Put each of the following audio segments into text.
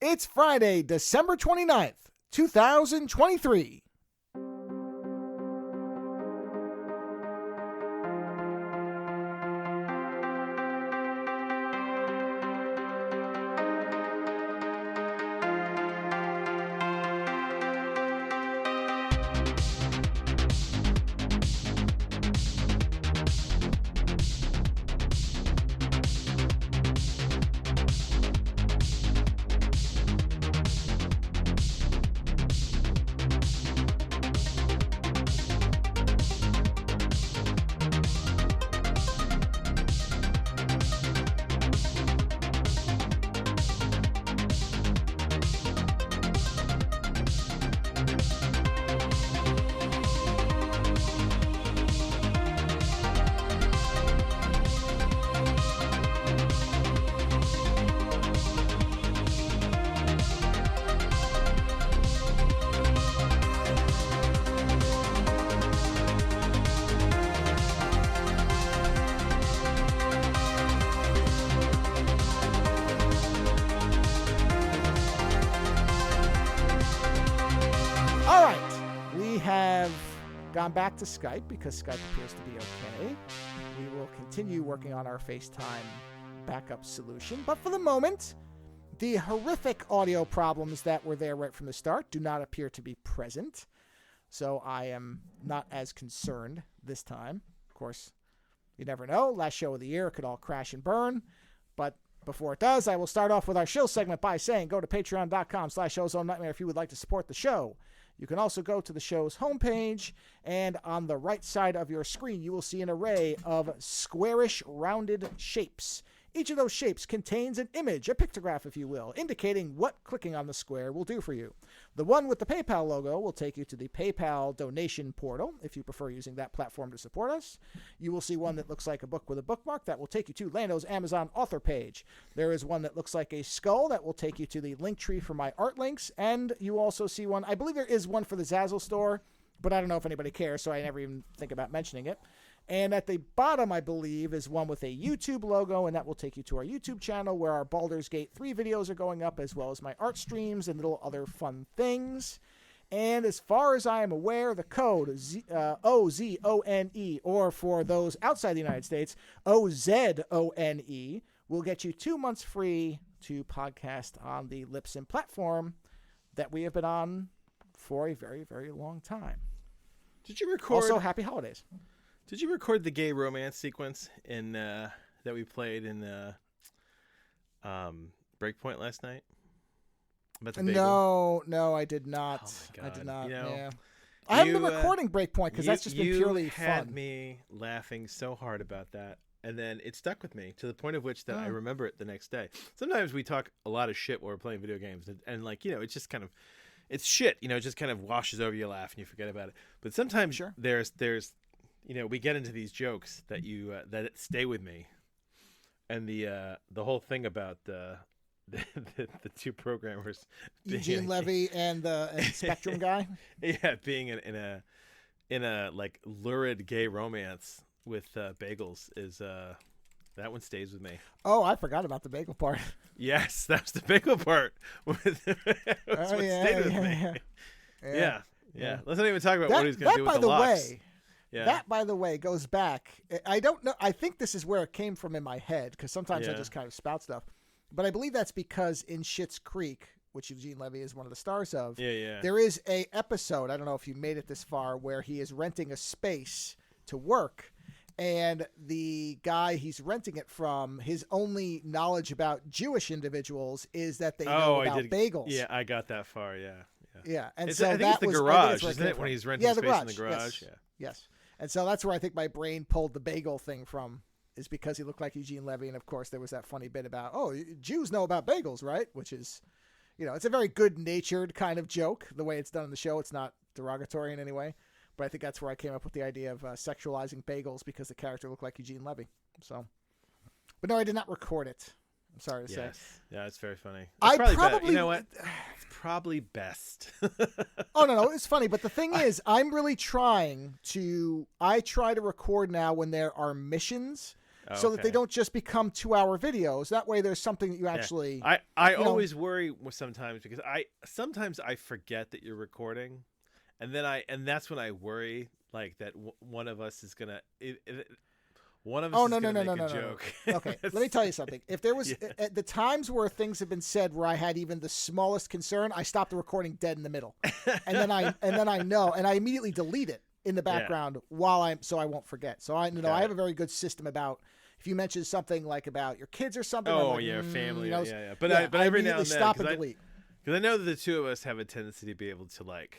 It's Friday, December 29th, 2023. Gone back to Skype because Skype appears to be okay. We will continue working on our FaceTime backup solution, but for the moment, the horrific audio problems that were there right from the start do not appear to be present, so I am not as concerned this time. Of course, you never know. Last show of the year, it could all crash and burn, but before it does, I will start off with our shill segment by saying go to patreon.com/Ozone Nightmare if you would like to support the show. You can also go to the show's homepage, and on the right side of your screen, you will see an array of squarish, rounded shapes. Each of those shapes contains an image, a pictograph, if you will, indicating what clicking on the square will do for you. The one with the PayPal logo will take you to the PayPal donation portal, if you prefer using that platform to support us. You will see one that looks like a book with a bookmark that will take you to Lando's Amazon author page. There is one that looks like a skull that will take you to the Linktree for my art links, and you also see one, I believe there is one for the Zazzle store, but I don't know if anybody cares, so I never even think about mentioning it. And at the bottom, I believe, is one with a YouTube logo, and that will take you to our YouTube channel where our Baldur's Gate 3 videos are going up, as well as my art streams and little other fun things. And as far as I am aware, the code OZONE, or for those outside the United States, OZONE, will get you 2 months free to podcast on the Libsyn platform that we have been on for a very, very long time. Did you record? Also, happy holidays. Did you record the gay romance sequence in that we played in Breakpoint last night? About the bagel? No, I did not. Oh my God. I did not. You know, yeah. I haven't been recording Breakpoint because that's just been purely fun. You had me laughing so hard about that, and then it stuck with me to the point of which that I remember it the next day. Sometimes we talk a lot of shit while we're playing video games, and like, you know, it's just kind of, it's shit. You know, it just kind of washes over. You laugh and you forget about it. But sometimes there's you know, we get into these jokes that you that stay with me, and the whole thing about the two programmers, Eugene Levy and the Spectrum guy, being in a like lurid gay romance with bagels is that one stays with me. Oh, I forgot about the bagel part. Yes, that's the bagel part. Stayed with me. Yeah. Let's not even talk about what he's going to do with the locks. Yeah. That, by the way, goes back. I don't know. I think this is where it came from in my head, because sometimes I just kind of spout stuff. But I believe that's because in Schitt's Creek, which Eugene Levy is one of the stars of, there is a episode, I don't know if you made it this far, where he is renting a space to work. And the guy he's renting it from, his only knowledge about Jewish individuals is that they know about bagels. Yeah, I got that far, yeah. And it's, so I think it's the garage, isn't it, when he's renting space garage. in the garage? Yes. Yes. And so that's where I think my brain pulled the bagel thing from, is because he looked like Eugene Levy. And, of course, there was that funny bit about, Jews know about bagels, right? Which is, you know, it's a very good-natured kind of joke, the way it's done in the show. It's not derogatory in any way. But I think that's where I came up with the idea of sexualizing bagels, because the character looked like Eugene Levy. So, but no, I did not record it. I'm sorry to say. Yeah, it's very funny. It's probably you know what? It's probably best. Oh, no, it's funny. But the thing is, I'm really trying to, I try to record now when there are missions, so that they Okay. don't just become 2-hour videos. That way there's something that you actually... I know- always worry sometimes because sometimes I forget that you're recording, and that's when I worry like that one of us is gonna one of us Oh, is no, gonna no, make no, a no, no, joke. no. Okay, let me tell you something. If there was Yeah. at the times where things have been said where I had even the smallest concern, I stopped the recording dead in the middle, and then I know, and I immediately delete it in the background so I won't forget. So I Got I have it. a very good system about if you mention something like about your kids or something. I'm Oh like, yeah, family. you know, Yeah. But yeah, but every now immediately and then, stop and delete. because I know that the two of us have a tendency to be able to like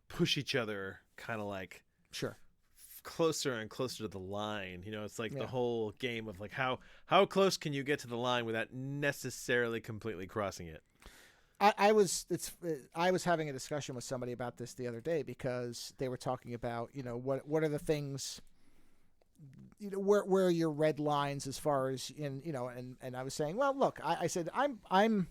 push each other kind of like Sure. closer and closer to the line. You know, it's like Yeah. the whole game of like how close can you get to the line without necessarily completely crossing it. I was having a discussion with somebody about this the other day because they were talking about, you know, what are the things, you know, where are your red lines as far as in, you know, and I was saying, well, look, I said I'm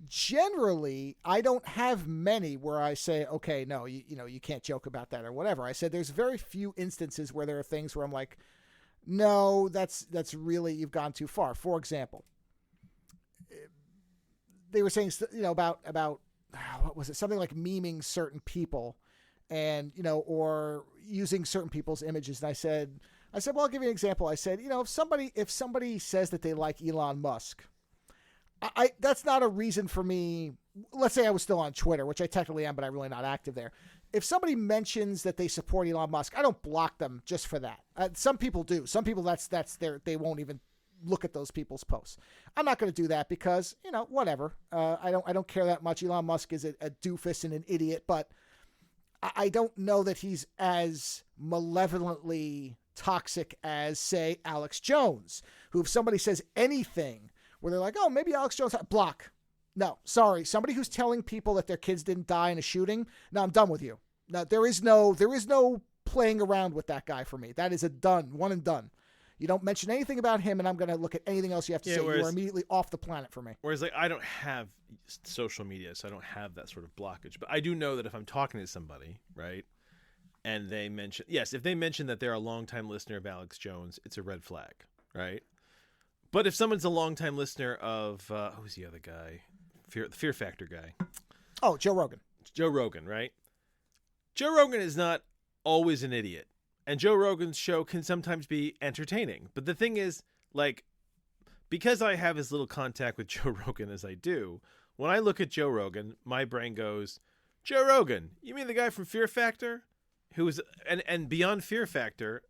generally I don't have many where I say, okay, no, you know, you can't joke about that or whatever. I said there's very few instances where there are things where I'm like, no, that's really, you've gone too far. For example, they were saying, you know, about what was it? Something like memeing certain people and, you know, or using certain people's images. And I said, well, I'll give you an example. I said, you know, if somebody says that they like Elon Musk, I that's not a reason for me. Let's say I was still on Twitter, which I technically am, but I'm really not active there. If somebody mentions that they support Elon Musk, I don't block them just for that. Some people do. Some people that's they won't even look at those people's posts. I'm not going to do that because, you know, whatever. I don't care that much. Elon Musk is a doofus and an idiot, but I don't know that he's as malevolently toxic as, say, Alex Jones, who if somebody says anything where they're like, oh, maybe Alex Jones, block. No, sorry. Somebody who's telling people that their kids didn't die in a shooting, no, I'm done with you. No, there is no playing around with that guy for me. That is a one and done. You don't mention anything about him, and I'm going to look at anything else you have to say. You are immediately off the planet for me. Whereas, like, I don't have social media, so I don't have that sort of blockage. But I do know that if I'm talking to somebody, right, and they mention, if they mention that they're a longtime listener of Alex Jones, it's a red flag, right? But if someone's a longtime listener of, who's the other guy? The Fear Factor guy. Oh, Joe Rogan. Joe Rogan, right? Joe Rogan is not always an idiot. And Joe Rogan's show can sometimes be entertaining. But the thing is, like, because I have as little contact with Joe Rogan as I do, when I look at Joe Rogan, my brain goes, Joe Rogan, you mean the guy from Fear Factor? Who is, and beyond Fear Factor,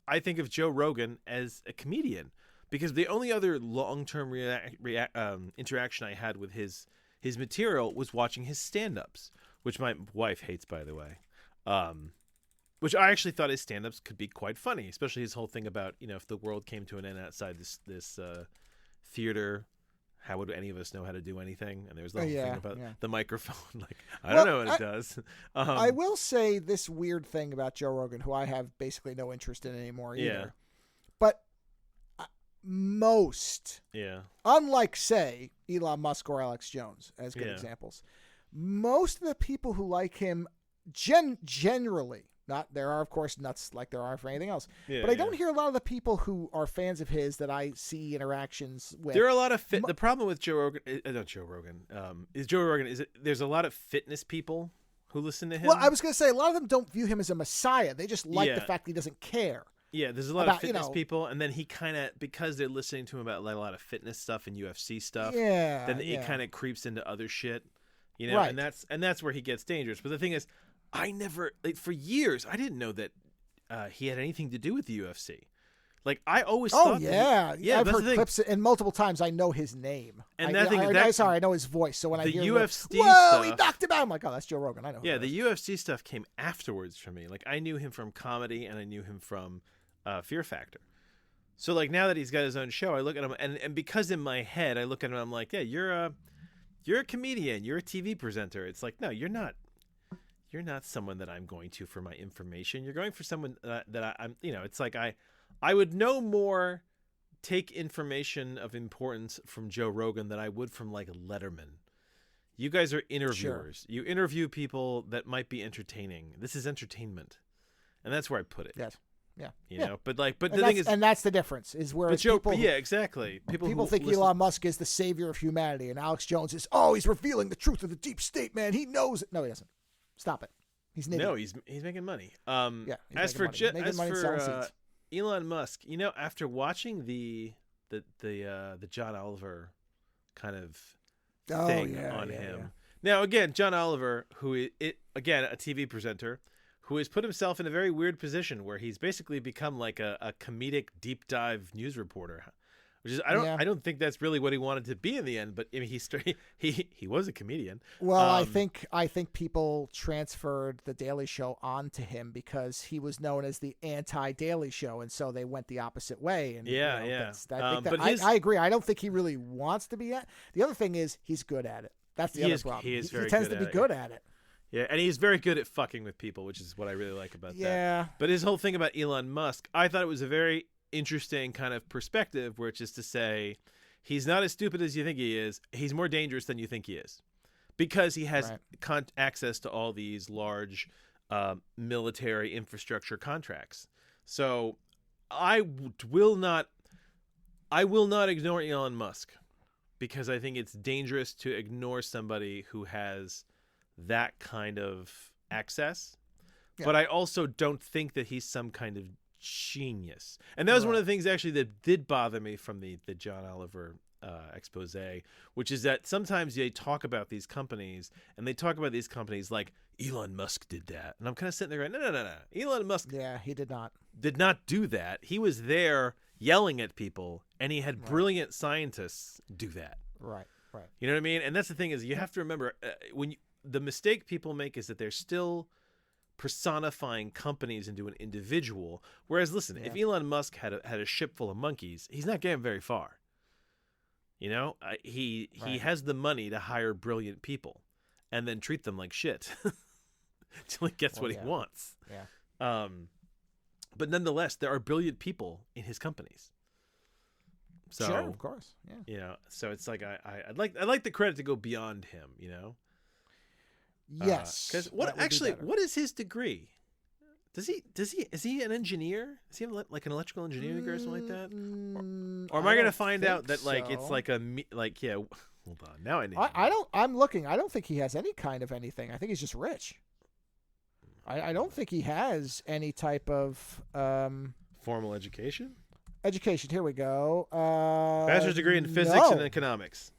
I think of Joe Rogan as a comedian. Because the only other long-term interaction I had with his material was watching his stand-ups, which my wife hates, by the way. Which I actually thought his stand-ups could be quite funny, especially his whole thing about, you know, if the world came to an end outside this theater, how would any of us know how to do anything? And there's the whole thing about the microphone. Like, I don't know what it does. I will say this weird thing about Joe Rogan, who I have basically no interest in anymore either. Yeah. But unlike, say, Elon Musk or Alex Jones as good examples, most of the people who like him generally, there are of course nuts like there are for anything else, but I don't hear a lot of the people who are fans of his that I see interactions with. There are a lot of the problem with Joe Rogan, there's a lot of fitness people who listen to him. Well, I was going to say a lot of them don't view him as a messiah. They just like the fact that he doesn't care. Yeah, there's a lot of fitness people, and then he kind of, because they're listening to him about like a lot of fitness stuff and UFC stuff, then it kind of creeps into other shit, you know, right. and that's where he gets dangerous. But the thing is, I never, like, for years, I didn't know that he had anything to do with the UFC. Like, I always thought I've heard clips, and multiple times I know his name. And I know his voice. So when I hear UFC stuff, he knocked him out. I'm like, oh, that's Joe Rogan. I know. Yeah, the UFC stuff came afterwards for me. Like, I knew him from comedy, and I knew him from Fear Factor. So, like, now that he's got his own show, I look at him, and because in my head I look at him, I'm like, yeah, you're a comedian, you're a TV presenter. It's like, no, you're not someone that I'm going to for my information. You're going for someone that I'm, you know, it's like I would no more take information of importance from Joe Rogan than I would from, like, Letterman. You guys are interviewers. Sure. You interview people that might be entertaining. This is entertainment. And that's where I put it. Yes. Yeah. You know, but the and thing is, and that's the difference is where people, yeah, exactly. People think Elon Musk is the savior of humanity, and Alex Jones is, he's revealing the truth of the deep state, man. He knows it. No, he doesn't. Stop it. He's an idiot. No, he's making money. As for Elon Musk, you know, after watching the John Oliver kind of thing on him. Yeah. Now, again, John Oliver, again, a TV presenter, who has put himself in a very weird position where he's basically become like a comedic deep dive news reporter, which is I don't think that's really what he wanted to be in the end. But I mean, he was a comedian. Well, I think people transferred the Daily Show onto him because he was known as the anti-Daily Show, and so they went the opposite way. And I agree. I don't think he really wants to be at. The other thing is he's good at it. That's the other problem. He tends to be good at it. Yeah, and he's very good at fucking with people, which is what I really like about that. Yeah. But his whole thing about Elon Musk, I thought it was a very interesting kind of perspective, which is to say he's not as stupid as you think he is. He's more dangerous than you think he is because he has access to all these large military infrastructure contracts. So I will not ignore Elon Musk because I think it's dangerous to ignore somebody who has that kind of access. Yeah. But I also don't think that he's some kind of genius. And that was one of the things actually that did bother me from the John Oliver expose, which is that sometimes they talk about these companies and they talk about these companies like Elon Musk did that. And I'm kind of sitting there going, no. Elon Musk he did not do that. He was there yelling at people and he had brilliant scientists do that. Right. You know what I mean? And that's the thing is you have to remember the mistake people make is that they're still personifying companies into an individual. Whereas, listen, if Elon Musk had a ship full of monkeys, he's not getting very far. You know, he has the money to hire brilliant people and then treat them like shit until he gets what he wants. Yeah. But nonetheless, there are brilliant people in his companies. So, sure, of course. Yeah. You know, so it's like I'd like the credit to go beyond him. You know. Yes. Because what is his degree? Is he an engineer? Does he have like an electrical engineering degree or something like that? Or am I going to find out that it's like hold on. Now I need. I'm looking. I don't think he has any kind of anything. I think he's just rich. I don't think he has any type of formal education. Here we go. Bachelor's degree in physics and economics.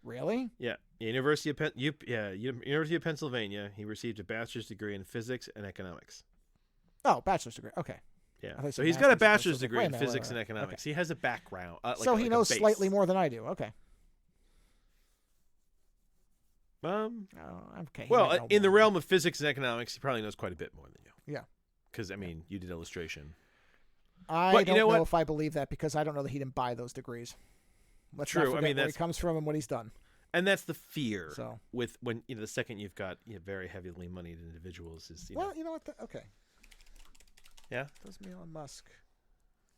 Really? Yeah. University of Pennsylvania. He received a bachelor's degree in physics and economics. Oh, bachelor's degree. Okay. Yeah. So he's got a bachelor's degree in physics and economics. Okay. He has a background. So he knows slightly more than I do. Okay. Okay. Well, in the realm of physics and economics, he probably knows quite a bit more than you. Yeah. Because, I mean, you did illustration. I don't know if I believe that because I don't know that he didn't buy those degrees. Let's not forget where he comes from and what he's done. And that's the fear with when the second you've got very heavily moneyed individuals is you know what? Okay. Yeah. Does Elon Musk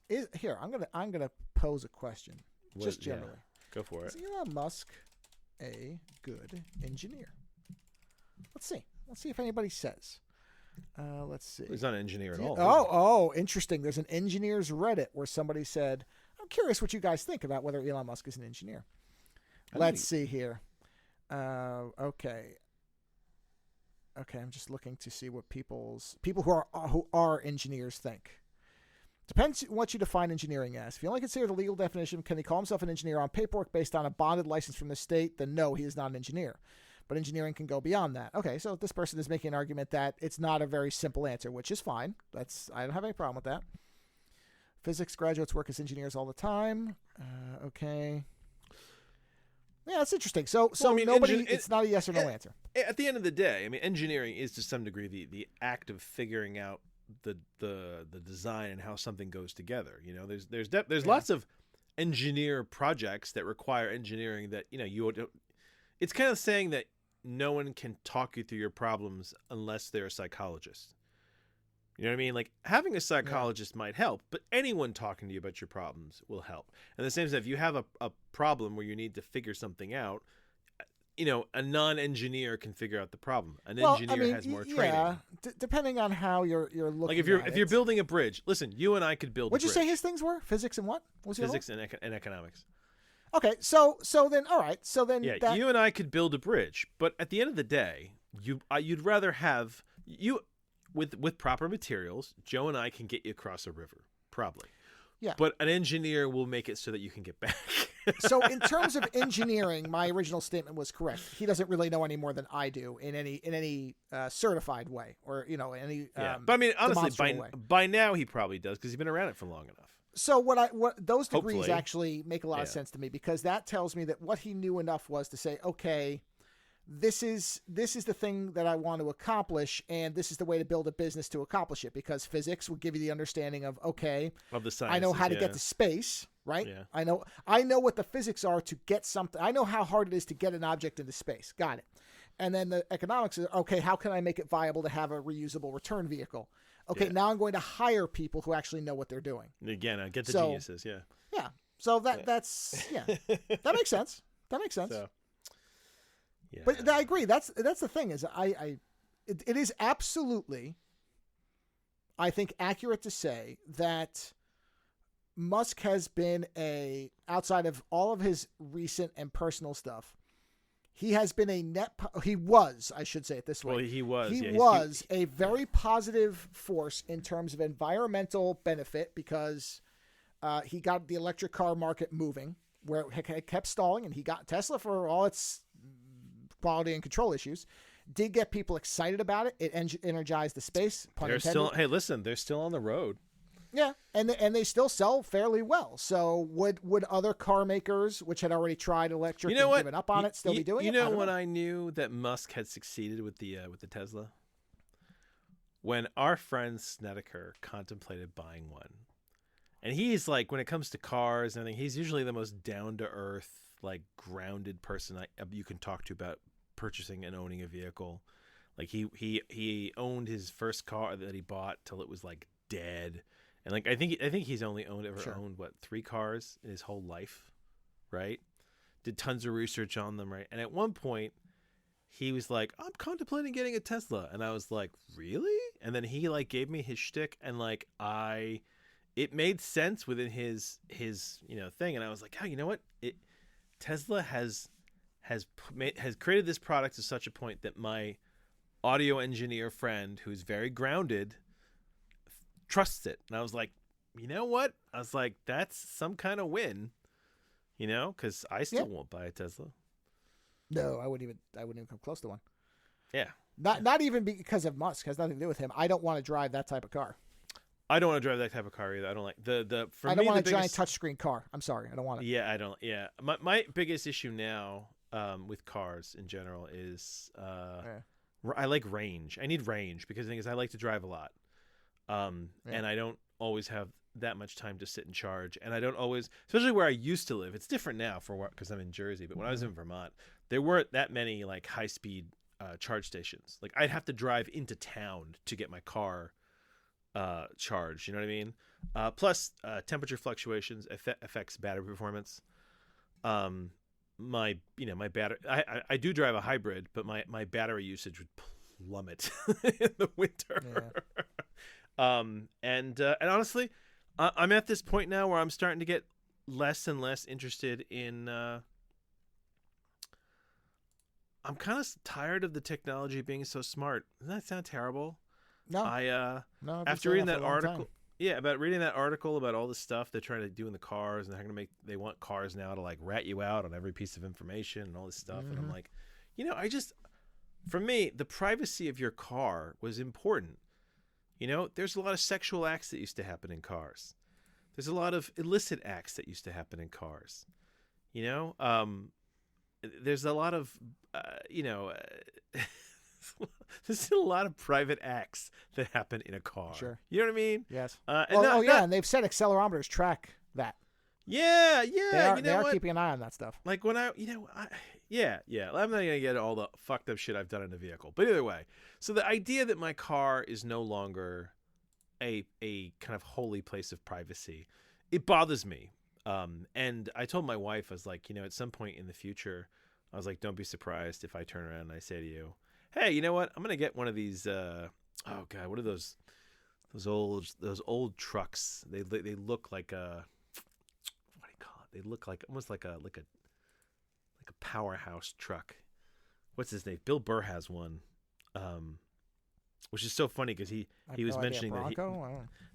here? I'm gonna pose a question just generally. Yeah. Go for it. Is Elon Musk a good engineer? Let's see if anybody says. Let's see. He's not an engineer at all. Oh, interesting. There's an engineers Reddit where somebody said, "I'm curious what you guys think about whether Elon Musk is an engineer." Let's see here. Okay, I'm just looking to see what people who are engineers think. Depends what you define engineering as. If you only consider the legal definition, can he call himself an engineer on paperwork based on a bonded license from the state? Then no, he is not an engineer. But engineering can go beyond that. Okay, so this person is making an argument that it's not a very simple answer, which is fine. I don't have any problem with that. Physics graduates work as engineers all the time. Okay. Yeah, that's interesting. So it's not a yes or no answer. At the end of the day, I mean, engineering is to some degree the act of figuring out the design and how something goes together. You know, there's lots of engineer projects that require engineering that it's kind of saying that no one can talk you through your problems unless they're a psychologist. You know what I mean? Like having a psycholist might help, but anyone talking to you about your problems will help. And the same as if you have a problem where you need to figure something out, a non-engineer can figure out the problem. An Well, engineer has more training. Yeah, depending on how you're looking. Like if you're building a bridge, listen, you and I could build. What'd a you bridge. say his things were? Physics and what? What was the other Physics and economics. one? Okay, so then all right, so then Yeah, you and I could build a bridge, but at the end of the day, you'd rather have with proper materials. Joe and I can get you across a river, probably. Yeah. But an engineer will make it so that you can get back. So in terms of engineering, my original statement was correct. He doesn't really know any more than I do in any certified way, or any. Yeah. But I mean, honestly, demonstrable way. by now he probably does because he's been around it for long enough. So what those degrees Hopefully. actually make a lot of sense to me, because that tells me that what he knew enough was to say, okay, this is the thing that I want to accomplish, and this is the way to build a business to accomplish it, because physics would give you the understanding of, okay, Of the science. I know how to get to space, right? Yeah. I know what the physics are to get something. I know how hard it is to get an object into space. Got it. And then the economics is, okay, how can I make it viable to have a reusable return vehicle? Okay, now I'm going to hire people who actually know what they're doing. Again, get the geniuses, yeah. Yeah. So that's that makes sense. That makes sense. So, yeah. But I agree. That's the thing is it is absolutely, I think, accurate to say that Musk has been outside of all of his recent and personal stuff, he has been he was, I should say it this way. Well, he was. He yeah, was a very positive force in terms of environmental benefit, because he got the electric car market moving, where it kept stalling, and he got Tesla, for all its quality and control issues, did get people excited about it. It energized the space. They're still. Hey, listen, they're still on the road. Yeah, and they still sell fairly well. So would other car makers, which had already tried electric and given up on it, still be doing it? You know when I knew that Musk had succeeded with the Tesla? When our friend Snedeker contemplated buying one. And he's like, when it comes to cars and everything, he's usually the most down-to-earth, like grounded person you can talk to about purchasing and owning a vehicle. Like he owned his first car that he bought till it was like dead. And like I think he's only owned 3 cars in his whole life, right? Did tons of research on them, right? And at one point, he was like, "I'm contemplating getting a Tesla," and I was like, "Really?" And then he like gave me his shtick, and like it made sense within his thing, and I was like, "Oh, you know what? Tesla has created this product to such a point that my audio engineer friend, who's very grounded, trusts it." And I was like, you know what? I was like, that's some kind of win, because I still won't buy a Tesla. No, I wouldn't even come close to one. Yeah. Not even because of Musk. It has nothing to do with him. I don't want to drive that type of car. I don't want to drive that type of car either. I don't like I don't want a giant touchscreen car. I'm sorry, I don't want it. Yeah, I don't. Yeah, my biggest issue now with cars in general is I like range. I need range because the thing is I like to drive a lot. And I don't always have that much time to sit and charge, and I don't always, especially where I used to live. It's different now because I'm in Jersey, but when I was in Vermont, there weren't that many like high speed charge stations. Like I'd have to drive into town to get my car charged. You know what I mean? Plus temperature fluctuations affects battery performance. My battery. I do drive a hybrid, but my battery usage would plummet in the winter. Yeah. And honestly, I'm at this point now where I'm starting to get less and less interested in. I'm kind of tired of the technology being so smart. Doesn't that sound terrible? No. No. After reading that article, reading that article about all the stuff they're trying to do in the cars, and they're going to they want cars now to like rat you out on every piece of information and all this stuff, and I'm like, for me, the privacy of your car was important. There's a lot of sexual acts that used to happen in cars. There's a lot of illicit acts that used to happen in cars. There's a lot of, there's a lot of private acts that happen in a car. Sure. You know what I mean? Yes. And they've said accelerometers track that. Yeah. They are keeping an eye on that stuff. Like when I'm not gonna get all the fucked up shit I've done in a vehicle, but either way. So the idea that my car is no longer a kind of holy place of privacy, it bothers me. And I told my wife, I was like, at some point in the future, I was like, don't be surprised if I turn around and I say to you, hey, you know what? I'm gonna get one of these. Oh God, what are those? Those old trucks. They look like a, what do you call it? They look like almost like a powerhouse truck. What's his name? Bill Burr has one. Which is so funny because he was mentioning that.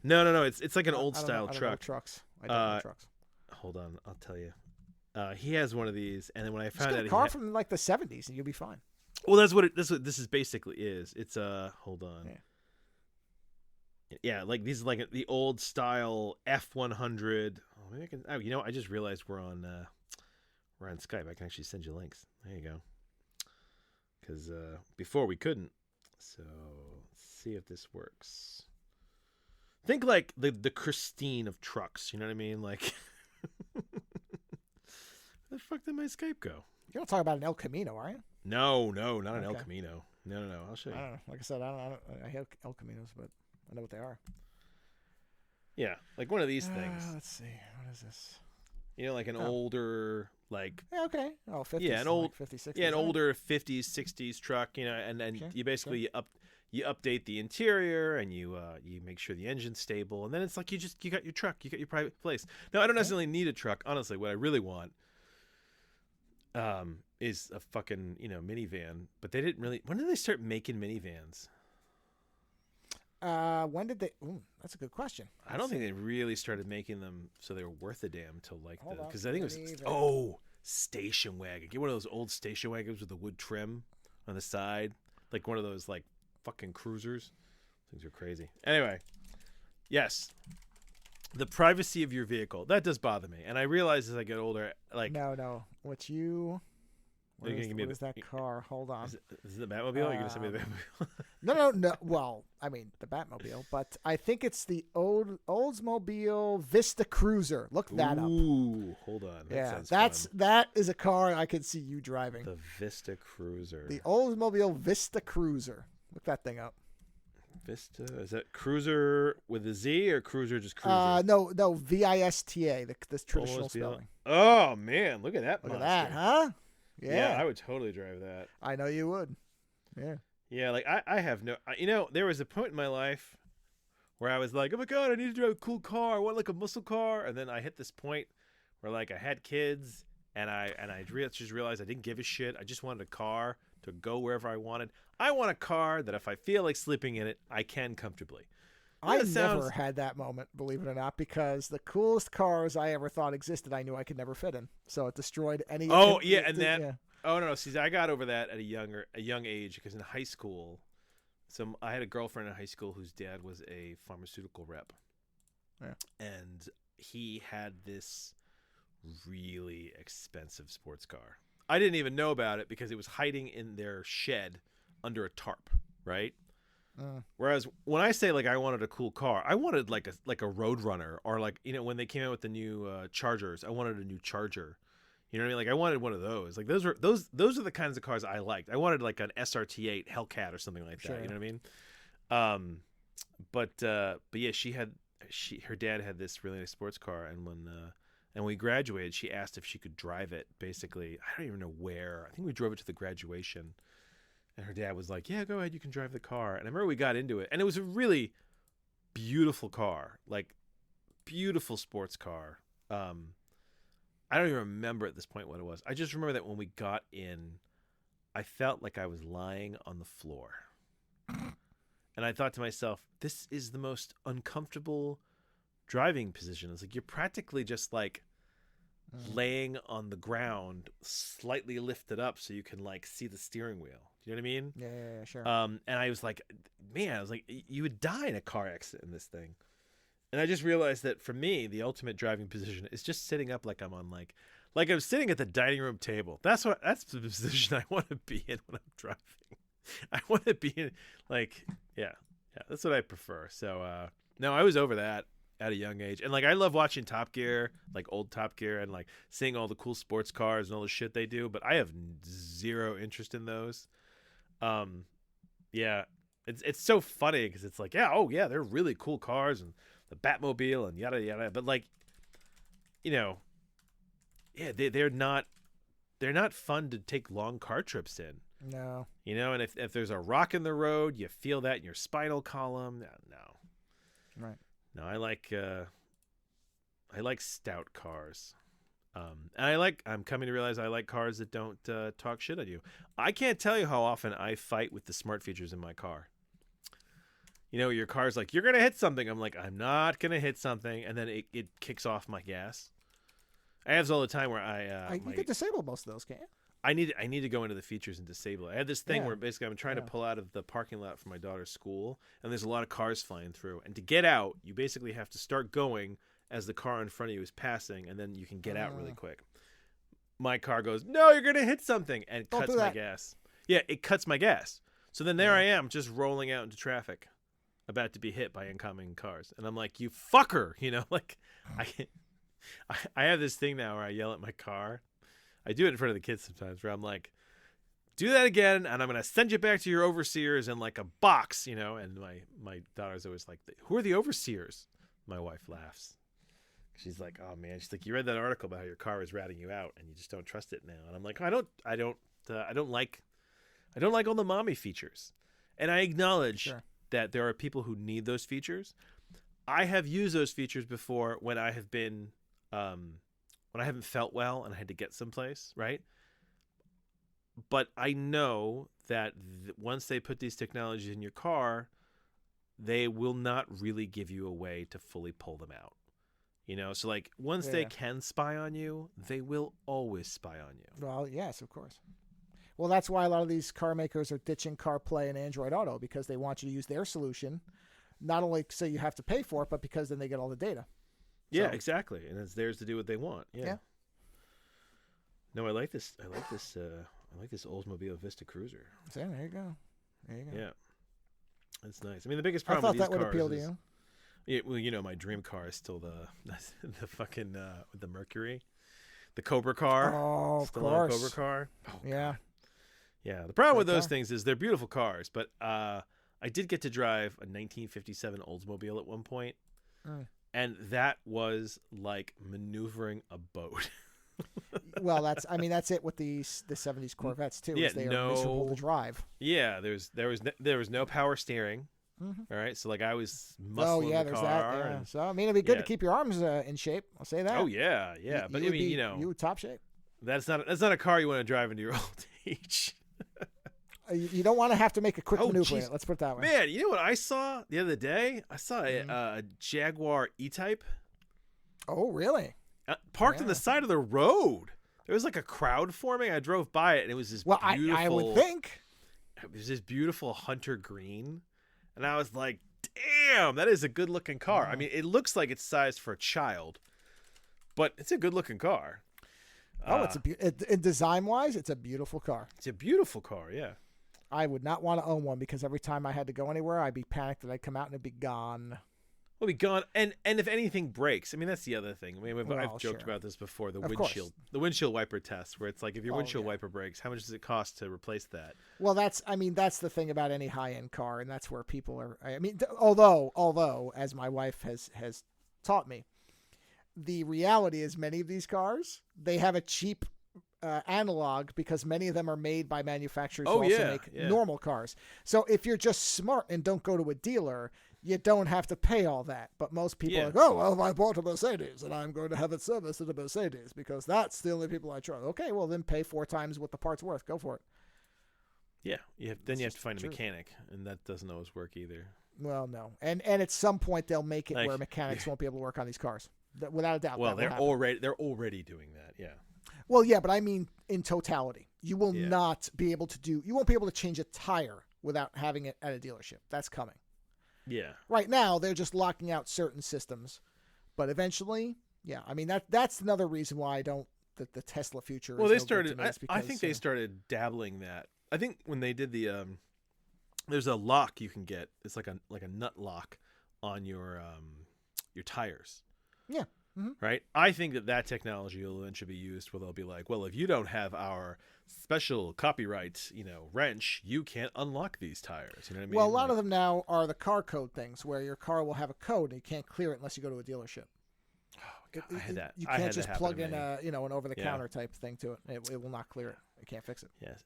No. It's like an old style truck. I don't know trucks. Hold on, I'll tell you. He has one of these, and then when I found out, a car from like the 70s, and you'll be fine. Well, that's what this is basically is. It's hold on. Yeah, like these like the old style F100. Oh, maybe I can. Oh, you know, I just realized we're on Skype. I can actually send you links. There you go. Because before we couldn't. So let's see if this works. Think like the Christine of trucks. You know what I mean? Like, where the fuck did my Skype go? You're not talking about an El Camino, are you? No, not an El Camino. No. I'll show you. I don't know. Like I said, I hate El Caminos, but I know what they are. Yeah, like one of these things. Let's see. What is this? You know, like an older, like... Yeah, okay. Oh, 50s. Yeah, an old... Like 50s, 60s. Yeah, an older 50s, 60s truck, you know, and then you basically you update the interior and you make sure the engine's stable, and then it's like you got your truck, you got your private place. Now, I don't necessarily need a truck. Honestly, what I really want is a fucking, you know, minivan. But they didn't really... When did they start making minivans? When did they? Ooh, that's a good question. I don't think they really started making them so they were worth a damn until like because I think it was station wagon. Get one of those old station wagons with the wood trim on the side, like one of those like fucking cruisers. Things are crazy. Anyway, yes, the privacy of your vehicle, that does bother me, and I realize as I get older, like no, what is that car? Hold on. Is it the Batmobile? Are you gonna send me the Batmobile? No. Well, I mean the Batmobile, but I think it's the Oldsmobile Vista Cruiser. Look that up. Ooh, hold on. That is a car I could see you driving. The Vista Cruiser. The Oldsmobile Vista Cruiser. Look that thing up. Vista, is that Cruiser with a Z or Cruiser just Cruiser? No, Vista, the traditional spelling. Oh man, look at that! Look at that, huh? Yeah, I would totally drive that. I know you would. Yeah. Yeah, like I have no... You know, there was a point in my life where I was like, oh my God, I need to drive a cool car. I want like a muscle car. And then I hit this point where like I had kids and I just realized I didn't give a shit. I just wanted a car to go wherever I wanted. I want a car that if I feel like sleeping in it, I can comfortably. I never had that moment, believe it or not, because the coolest cars I ever thought existed, I knew I could never fit in. So it destroyed any. Oh yeah, and that. Yeah. Oh no, see, I got over that at a young age because in high school, I had a girlfriend in high school whose dad was a pharmaceutical rep, and he had this really expensive sports car. I didn't even know about it because it was hiding in their shed under a tarp, right? Whereas when I say like I wanted a cool car, I wanted like a Roadrunner, or like, you know, when they came out with the new Chargers, I wanted a new Charger. You know what I mean? Like I wanted one of those. Like those are the kinds of cars I liked. I wanted like an SRT8 Hellcat or something like that. Sure. You know what I mean? But yeah, her dad had this really nice sports car, and when we graduated, she asked if she could drive it. Basically, I don't even know where. I think we drove it to the graduation. And her dad was like, yeah, go ahead, you can drive the car. And I remember we got into it. And it was a really beautiful car. Like, beautiful sports car. I don't even remember at this point what it was. I just remember that when we got in, I felt like I was lying on the floor. And I thought to myself, this is the most uncomfortable driving position. It's like you're practically just like laying on the ground, slightly lifted up so you can like see the steering wheel. You know what I mean? Yeah, sure. And I was like, you would die in a car accident in this thing. And I just realized that for me, the ultimate driving position is just sitting up like I'm on like I'm sitting at the dining room table. That's the position I want to be in when I'm driving. I want to be in yeah, that's what I prefer. So no, I was over that at a young age. And like I love watching Top Gear, like old Top Gear, and like seeing all the cool sports cars and all the shit they do, but I have zero interest in those. Yeah, it's so funny because it's like, yeah, they're really cool cars and the Batmobile and yada yada, but like, you know, yeah, they're not they're not fun to take long car trips in. No. You know, and if there's a rock in the road, you feel that in your spinal column. No. Right. No, I like stout cars. And I'm coming to realize I like cars that don't talk shit on you. I can't tell you how often I fight with the smart features in my car. You know, your car's like, you're going to hit something. I'm like, I'm not going to hit something. And then it kicks off my gas. I have this all the time where you could disable most of those, can't you? I need to go into the features and disable it. I had this thing where basically I'm trying to Yeah. pull out of the parking lot for my daughter's school, and there's a lot of cars flying through. And to get out, you basically have to start going as the car in front of you is passing, and then you can get out really quick. My car goes, no, you're going to hit something, and Don't cuts do my that. gas. Yeah, it cuts my gas. So then there I am, just rolling out into traffic, about to be hit by incoming cars. And I'm like, you fucker, you know, like I have this thing now where I yell at my car. I do it in front of the kids sometimes where I'm like, do that again, and I'm going to send you back to your overseers in like a box, you know. And my daughter's always like, who are the overseers? My wife laughs. She's like, oh man, she's like, you read that article about how your car is ratting you out and you just don't trust it now. And I'm like, I don't like all the mommy features. And I acknowledge that there are people who need those features. I have used those features before when I have been when I haven't felt well and I had to get someplace, right? But I know that once they put these technologies in your car, they will not really give you a way to fully pull them out. You know, so like once they can spy on you, they will always spy on you. Well, yes, of course. Well, that's why a lot of these car makers are ditching CarPlay and Android Auto, because they want you to use their solution, not only so you have to pay for it, but because then they get all the data. Yeah, exactly, and it's theirs to do what they want. Yeah. No, I like this. I like this Oldsmobile Vista Cruiser. So there you go. Yeah, that's nice. I mean, the biggest I problem thought with these that would cars appeal to is, you. yeah, well, you know, my dream car is still the fucking the Mercury, the Cobra car. Oh, of still course. Cobra car. Oh, Yeah. God. Yeah. The problem with Great those car. things is they're beautiful cars, but I did get to drive a 1957 Oldsmobile at one point, and that was like maneuvering a boat. Well, that's it with the 70s Corvettes too. Yeah, is they are miserable to drive. Yeah, there was no power steering. All right, so like I was muscling the there's car. that. Yeah. So I mean, it'd be good to keep your arms in shape. I'll say that. Oh yeah. But I mean, you know, you top shape. that's not a car you want to drive into your old age. You don't want to have to make a quick maneuver in it. Let's put it that way. Man, you know what I saw the other day? I saw a Jaguar E-Type. Oh, really? Parked on the side of the road. There was like a crowd forming. I drove by it, and it was this beautiful. I would think it was this beautiful hunter green, and I was like, "Damn, that is a good-looking car." I mean, it looks like it's sized for a child, but it's a good-looking car. Oh, design-wise, it's a beautiful car. It's a beautiful car, yeah. I would not want to own one because every time I had to go anywhere, I'd be panicked that I'd come out and it'd be gone. Well, be gone, and if anything breaks, I mean that's the other thing. I mean, I've joked about this before. The windshield wiper test, where it's like if your windshield wiper breaks, how much does it cost to replace that? Well, that's the thing about any high-end car, and that's where people are. I mean, although as my wife has taught me, the reality is many of these cars, they have a cheap analog because many of them are made by manufacturers who also make normal cars. So if you're just smart and don't go to a dealer, you don't have to pay all that. But most people are like, oh, well, I bought a Mercedes and I'm going to have it serviced at a Mercedes because that's the only people I trust. Okay, well, then pay 4 times what the part's worth. Go for it. Yeah, then you have to find a mechanic, and that doesn't always work either. Well, no. And at some point, they'll make it where mechanics won't be able to work on these cars. Without a doubt. Well, they're already doing that, yeah. Well, yeah, but I mean in totality. You will not be able to you won't be able to change a tire without having it at a dealership. That's coming. Yeah. Right now, they're just locking out certain systems. But eventually, yeah. I mean, that's another reason why I don't, that the Tesla future is they started, I think they started dabbling that. I think when they did the, there's a lock you can get. It's like a nut lock on your tires. Yeah. Mm-hmm. Right. I think that technology will eventually be used where they'll be like, well, if you don't have our special copyright, wrench, you can't unlock these tires. You know what I mean? Well, a lot of them now are the car code things where your car will have a code and you can't clear it unless you go to a dealership. Oh, God, I had that. You I can't had just that plug happen in to me. an over-the-counter type thing to it. It will not clear it. It can't fix it. Yes.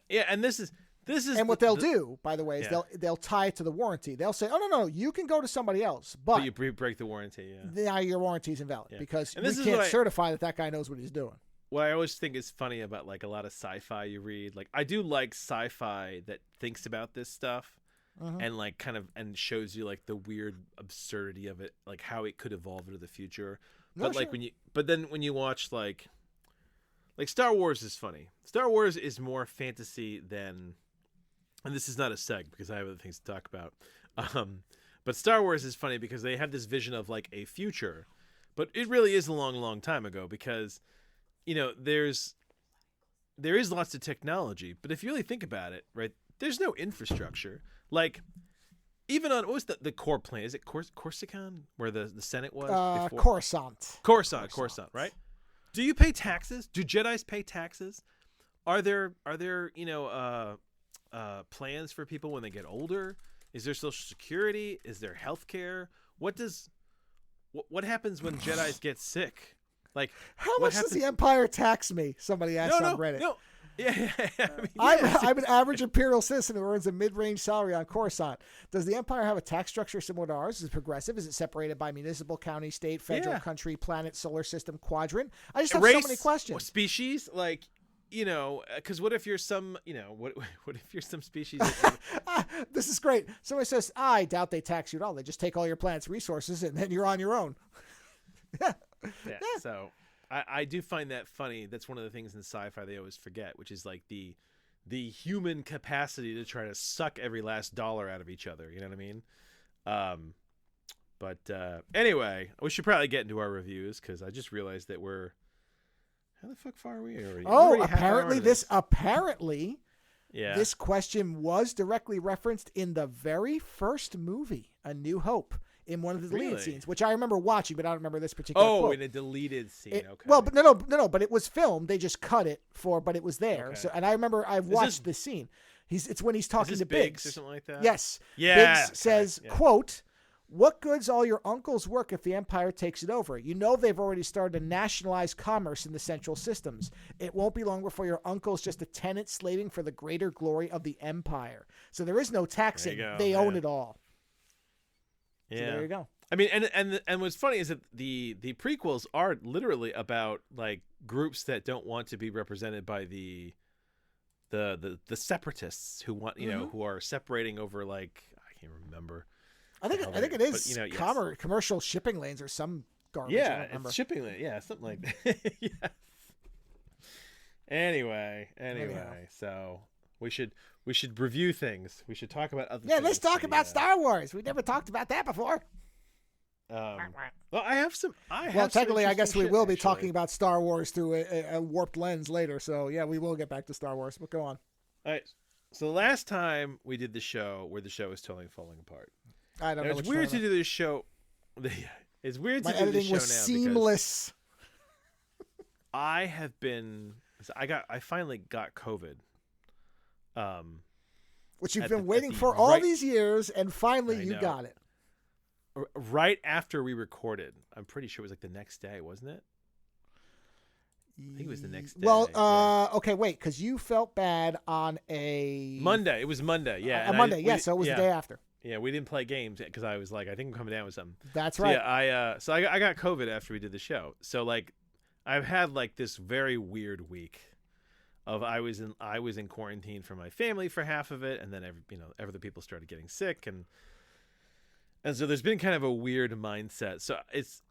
Yeah, and this is and what they'll do, by the way, is Yeah. they'll tie it to the warranty. They'll say, "Oh no, you can go to somebody else, but you break the warranty. Yeah. now your warranty's invalid because And we this is can't what certify that guy knows what he's doing." What I always think is funny about like a lot of sci-fi you read, like I do like sci-fi that thinks about this stuff and like kind of and shows you like the weird absurdity of it, like how it could evolve into the future. But like when you watch like Star Wars is funny. Star Wars is more fantasy than, and this is not a seg because I have other things to talk about. But Star Wars is funny because they have this vision of like a future, but it really is a long, long time ago because, you know, there is lots of technology, but if you really think about it, right, there's no infrastructure. Like even on, what was the core planet? Is it Corsican where the Senate was? Before? Coruscant, right? Do you pay taxes? Do Jedis pay taxes? Are there you know plans for people when they get older? Is there Social Security? Is there health care? What happens when Jedis get sick? Like how much does the Empire tax me? Somebody asked on Reddit. No. Yeah. I'm an average imperial citizen who earns a mid-range salary on Coruscant. Does the Empire have a tax structure similar to ours? Is it progressive? Is it separated by municipal, county, state, federal, country, planet, solar system, quadrant? I just have so many questions. Species, like, you know, because what if you're some, you know, what if you're some species? This is great. Somebody says, I doubt they tax you at all. They just take all your planet's resources and then you're on your own. Yeah. So I do find that funny. That's one of the things in sci-fi they always forget, which is like the human capacity to try to suck every last dollar out of each other. You know what I mean? But anyway, we should probably get into our reviews because I just realized that we're how the fuck far are we already? Apparently this question was directly referenced in the very first movie, A New Hope. In one of the deleted scenes, which I remember watching, but I don't remember this particular quote. In a deleted scene. Okay. Well, but no, but it was filmed. They just cut it but it was there. Okay. So, and I remember I've watched this scene. It's when he's talking to Biggs or something like that. Yes. Yeah. Biggs says, quote, "What good's all your uncle's work if the Empire takes it over? You know they've already started to nationalize commerce in the central systems. It won't be long before your uncle's just a tenant slaving for the greater glory of the Empire." So there is no taxing. They own it all. Yeah. So there you go. I mean, and what's funny is that the prequels are literally about like groups that don't want to be represented by the separatists who want, you know, who are separating over like I can't remember. I think it is, but, you know, commercial shipping lanes or some garbage. Yeah, it's shipping lane. Yeah, something like that. Yes. Anyway, so we should review things. We should talk about other things. Yeah, let's talk about Star Wars. We never talked about that before. Well, I have some. Technically, I guess we will be talking about Star Wars through a warped lens later. So yeah, we will get back to Star Wars. But go on. All right. So the last time we did the show, where the show was totally falling apart. I don't know. It's weird to do this show. It's weird to do this show now. My editing was seamless. I have been. I finally got COVID. Which you've been waiting for all these years, and finally you got it. Right after we recorded. I'm pretty sure it was like the next day, wasn't it? I think it was the next day. Well, okay, wait, because you felt bad on a Monday. It was Monday, yeah. A Monday, so it was the day after. Yeah, we didn't play games because I was like, I think I'm coming down with something. That's right. Yeah, I got COVID after we did the show. So like, I've had like this very weird week. I was in quarantine for my family for half of it, and then other people started getting sick, and so there's been kind of a weird mindset. So it's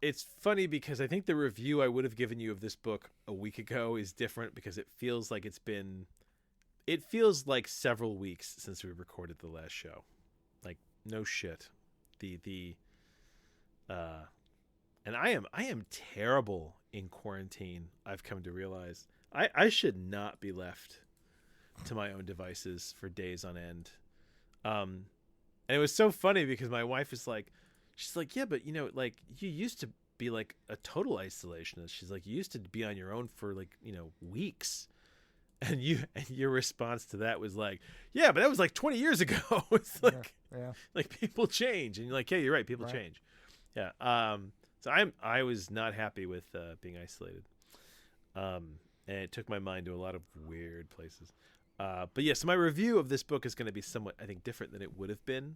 funny because I think the review I would have given you of this book a week ago is different because it feels like several weeks since we recorded the last show. Like no shit. And I am terrible in quarantine. I've come to realize. I should not be left to my own devices for days on end. And it was so funny because my wife is like, she's like, yeah, but like you used to be like a total isolationist. She's like, you used to be on your own for like, weeks. And your response to that was like, yeah, but that was like 20 years ago. It's like, like people change. And you're like, yeah, you're right. People change. Yeah. So I was not happy with being isolated, and it took my mind to a lot of weird places. But yes, my review of this book is going to be somewhat, I think, different than it would have been.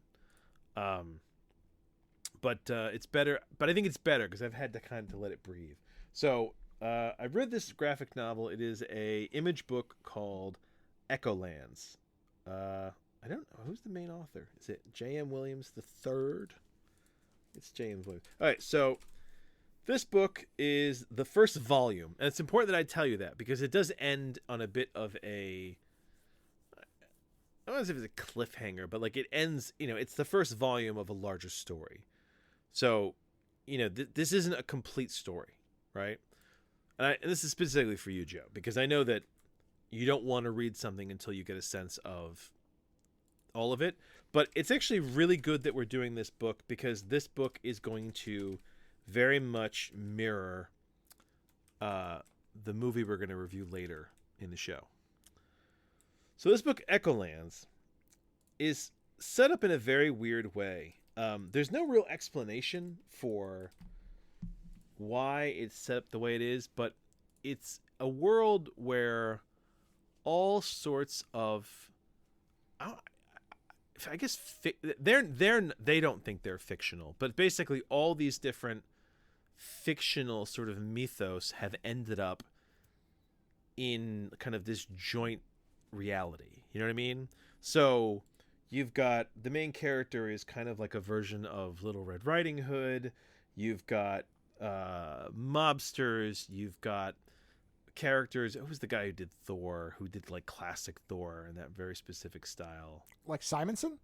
But it's better. But I think it's better because I've had to kind of let it breathe. So I've read this graphic novel. It is a image book called Echolands. I don't know who's the main author. Is it J.M. Williams III? It's J.M. Williams. All right, so this book is the first volume, and it's important that I tell you that because it does end on a bit of a, I don't know if it's a cliffhanger, but like it ends, it's the first volume of a larger story. So, this isn't a complete story, right? And this is specifically for you, Joe, because I know that you don't want to read something until you get a sense of all of it. But it's actually really good that we're doing this book because this book is going to very much mirror the movie we're going to review later in the show. So this book, Echolands, is set up in a very weird way. There's no real explanation for why it's set up the way it is, but it's a world where all sorts of, I guess they don't think they're fictional, but basically all these different fictional sort of mythos have ended up in kind of this joint reality. You know what I mean? So you've got the main character is kind of like a version of Little Red Riding Hood. You've got mobsters. You've got characters. Who's the guy who did Thor, who did like classic Thor in that very specific style? Like Simonson?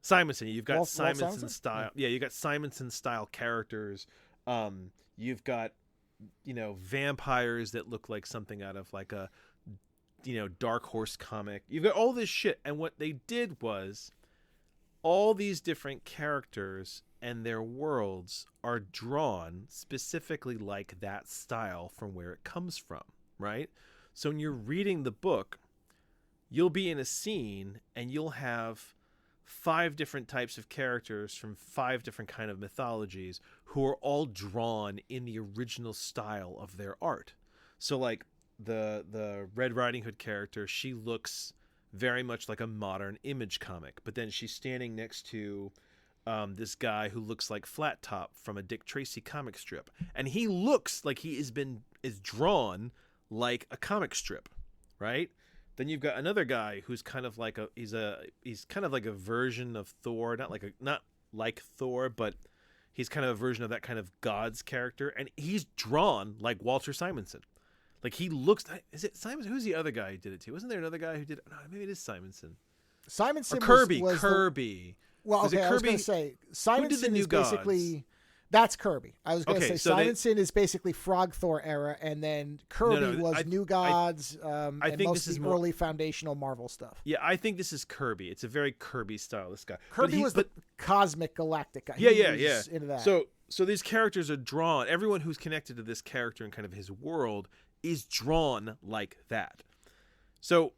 You've got Simonson style. Yeah, you got Simonson style characters. You've got, vampires that look like something out of like a, Dark Horse comic. You've got all this shit. And what they did was all these different characters and their worlds are drawn specifically like that style from where it comes from, right? So when you're reading the book, you'll be in a scene and you'll have 5 different types of characters from 5 different kind of mythologies who are all drawn in the original style of their art. So like the Red Riding Hood character, she looks very much like a modern Image comic, but then she's standing next to this guy who looks like Flat Top from a Dick Tracy comic strip, and he looks like he is drawn like a comic strip, right? Then you've got another guy who's kind of like he's kind of like a version of Thor, not like Thor, but he's kind of a version of that kind of God's character, and he's drawn like Walter Simonson. Like he looks. Is it Simonson? Who's the other guy who did it too? Wasn't there another guy who did it? No, maybe it is Simonson. Simonson or Kirby. was Kirby. Well, was okay, it Kirby? I was going to say Simonson is basically gods? That's Kirby. I was going to say so Simonson is basically Frog Thor era, and then Kirby was New Gods. I think and most this is of the more early foundational Marvel stuff. Yeah, I think this is Kirby. It's a very Kirby style. This guy. Kirby was the cosmic galactic guy. Yeah. Into that. So these characters are drawn. Everyone who's connected to this character and kind of his world is drawn like that. So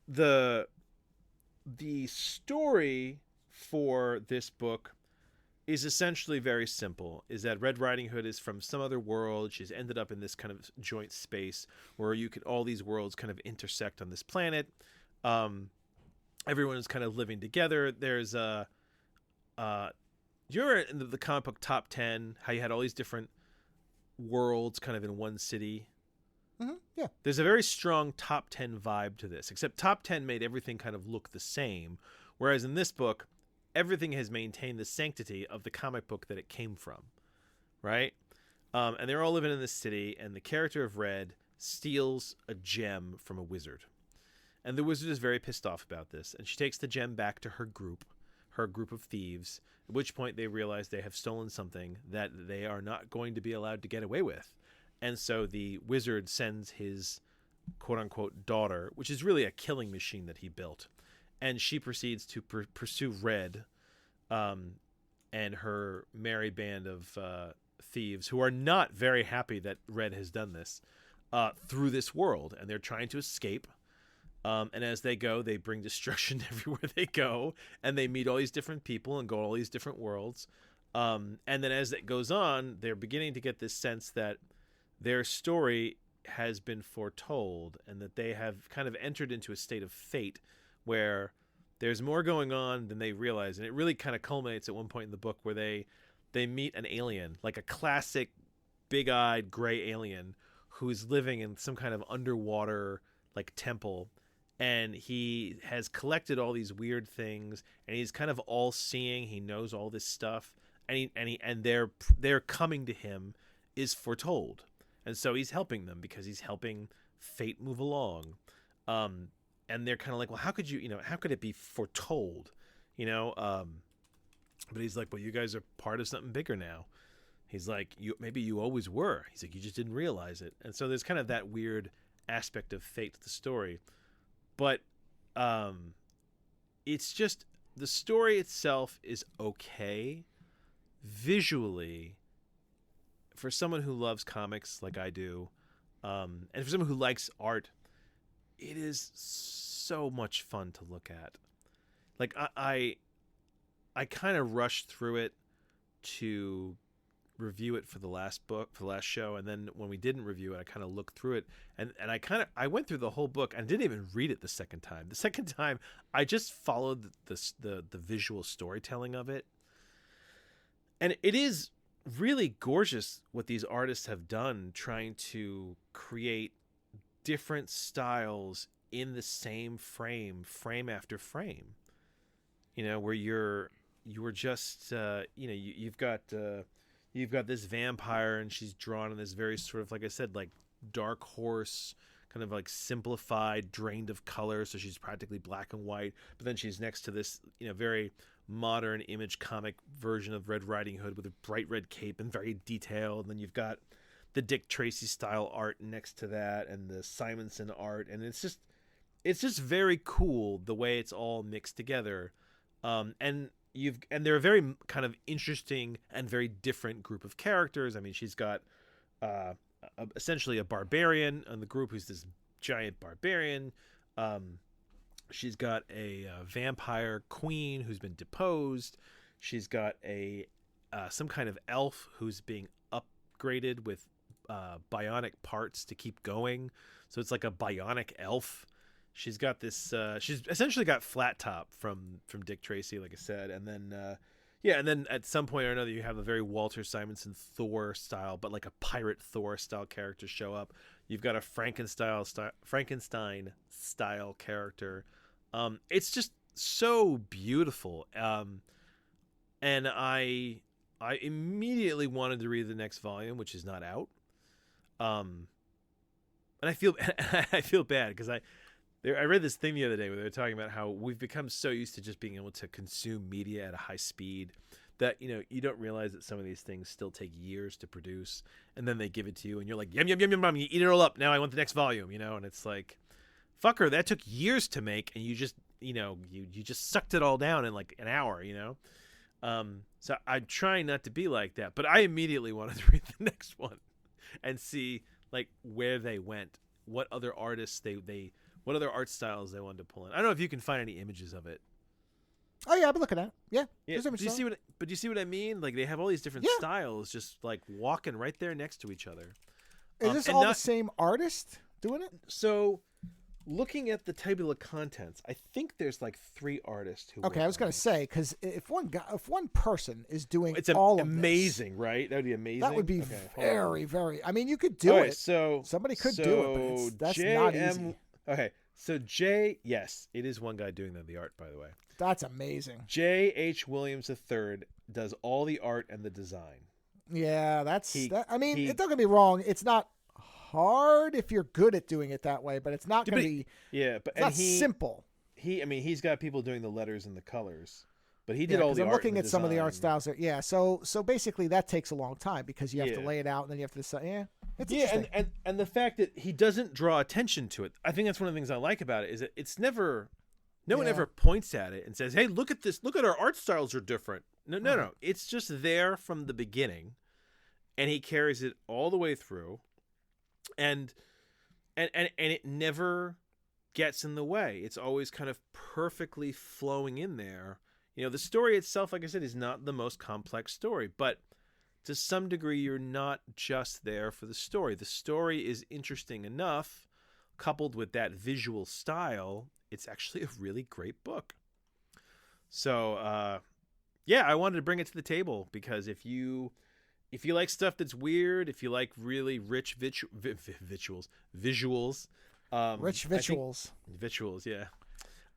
the story for this book is essentially very simple, is that Red Riding Hood is from some other world. She's ended up in this kind of joint space where all these worlds kind of intersect on this planet. Everyone is kind of living together. There's you're in the comic book Top 10, how you had all these different worlds kind of in one city. Mm-hmm. Yeah. There's a very strong Top 10 vibe to this, except Top 10 made everything kind of look the same, whereas in this book, everything has maintained the sanctity of the comic book that it came from, right? And they're all living in this city, and the character of Red steals a gem from a wizard. And the wizard is very pissed off about this, and she takes the gem back to her group of thieves, at which point they realize they have stolen something that they are not going to be allowed to get away with. And so the wizard sends his quote-unquote daughter, which is really a killing machine that he built, and she proceeds to pursue Red and her merry band of thieves, who are not very happy that Red has done this, through this world, and they're trying to escape. And as they go, they bring destruction everywhere they go, and they meet all these different people and go to all these different worlds. And then as it goes on, they're beginning to get this sense that their story has been foretold and that they have kind of entered into a state of fate where there's more going on than they realize. And it really kind of culminates at one point in the book where they meet an alien, like a classic big-eyed gray alien who's living in some kind of underwater like temple, and he has collected all these weird things, and he's kind of all-seeing. He knows all this stuff, and their coming to him is foretold, and so he's helping them because he's helping fate move along. And they're kind of like, well, how could how could it be foretold, But he's like, well, you guys are part of something bigger now. He's like, maybe you always were. He's like, you just didn't realize it. And so there's kind of that weird aspect of fate to the story. But it's just, the story itself is okay. Visually, for someone who loves comics like I do, and for someone who likes art, it is so much fun to look at. Like, I kind of rushed through it to review it for the last show, and then when we didn't review it, I kind of looked through it, and I went through the whole book and didn't even read it the second time. The second time, I just followed the visual storytelling of it, and it is really gorgeous what these artists have done, trying to create different styles in the same frame after frame. Where you're just you've got this vampire, and she's drawn in this very sort of, like I said, like dark horse, kind of like simplified, drained of color, so she's practically black and white. But then she's next to this very modern Image comic version of Red Riding Hood with a bright red cape and very detailed. And then you've got the Dick Tracy style art next to that, and the Simonson art, and it's just very cool the way it's all mixed together. And they're a very kind of interesting and very different group of characters. I mean, she's got essentially a barbarian in the group who's this giant barbarian. She's got a vampire queen who's been deposed. She's got some kind of elf who's being upgraded with bionic parts to keep going. So it's like a bionic elf. She's got this. She's essentially got Flat Top from Dick Tracy, like I said, and then and then at some point or another, you have a very Walter Simonson Thor style, but like a pirate Thor style character show up. You've got a Frankenstein style character. It's just so beautiful, and I immediately wanted to read the next volume, which is not out. And I feel bad because I read this thing the other day where they were talking about how we've become so used to just being able to consume media at a high speed that, you don't realize that some of these things still take years to produce, and then they give it to you and you're like, yum, yum, yum, yum, yum, you eat it all up. Now I want the next volume, and it's like, fucker, that took years to make, and you just, you just sucked it all down in like an hour, So I'm trying not to be like that, but I immediately wanted to read the next one and see like where they went, what other artists what other art styles they wanted to pull in. I don't know if you can find any images of it. Oh yeah, I've been looking at it. Yeah. Do you see what I mean? Like they have all these different styles just like walking right there next to each other. Is this all the same artist doing it? So looking at the table of contents, I think there's like 3 artists who. Okay, I was going to say, because if one person is doing it's all of amazing, this, right? That would be amazing. That would be very, very. I mean, you could do it. So somebody could do it, but that's not easy. Okay, so yes, it is one guy doing the art, by the way. That's amazing. J.H. Williams III does all the art and the design. Yeah, I mean, don't get me wrong. It's not hard if you're good at doing it that way, but it's not going to be. Yeah, but it's not simple. He's got people doing the letters and the colors, but he did all the art. I'm looking at design. some of the art styles. So basically that takes a long time because you have to lay it out and then you have to decide. Yeah, it's interesting. and the fact that he doesn't draw attention to it, I think that's one of the things I like about it. Is that it's never. No one ever points at it and says, "Hey, look at this! Look at our art styles are different." No. It's just there from the beginning, and he carries it all the way through, and it never gets in the way. It's always kind of perfectly flowing in there, The story itself, like I said, is not the most complex story, but to some degree, you're not just there for the story. The story is interesting enough, coupled with that visual style. It's actually a really great book. So, yeah, I wanted to bring it to the table because if you like stuff that's weird, if you like really rich visuals, Rich visuals, yeah.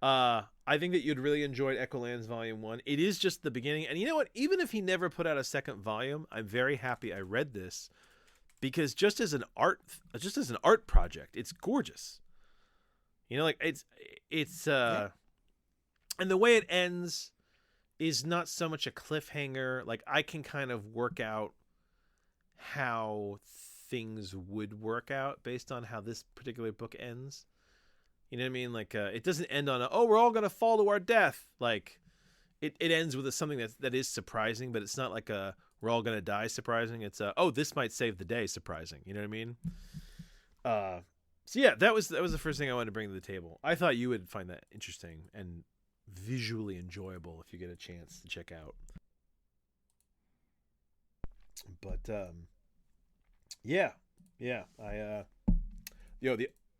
I think that you'd really enjoy Echolands Volume 1. It is just the beginning. And you know what? Even if he never put out a second volume, I'm very happy I read this because just as an art project, it's gorgeous. And the way it ends is not so much a cliffhanger. Like, I can kind of work out how things would work out based on how this particular book ends. You know what I mean? Like, it doesn't end on we're all going to fall to our death. Like, it ends with something that is surprising, but it's not like we're all going to die surprising. It's this might save the day surprising. You know what I mean? So yeah, that was the first thing I wanted to bring to the table. I thought you would find that interesting and visually enjoyable if you get a chance to check out. But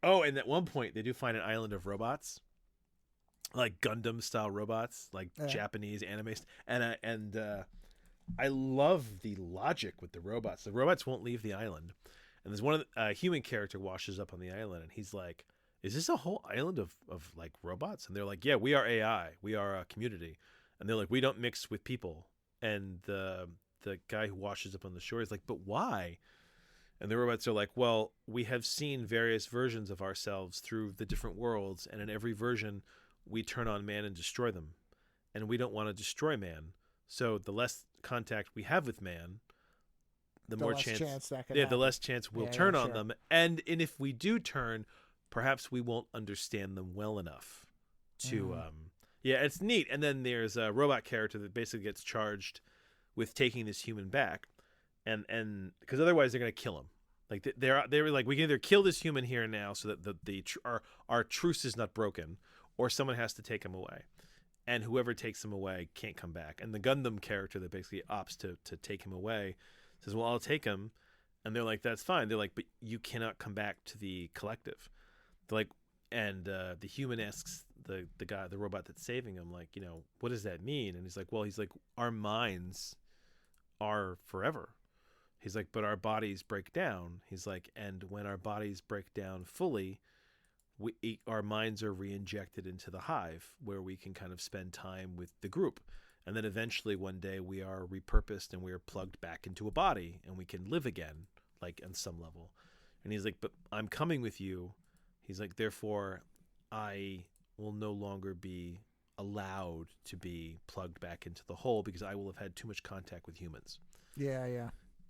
and at one point they do find an island of robots, like Gundam style robots, like Japanese anime, and I love the logic with the robots. The robots won't leave the island, and there's one human character washes up on the island, and he's like, "Is this a whole island of like robots?" And they're like, "Yeah, we are AI. We are a community," and they're like, "We don't mix with people." And the guy who washes up on the shore is like, "But why?" And the robots are like, well, we have seen various versions of ourselves through the different worlds, and in every version, we turn on man and destroy them. And we don't want to destroy man. So the less contact we have with man, the more chance that can happen. The less chance we'll turn on them. And if we do turn, perhaps we won't understand them well enough to... it's neat. And then there's a robot character that basically gets charged with taking this human back. And because otherwise they're going to kill him. Like they were like, we can either kill this human here and now so that our truce is not broken, or someone has to take him away, and whoever takes him away can't come back. And the Gundam character that basically opts to take him away says, well, I'll take him. And they're like, that's fine. They're like, but you cannot come back to the collective. They're like, and the human asks the robot that's saving him, like, what does that mean? And he's like, our minds are forever. He's like, but our bodies break down. He's like, and when our bodies break down fully, our minds are re-injected into the hive where we can kind of spend time with the group. And then eventually one day we are repurposed and we are plugged back into a body and we can live again, like on some level. And he's like, but I'm coming with you. He's like, therefore I will no longer be allowed to be plugged back into the hole because I will have had too much contact with humans. Yeah, yeah.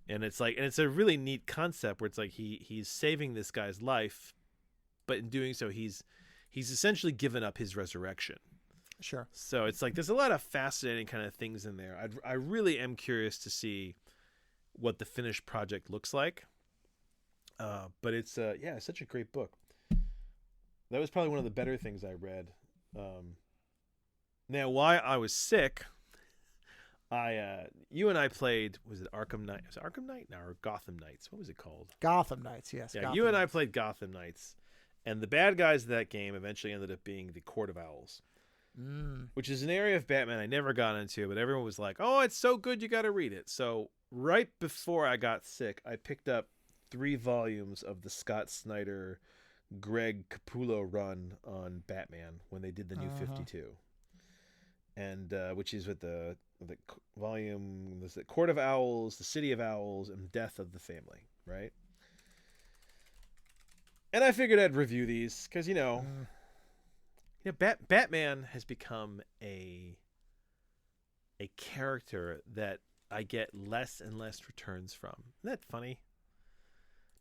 And it's like, and it's a really neat concept where it's like he's saving this guy's life, but in doing so, he's essentially given up his resurrection. Sure. So it's like there's a lot of fascinating kind of things in there. I really am curious to see what the finished project looks like. But it's such a great book. That was probably one of the better things I read. Now, while I was sick, you and I played, was it Arkham Knight? Was it Arkham Knight? No, or Gotham Knights. What was it called? Gotham Knights, yes. Yeah, you and I played Gotham Knights. And the bad guys of that game eventually ended up being the Court of Owls. Which is an area of Batman I never got into, but everyone was like, oh, it's so good, you got to read it. So right before I got sick, I picked up 3 volumes of the Scott Snyder, Greg Capullo run on Batman when they did the New 52. And which is with the volume, was it Court of Owls, the City of Owls, and Death of the Family, right? And I figured I'd review these because, Batman has become a character that I get less and less returns from. Isn't that funny?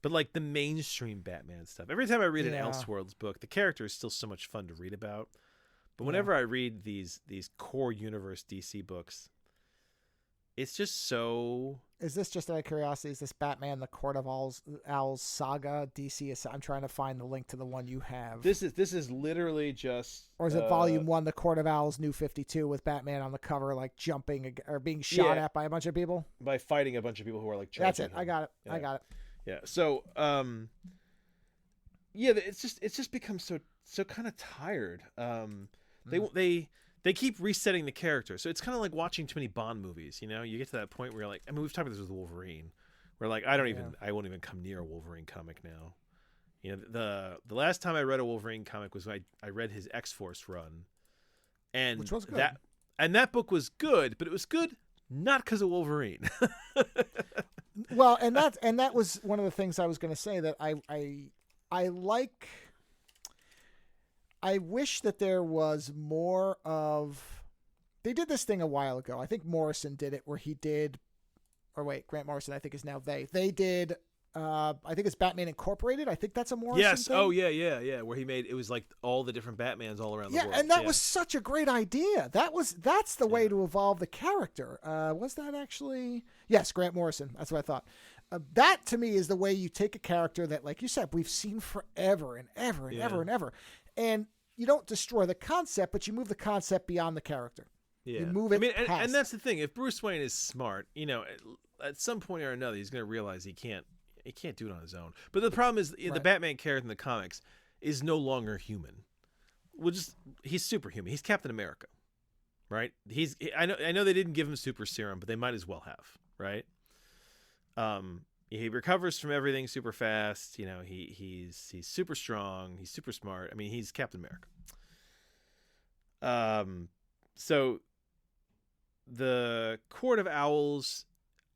But like the mainstream Batman stuff, every time I read an Elseworlds book, the character is still so much fun to read about. But whenever I read these core universe DC books, it's just so Is this just out of curiosity? Is this Batman: The Court of Owls saga DC? I'm trying to find the link to the one you have. This is literally just. Or is it Volume 1, The Court of Owls, New 52, with Batman on the cover, like jumping or being shot at by a bunch of people? By fighting a bunch of people who are like. That's it. Him. I got it. Yeah. I got it. Yeah. So, yeah, it's just become so kind of tired. They keep resetting the character, so it's kind of like watching too many Bond movies. You know, you get to that point where you're like, I mean, we've talked about this with Wolverine, where like I won't even come near a Wolverine comic now. You know, the last time I read a Wolverine comic was when I read his X-Force run, and which was good. That book was good, but it was good not because of Wolverine. Well, and that was one of the things I was going to say, that I wish that there was more of. They did this thing a while ago. I think Morrison did it, where he did, or wait, Grant Morrison, I think is now they. They did. I think it's Batman Incorporated. I think that's a Morrison. Yes. thing. Oh yeah. Where he made it was like all the different Batmans all around the world. Yeah, and that was such a great idea. That's the way to evolve the character. Was that actually? Yes, Grant Morrison. That's what I thought. That to me is the way you take a character that, like you said, we've seen forever and ever and ever and ever, and you don't destroy the concept, but you move the concept beyond the character. Yeah. You move it. And that's the thing. If Bruce Wayne is smart, you know, at some point or another, he's going to realize he can't do it on his own. But the problem is the Batman character in the comics is no longer human. He's superhuman. He's Captain America, right? I know they didn't give him super serum, but they might as well have, right? He recovers from everything super fast. You know, he's super strong. He's super smart. I mean, he's Captain America. So the Court of Owls,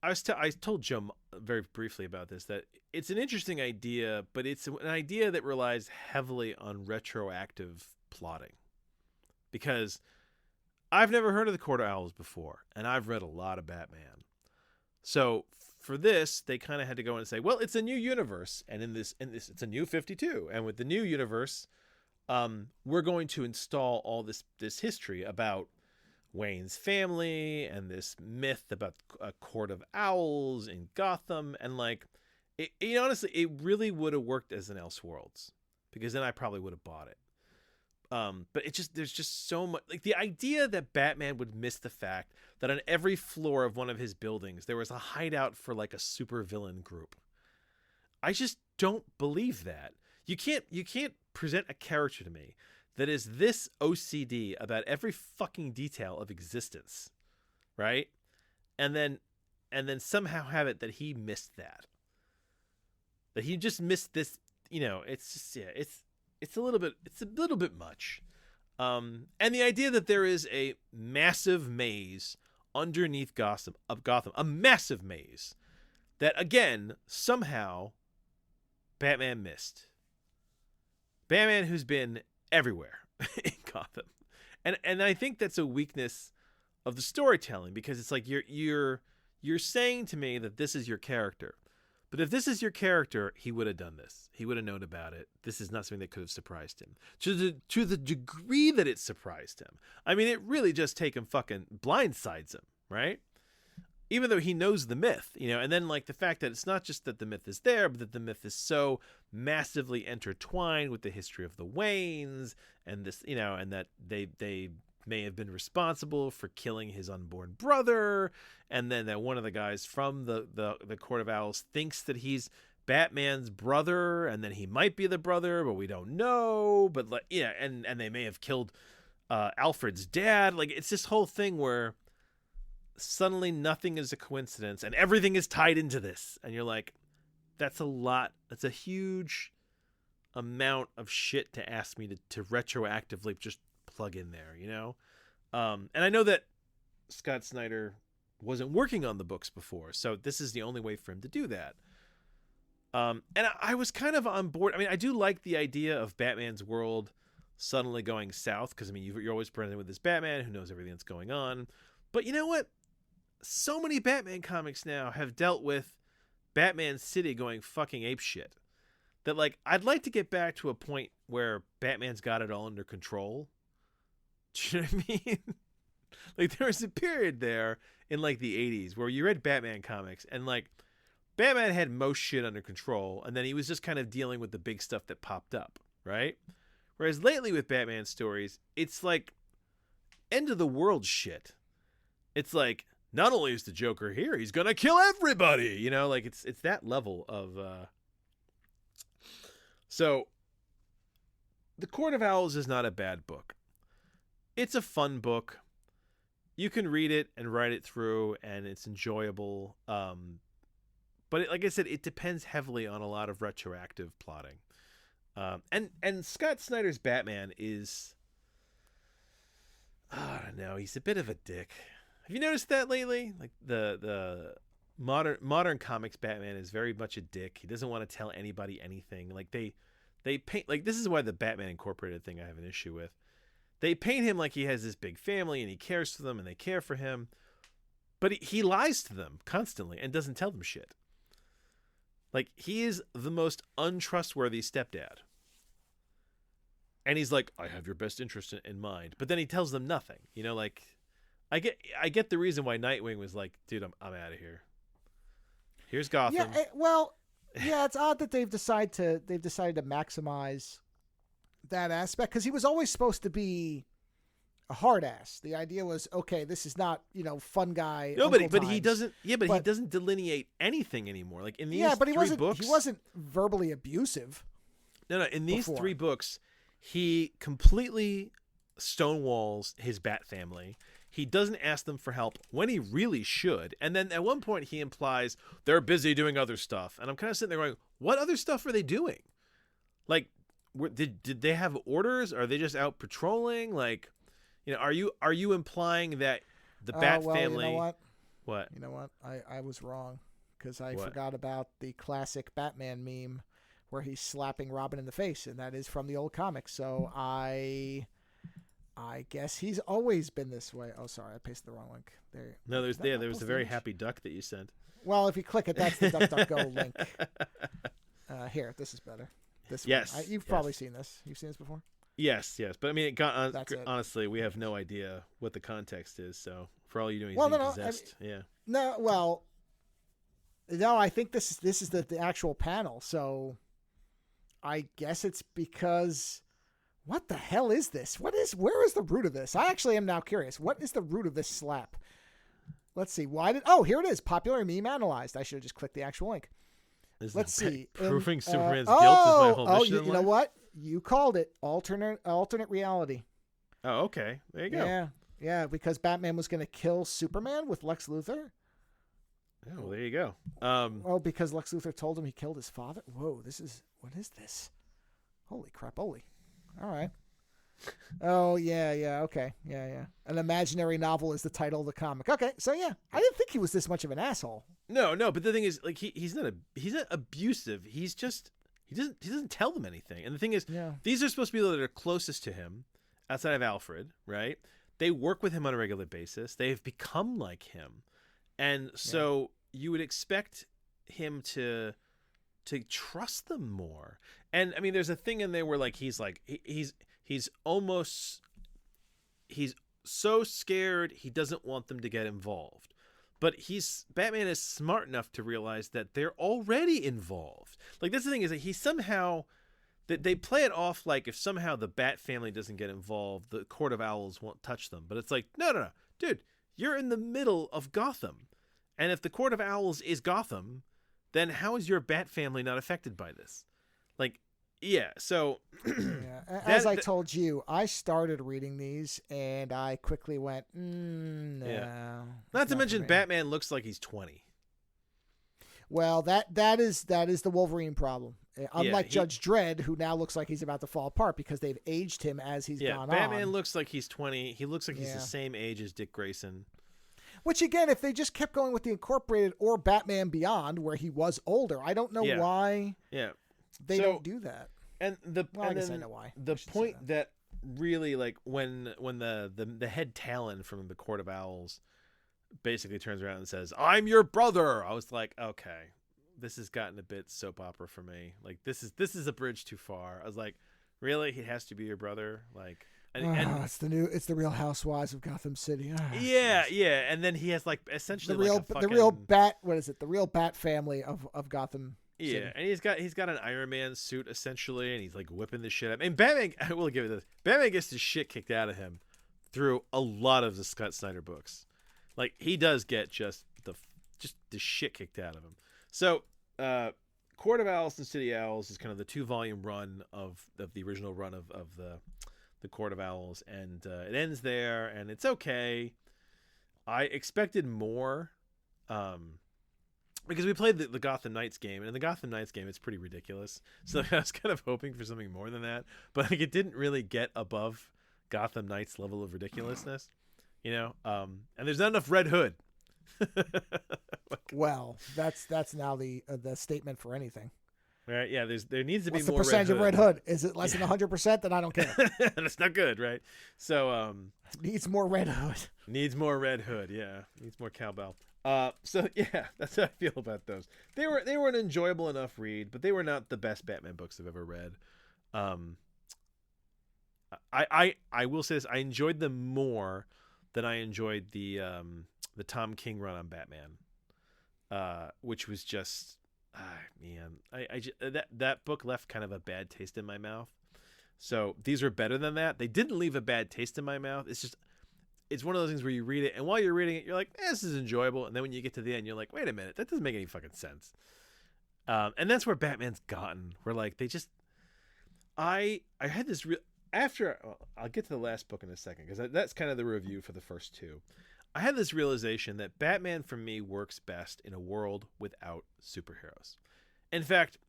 I told Joe very briefly about this, that it's an interesting idea, but it's an idea that relies heavily on retroactive plotting, because I've never heard of the Court of Owls before, and I've read a lot of Batman. So for this, they kind of had to go in and say, well, it's a new universe, and in this it's a new 52, and with the new universe, we're going to install all this history about Wayne's family and this myth about a court of owls in Gotham, and like honestly, it really would have worked as an Elseworlds, because then I probably would have bought it. But there's just so much, like the idea that Batman would miss the fact that on every floor of one of his buildings there was a hideout for like a supervillain group. I just don't believe that. You can't present a character to me that is this OCD about every fucking detail of existence, right? And then somehow have it that he missed that. That he just missed this, you know, it's just it's a little bit much. And the idea that there is a massive maze underneath Gotham, a massive maze that again somehow Batman missed. Batman, who's been everywhere in Gotham, and I think that's a weakness of the storytelling, because it's like you're saying to me that this is your character, but if this is your character, he would have done this. He would have known about it. This is not something that could have surprised him to the degree that it surprised him. I mean, it really just fucking blindsides him, right? Even though he knows the myth, you know, and then like the fact that it's not just that the myth is there, but that the myth is so massively intertwined with the history of the Waynes, and this, you know, and that they may have been responsible for killing his unborn brother, and then that one of the guys from the Court of Owls thinks that he's Batman's brother, and then he might be the brother, but we don't know. But like, yeah, and they may have killed Alfred's dad. Like, it's this whole thing where suddenly nothing is a coincidence and everything is tied into this, and you're like, that's a lot. That's a huge amount of shit to ask me to retroactively just plug in there, you know? And I know that Scott Snyder wasn't working on the books before, so this is the only way for him to do that. And I was kind of on board. I mean, I do like the idea of Batman's world suddenly going south, because, I mean, you're always presented with this Batman who knows everything that's going on. But you know what? So many Batman comics now have dealt with Batman City going fucking apeshit, that, like, I'd like to get back to a point where Batman's got it all under control. Do you know what I mean? Like there was a period there in like the 80s where you read Batman comics and like Batman had most shit under control, and then he was just kind of dealing with the big stuff that popped up, right? Whereas lately with Batman stories, it's like end of the world shit. It's like not only is the Joker here, he's gonna kill everybody. You know, like it's that level of. So, The Court of Owls is not a bad book. It's a fun book. You can read it and write it through, and it's enjoyable. But like I said, it depends heavily on a lot of retroactive plotting. And Scott Snyder's Batman is, I don't know, he's a bit of a dick. Have you noticed that lately? Like the modern comics Batman is very much a dick. He doesn't want to tell anybody anything. Like they paint, like this is why the Batman Incorporated thing I have an issue with. They paint him like he has this big family and he cares for them and they care for him. But he lies to them constantly and doesn't tell them shit. Like, he is the most untrustworthy stepdad. And he's like, I have your best interest in mind. But then he tells them nothing. You know, like, I get the reason why Nightwing was like, dude, I'm out of here. Here's Gotham. Yeah, it's odd that they've decided to maximize that aspect, because he was always supposed to be a hard ass. The idea was, okay, this is not, fun guy. No, but he doesn't. Yeah, but he doesn't delineate anything anymore. Like in these three books, he wasn't verbally abusive. No. In these three books, he completely stonewalls his Bat family. He doesn't ask them for help when he really should. And then at one point, he implies they're busy doing other stuff. And I'm kind of sitting there going, what other stuff are they doing? Like, did they have orders? Are they just out patrolling? Like, are you implying that the Bat family? You know what? What? You know what? I was wrong, because I forgot about the classic Batman meme where he's slapping Robin in the face, and that is from the old comics. So I guess he's always been this way. Oh, sorry, I pasted the wrong link. There. No, there was a very happy duck that you sent. Well, if you click it, that's the DuckDuckGo link. Here, this is better. This yes, one. You've probably seen this. You've seen this before? Yes. But I mean, honestly, we have no idea what the context is. So for all you doing, possessed. No, I think this is the actual panel. So I guess it's because, what the hell is this? Where is the root of this? I actually am now curious. What is the root of this slap? Let's see. Here it is. Popular meme analyzed. I should have just clicked the actual link. Let's see. Proving Superman's guilt is my whole mission. You know what? You called it alternate reality. Oh, okay. There you go. Yeah, because Batman was going to kill Superman with Lex Luthor. Oh, well, there you go. Because Lex Luthor told him he killed his father. Whoa, what is this? Holy crap! All right. Oh, yeah, okay. Yeah. An imaginary novel is the title of the comic. Okay, so yeah. I didn't think he was this much of an asshole. No, but the thing is, like, he's not abusive. He's just he doesn't tell them anything. And the thing is, these are supposed to be those that are closest to him, outside of Alfred, right? They work with him on a regular basis. They've become like him. And so you would expect him to trust them more. And I mean, there's a thing in there where like he's so scared he doesn't want them to get involved. But Batman is smart enough to realize that they're already involved. Like, that's the thing, is that he somehow, that they play it off like if somehow the Bat family doesn't get involved, the Court of Owls won't touch them. But it's like, no, dude, you're in the middle of Gotham. And if the Court of Owls is Gotham, then how is your Bat family not affected by this? Like, yeah, so... As I told you, I started reading these, and I quickly went, no. Yeah. Not to mention, Batman looks like he's 20. Well, that is the Wolverine problem. Unlike Judge Dredd, who now looks like he's about to fall apart because they've aged him as he's gone on. Batman looks like he's 20. He looks like he's the same age as Dick Grayson. Which, again, if they just kept going with the Incorporated or Batman Beyond, where he was older, I don't know why they don't do that. And I guess I know why. The point that really, like, when the head Talon from the Court of Owls basically turns around and says, "I'm your brother," I was like, okay, this has gotten a bit soap opera for me. Like, this is a bridge too far. I was like, really? He has to be your brother? Like, And it's the Real Housewives of Gotham City. yeah, geez. yeah, and then he has like essentially the real bat. What is it? The real Bat family of Gotham City. Yeah, and he's got an Iron Man suit essentially, and he's like whipping the shit up. And Batman, I will give it this. Batman gets the shit kicked out of him through a lot of the Scott Snyder books. Like he does get just the shit kicked out of him. So, Court of Owls and City Owls is kind of the 2-volume run of the original run of the Court of Owls, and it ends there, and it's okay. I expected more, because we played the Gotham Knights game, and in the Gotham Knights game, it's pretty ridiculous. So I was kind of hoping for something more than that, but like it didn't really get above Gotham Knights level of ridiculousness, you know. And there's not enough Red Hood. Well, that's now the statement for anything. Right? Yeah. There needs to be What's more. The percentage Red of Red Hood? Is it less than 100%? Then I don't care. That's not good, right? So needs more Red Hood. Needs more Red Hood. Yeah. Needs more cowbell. So yeah, that's how I feel about those. They were an enjoyable enough read, but they were not the best Batman books I've ever read. I will say this: I enjoyed them more than I enjoyed the Tom King run on Batman, which was just man, that book left kind of a bad taste in my mouth. So these were better than that. They didn't leave a bad taste in my mouth. It's one of those things where you read it, and while you're reading it, you're like, this is enjoyable. And then when you get to the end, you're like, wait a minute, that doesn't make any fucking sense. And that's where Batman's gotten. Where like they just, I had this real after. I'll get to the last book in a second because that's kind of the review for the first two. I had this realization that Batman for me works best in a world without superheroes. In fact,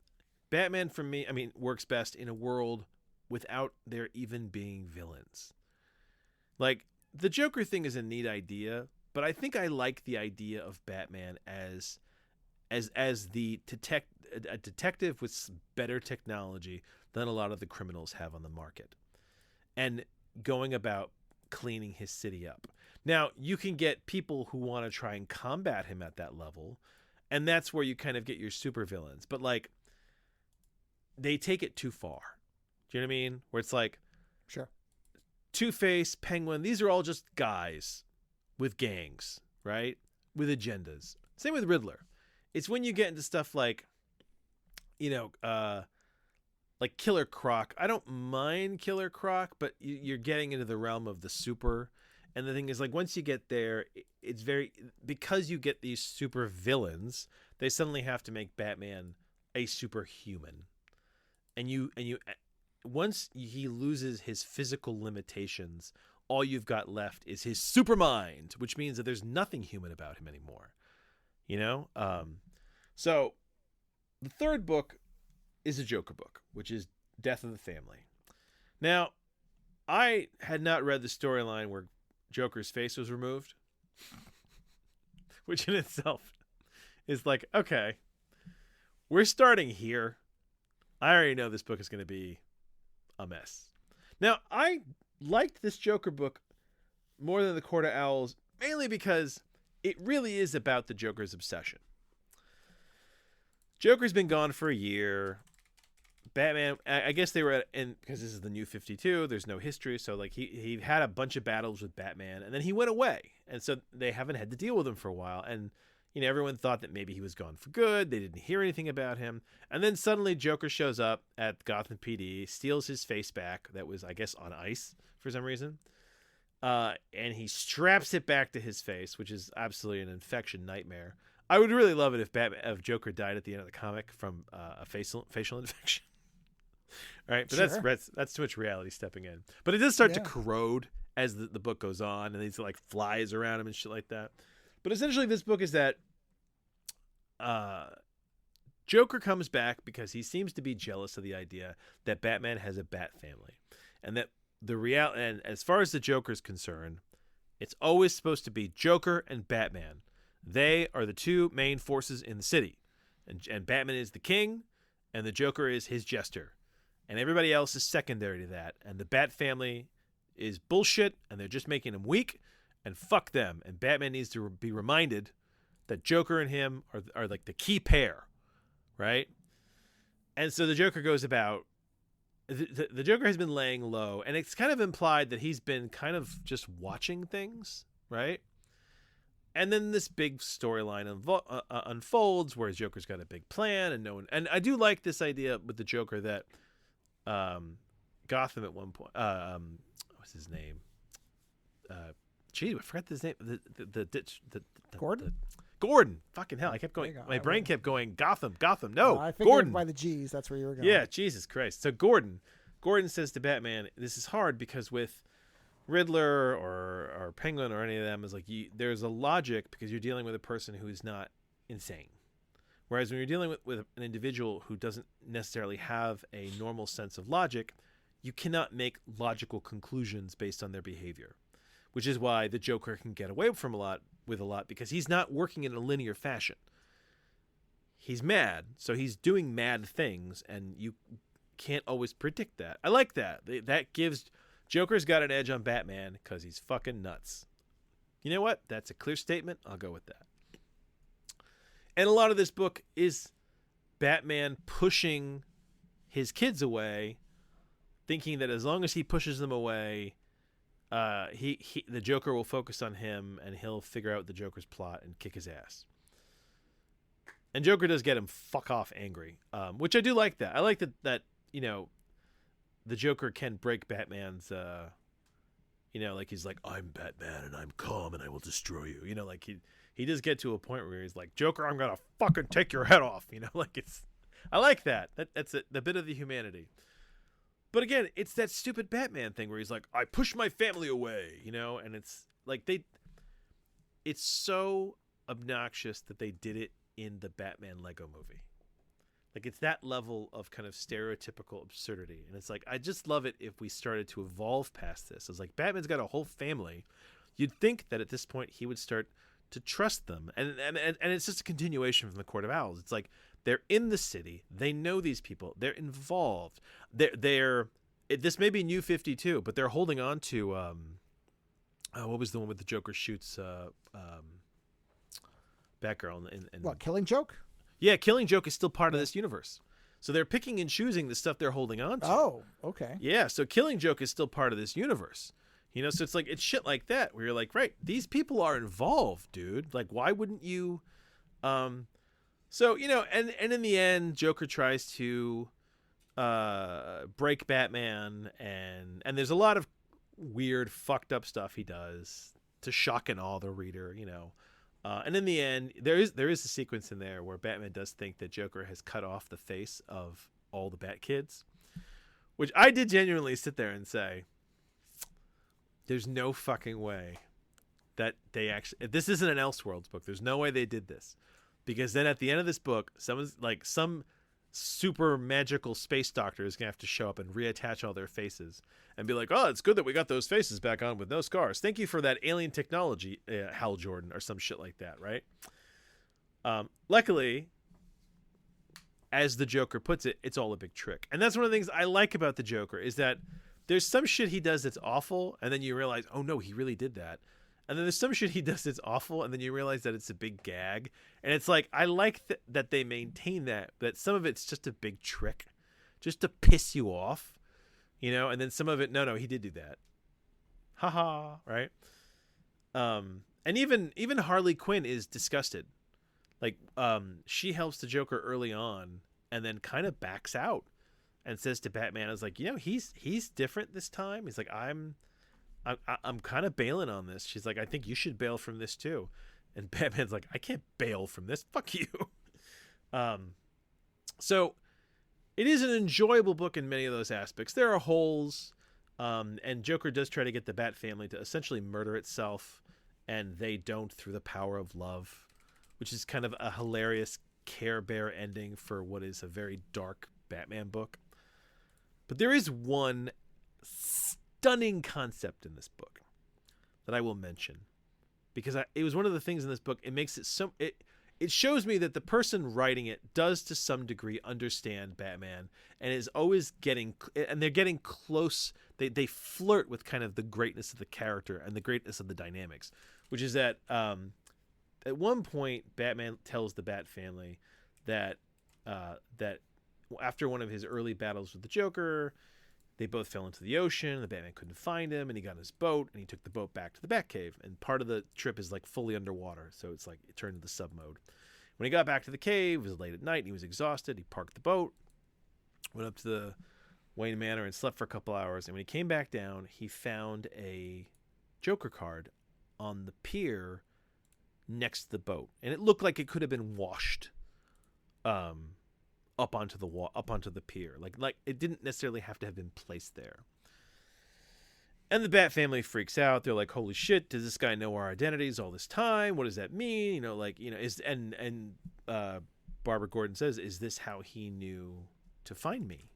Batman for me, works best in a world without there even being villains. Like, the Joker thing is a neat idea, but I think I like the idea of Batman as a detective with better technology than a lot of the criminals have on the market, and going about cleaning his city up. Now, you can get people who want to try and combat him at that level, and that's where you kind of get your supervillains. But, like, they take it too far. Do you know what I mean? Where it's like, sure, Two-Face, Penguin, these are all just guys with gangs, right? With agendas. Same with Riddler. It's when you get into stuff like, like Killer Croc. I don't mind Killer Croc, but you're getting into the realm of the super. And the thing is, like, once you get there, it's because you get these super villains, they suddenly have to make Batman a superhuman. And once he loses his physical limitations, all you've got left is his super mind, which means that there's nothing human about him anymore. You know? So the third book is a Joker book, which is Death of the Family. Now, I had not read the storyline where Joker's face was removed, which in itself is like, okay, we're starting here. I already know this book is going to be a mess. Now, I liked this Joker book more than the Court of Owls, mainly because it really is about the Joker's obsession. Joker's been gone for a year. Batman, I guess they were because this is the New 52, there's no history, so like he had a bunch of battles with Batman, and then he went away, and so they haven't had to deal with him for a while, and everyone thought that maybe he was gone for good. They didn't hear anything about him, and then suddenly Joker shows up at Gotham PD, steals his face back that was, I guess, on ice for some reason, and he straps it back to his face, which is absolutely an infection nightmare. I would really love it if Joker died at the end of the comic from a facial infection. All right, but sure. That's too much reality stepping in. But it does start to corrode as the book goes on, and he's like flies around him and shit like that. But essentially, this book is that Joker comes back because he seems to be jealous of the idea that Batman has a Bat family, and that and as far as the Joker's concerned, it's always supposed to be Joker and Batman. They are the two main forces in the city, and Batman is the king, and the Joker is his jester. And everybody else is secondary to that. And the Bat family is bullshit, and they're just making him weak, and fuck them. And Batman needs to be reminded that Joker and him are like the key pair, right? And so the Joker goes about the Joker has been laying low, and it's kind of implied that he's been kind of just watching things, right? And then this big storyline unfolds where Joker's got a big plan, and I do like this idea with the Joker that Gotham at one point, what's his name? I forgot his name. Gordon? Gordon. Fucking hell. I kept going. My brain kept going, Gotham. No, I figured Gordon. by the G's, that's where you were going. Yeah, Jesus Christ. So Gordon says to Batman, this is hard because with Riddler or Penguin or any of them, is like there's a logic because you're dealing with a person who's not insane. Whereas when you're dealing with an individual who doesn't necessarily have a normal sense of logic, you cannot make logical conclusions based on their behavior, which is why the Joker can get away from a lot because he's not working in a linear fashion. He's mad, so he's doing mad things, and you can't always predict that. I like that. That gives Joker's got an edge on Batman because he's fucking nuts. You know what? That's a clear statement. I'll go with that. And a lot of this book is Batman pushing his kids away, thinking that as long as he pushes them away, the Joker will focus on him and he'll figure out the Joker's plot and kick his ass. And Joker does get him fuck off angry, which I do like that. I like that the Joker can break Batman's, like he's like, I'm Batman and I'm calm and I will destroy you. Like he does get to a point where he's like, Joker, I'm going to fucking take your head off. I like that. That's the bit of the humanity. But again, it's that stupid Batman thing where he's like, I push my family away, and it's like it's so obnoxious that they did it in the Batman Lego movie. Like it's that level of kind of stereotypical absurdity. And it's like, I just love it if we started to evolve past this. It's like Batman's got a whole family. You'd think that at this point he would start to trust them. And it's just a continuation from the Court of Owls. It's like, they're in the city. They know these people. They're involved. This may be New 52, but they're holding on to what was the one with the Joker shoots Batgirl in what, Killing Joke? Yeah, Killing Joke is still part of this universe. So they're picking and choosing the stuff they're holding on to. Oh, okay. Yeah, so Killing Joke is still part of this universe. So it's like it's shit like that where you're like, right, these people are involved, dude. Like, why wouldn't you So, and in the end, Joker tries to break Batman, and there's a lot of weird, fucked up stuff he does to shock and awe the reader, and in the end, there is a sequence in there where Batman does think that Joker has cut off the face of all the Bat Kids, which I did genuinely sit there and say, there's no fucking way that they actually, this isn't an Elseworlds book. There's no way they did this. Because then at the end of this book, someone's like some super magical space doctor is going to have to show up and reattach all their faces and be like, oh, it's good that we got those faces back on with no scars. Thank you for that alien technology, Hal Jordan, or some shit like that, right? Luckily, as the Joker puts it, it's all a big trick. And that's one of the things I like about the Joker is that there's some shit he does that's awful, and then you realize, oh no, he really did that. And then there's some shit he does that's awful, and then you realize that it's a big gag. And it's like, I like that they maintain that some of it's just a big trick, just to piss you off, and then some of it, no, he did do that. Haha, right? And even Harley Quinn is disgusted. Like, she helps the Joker early on, and then kind of backs out and says to Batman, I was like, he's different this time. He's like, I'm kind of bailing on this. She's like, I think you should bail from this too. And Batman's like, I can't bail from this. Fuck you. So it is an enjoyable book in many of those aspects. There are holes, and Joker does try to get the Bat family to essentially murder itself, and they don't through the power of love, which is kind of a hilarious Care Bear ending for what is a very dark Batman book. But there is one stunning concept in this book that I will mention because it was one of the things in this book. It makes it it shows me that the person writing it does to some degree understand Batman and is always they're getting close. They flirt with kind of the greatness of the character and the greatness of the dynamics, which is that at one point Batman tells the Bat family that after one of his early battles with the Joker, they both fell into the ocean. The Batman couldn't find him, and he got in his boat, and he took the boat back to the Batcave. And part of the trip is like fully underwater, so it's like it turned into sub mode. When he got back to the cave, it was late at night, and he was exhausted. He parked the boat, went up to the Wayne Manor, and slept for a couple hours. And when he came back down, he found a Joker card on the pier next to the boat, and it looked like it could have been washed up onto the pier. Like it didn't necessarily have to have been placed there. And the Bat family freaks out. They're like, "Holy shit! Does this guy know our identities all this time? What does that mean?" Barbara Gordon says, "Is this how he knew to find me?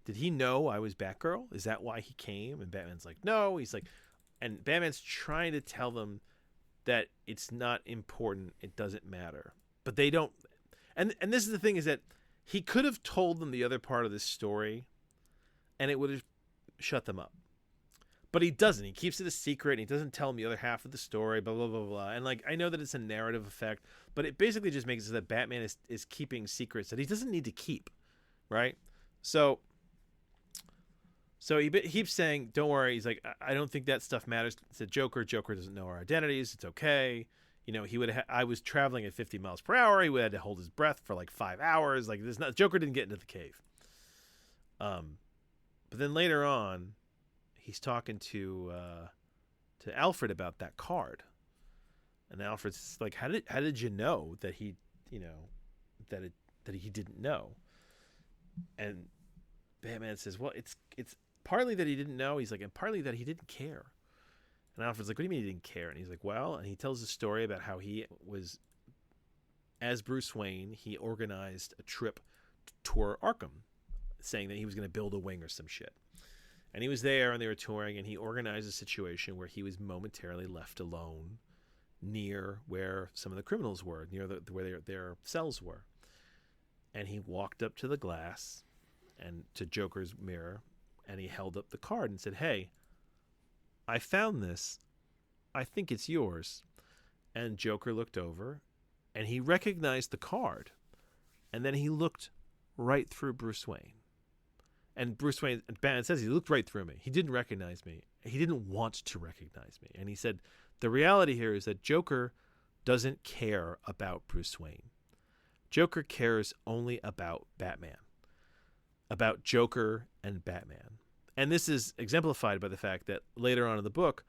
Did he know I was Batgirl? Is that why he came?" And Batman's like, "No." He's like, and Batman's trying to tell them that it's not important. It doesn't matter. But they don't. And this is the thing, is that he could have told them the other part of this story, and it would have shut them up. But he doesn't. He keeps it a secret, and he doesn't tell them the other half of the story, blah, blah, blah, blah. And, like, I know that it's a narrative effect, but it basically just makes it so that Batman is keeping secrets that he doesn't need to keep, right? So he keeps saying, "Don't worry." He's like, "I don't think that stuff matters." It's a Joker. Joker doesn't know our identities. It's okay. He would. I was traveling at 50 miles per hour. He would have to hold his breath for like 5 hours. Like this, Joker didn't get into the cave. But then later on, he's talking to Alfred about that card, and Alfred's like, "How did you know that he, that he didn't know?" And Batman says, "Well, it's partly that he didn't know." He's like, "And partly that he didn't care." And Alfred's like, "What do you mean he didn't care?" And he's like, "Well," and he tells a story about how he was, as Bruce Wayne, he organized a trip to tour Arkham, saying that he was going to build a wing or some shit. And he was there, and they were touring, and he organized a situation where he was momentarily left alone near where some of the criminals were, near where their cells were. And he walked up to the glass and to Joker's mirror, and he held up the card and said, "Hey, I found this. I think it's yours." And Joker looked over, and he recognized the card. And then he looked right through Bruce Wayne. And Bruce Wayne, Batman says, he looked right through me. He didn't recognize me. He didn't want to recognize me. And he said, the reality here is that Joker doesn't care about Bruce Wayne. Joker cares only about Batman, about Joker and Batman. And this is exemplified by the fact that later on in the book,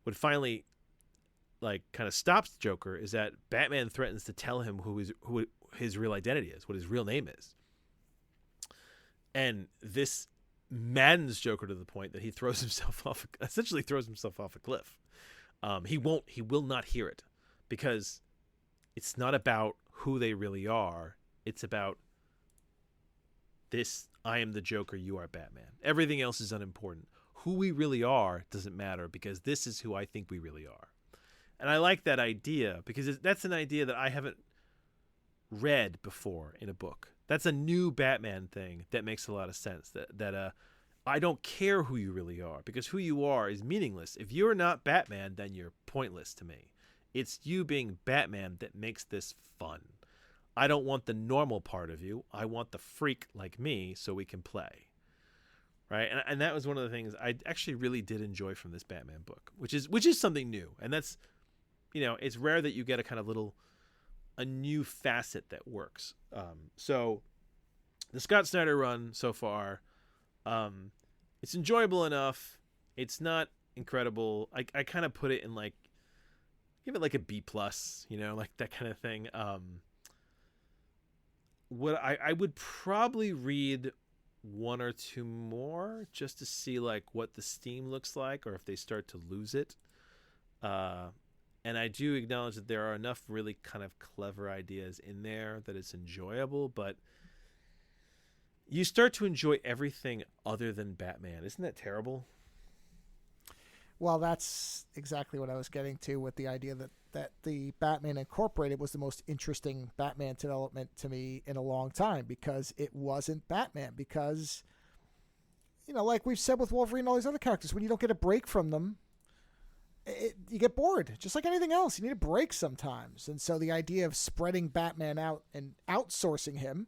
what finally kind of stops Joker is that Batman threatens to tell him who his real identity is, what his real name is. And this maddens Joker to the point that he essentially throws himself off a cliff. He will not hear it, because it's not about who they really are. It's about this: I am the Joker, you are Batman. Everything else is unimportant. Who we really are doesn't matter, because this is who I think we really are. And I like that idea, because that's an idea that I haven't read before in a book. That's a new Batman thing that makes a lot of sense. That I don't care who you really are, because who you are is meaningless. If you're not Batman, then you're pointless to me. It's you being Batman that makes this fun. I don't want the normal part of you. I want the freak like me, so we can play. Right? And that was one of the things I actually really did enjoy from this Batman book, which is something new. And that's, it's rare that you get a new facet that works. So the Scott Snyder run so far, it's enjoyable enough. It's not incredible. I kind of put it in give it like a B+, like that kind of thing. What I would probably read one or two more just to see what the steam looks like, or if they start to lose it. And I do acknowledge that there are enough really kind of clever ideas in there that it's enjoyable, but you start to enjoy everything other than Batman. Isn't that terrible? Well, that's exactly what I was getting to with the idea that the Batman Incorporated was the most interesting Batman development to me in a long time, because it wasn't Batman. Because, like we've said with Wolverine and all these other characters, when you don't get a break from them, you get bored. Just like anything else, you need a break sometimes. And so the idea of spreading Batman out and outsourcing him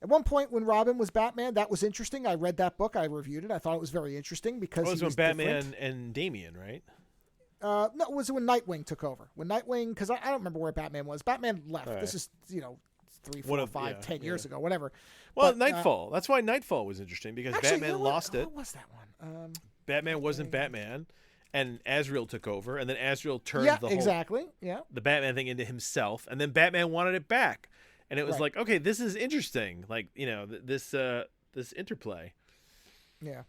At one point, when Robin was Batman, that was interesting. I read that book. I reviewed it. I thought it was very interesting because it was he when was Batman different. and Damian, right? No, it was when Nightwing took over. When Nightwing, because I don't remember where Batman was. Batman left. Right. This is 3, 4, 5, 10 years ago, whatever. Well, But, Nightfall. That's why Nightfall was interesting because actually, Batman lost it. What was that one? Batman wasn't Batman, and Azrael took over, and then Azrael turned Yeah, the whole exactly. Yeah. the Batman thing into himself, and then Batman wanted it back, and it was Right. like, okay, this is interesting, like this interplay. Yeah.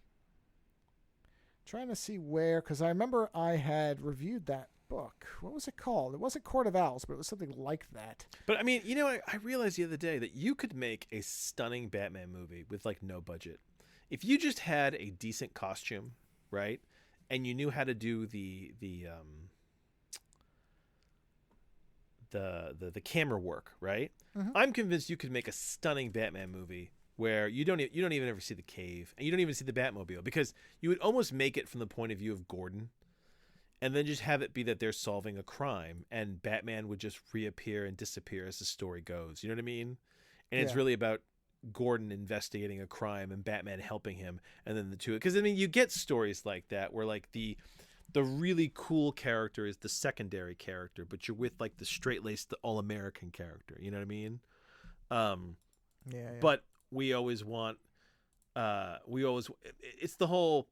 Trying to see where, because I remember I had reviewed that book. What was it called? It wasn't Court of Owls, but it was something like that. But I mean, I realized the other day that you could make a stunning Batman movie with like no budget if you just had a decent costume, right? And you knew how to do the camera work, right? Mhm. I'm convinced you could make a stunning Batman movie where you don't even ever see the cave and you don't even see the Batmobile, because you would almost make it from the point of view of Gordon, and then just have it be that they're solving a crime and Batman would just reappear and disappear as the story goes. You know what I mean? And it's Yeah. really about Gordon investigating a crime and Batman helping him, and then the two, because I mean you get stories like that where like the really cool character is the secondary character, but you're with like the straight-laced, the all-American character. You know what I mean? Yeah. But we always want, it's the whole,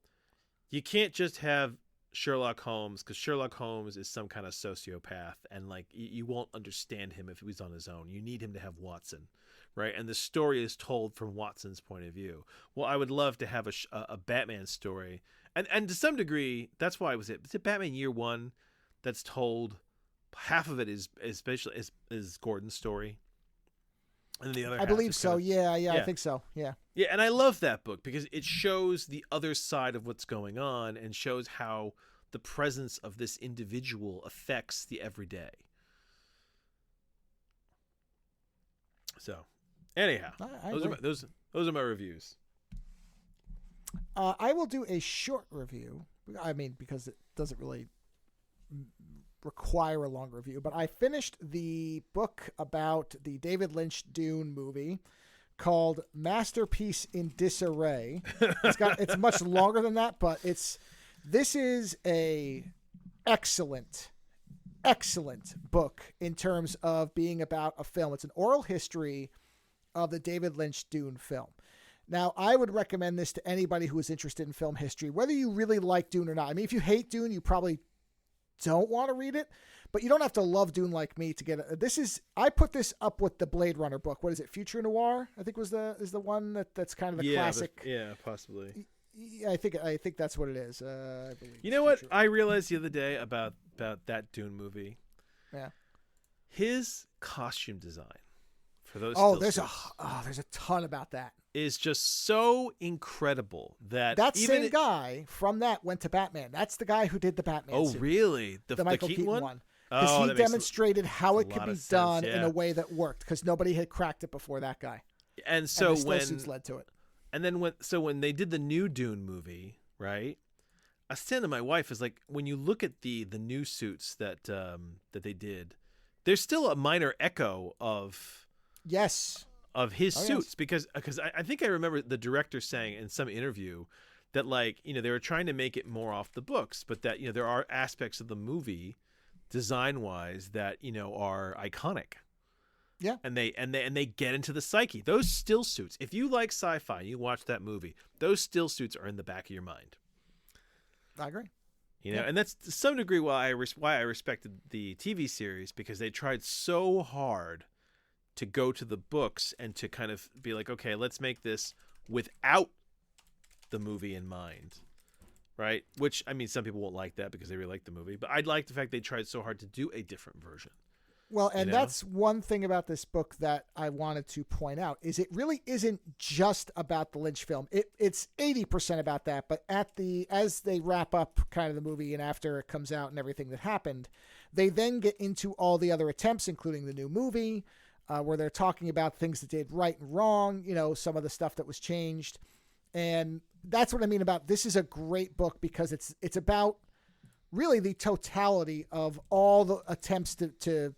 you can't just have Sherlock Holmes, because Sherlock Holmes is some kind of sociopath, and like you won't understand him if he was on his own. You need him to have Watson, right? And the story is told from Watson's point of view. Well, I would love to have a Batman story, and to some degree, that's why is it Batman Year One that's told. Half of it is Gordon's story, and then the other I half believe is so. kind of, Yeah, I think so. Yeah. yeah, and I love that book because it shows the other side of what's going on and shows how the presence of this individual affects the everyday. So, anyhow, I those are my reviews. I will do a short review. I mean, because it doesn't really require a long review, but I finished the book about the David Lynch Dune movie called Masterpiss in Disarray. It's much longer than that, but this is a excellent book in terms of being about a film. It's an oral history of the David Lynch Dune film. Now, I would recommend this to anybody who is interested in film history, whether you really like Dune or not. I mean, if you hate Dune, you probably don't want to read it, but you don't have to love Dune like me to get it. I put this up with the Blade Runner book. What is it? Future Noir, I think is the one that's kind of the classic. Yeah, possibly. Yeah, I think that's what it is. I believe. You know what I realized the other day about that Dune movie? Yeah. His costume design for those. There's a ton about that. Is just so incredible that same guy from that went to Batman. That's the guy who did the Batman suit. Really? The Michael Keaton one? Because Oh, he that makes demonstrated how it could be done in yeah. a way that worked, because nobody had cracked it before that guy. And so the still suits led to it. And then when they did the new Dune movie, right? I was saying to my wife, is like, when you look at the new suits that they did, there's still a minor echo of his suits, because I think I remember the director saying in some interview that, like, they were trying to make it more off the books, but that there are aspects of the movie design wise that are iconic. Yeah. And they get into the psyche. Those still suits, if you like sci-fi and you watch that movie, those still suits are in the back of your mind. I agree. And that's to some degree why I respected the TV series, because they tried so hard to go to the books and to kind of be like, okay, let's make this without the movie in mind, right? Which, I mean, some people won't like that because they really like the movie, but I'd like the fact they tried so hard to do a different version. Well, and that's one thing about this book that I wanted to point out, is it really isn't just about the Lynch film. It's 80% about that, but as they wrap up kind of the movie and after it comes out and everything that happened, they then get into all the other attempts, including the new movie, where they're talking about things that did right and wrong, some of the stuff that was changed. And that's what I mean about this is a great book, because it's about really the totality of all the attempts to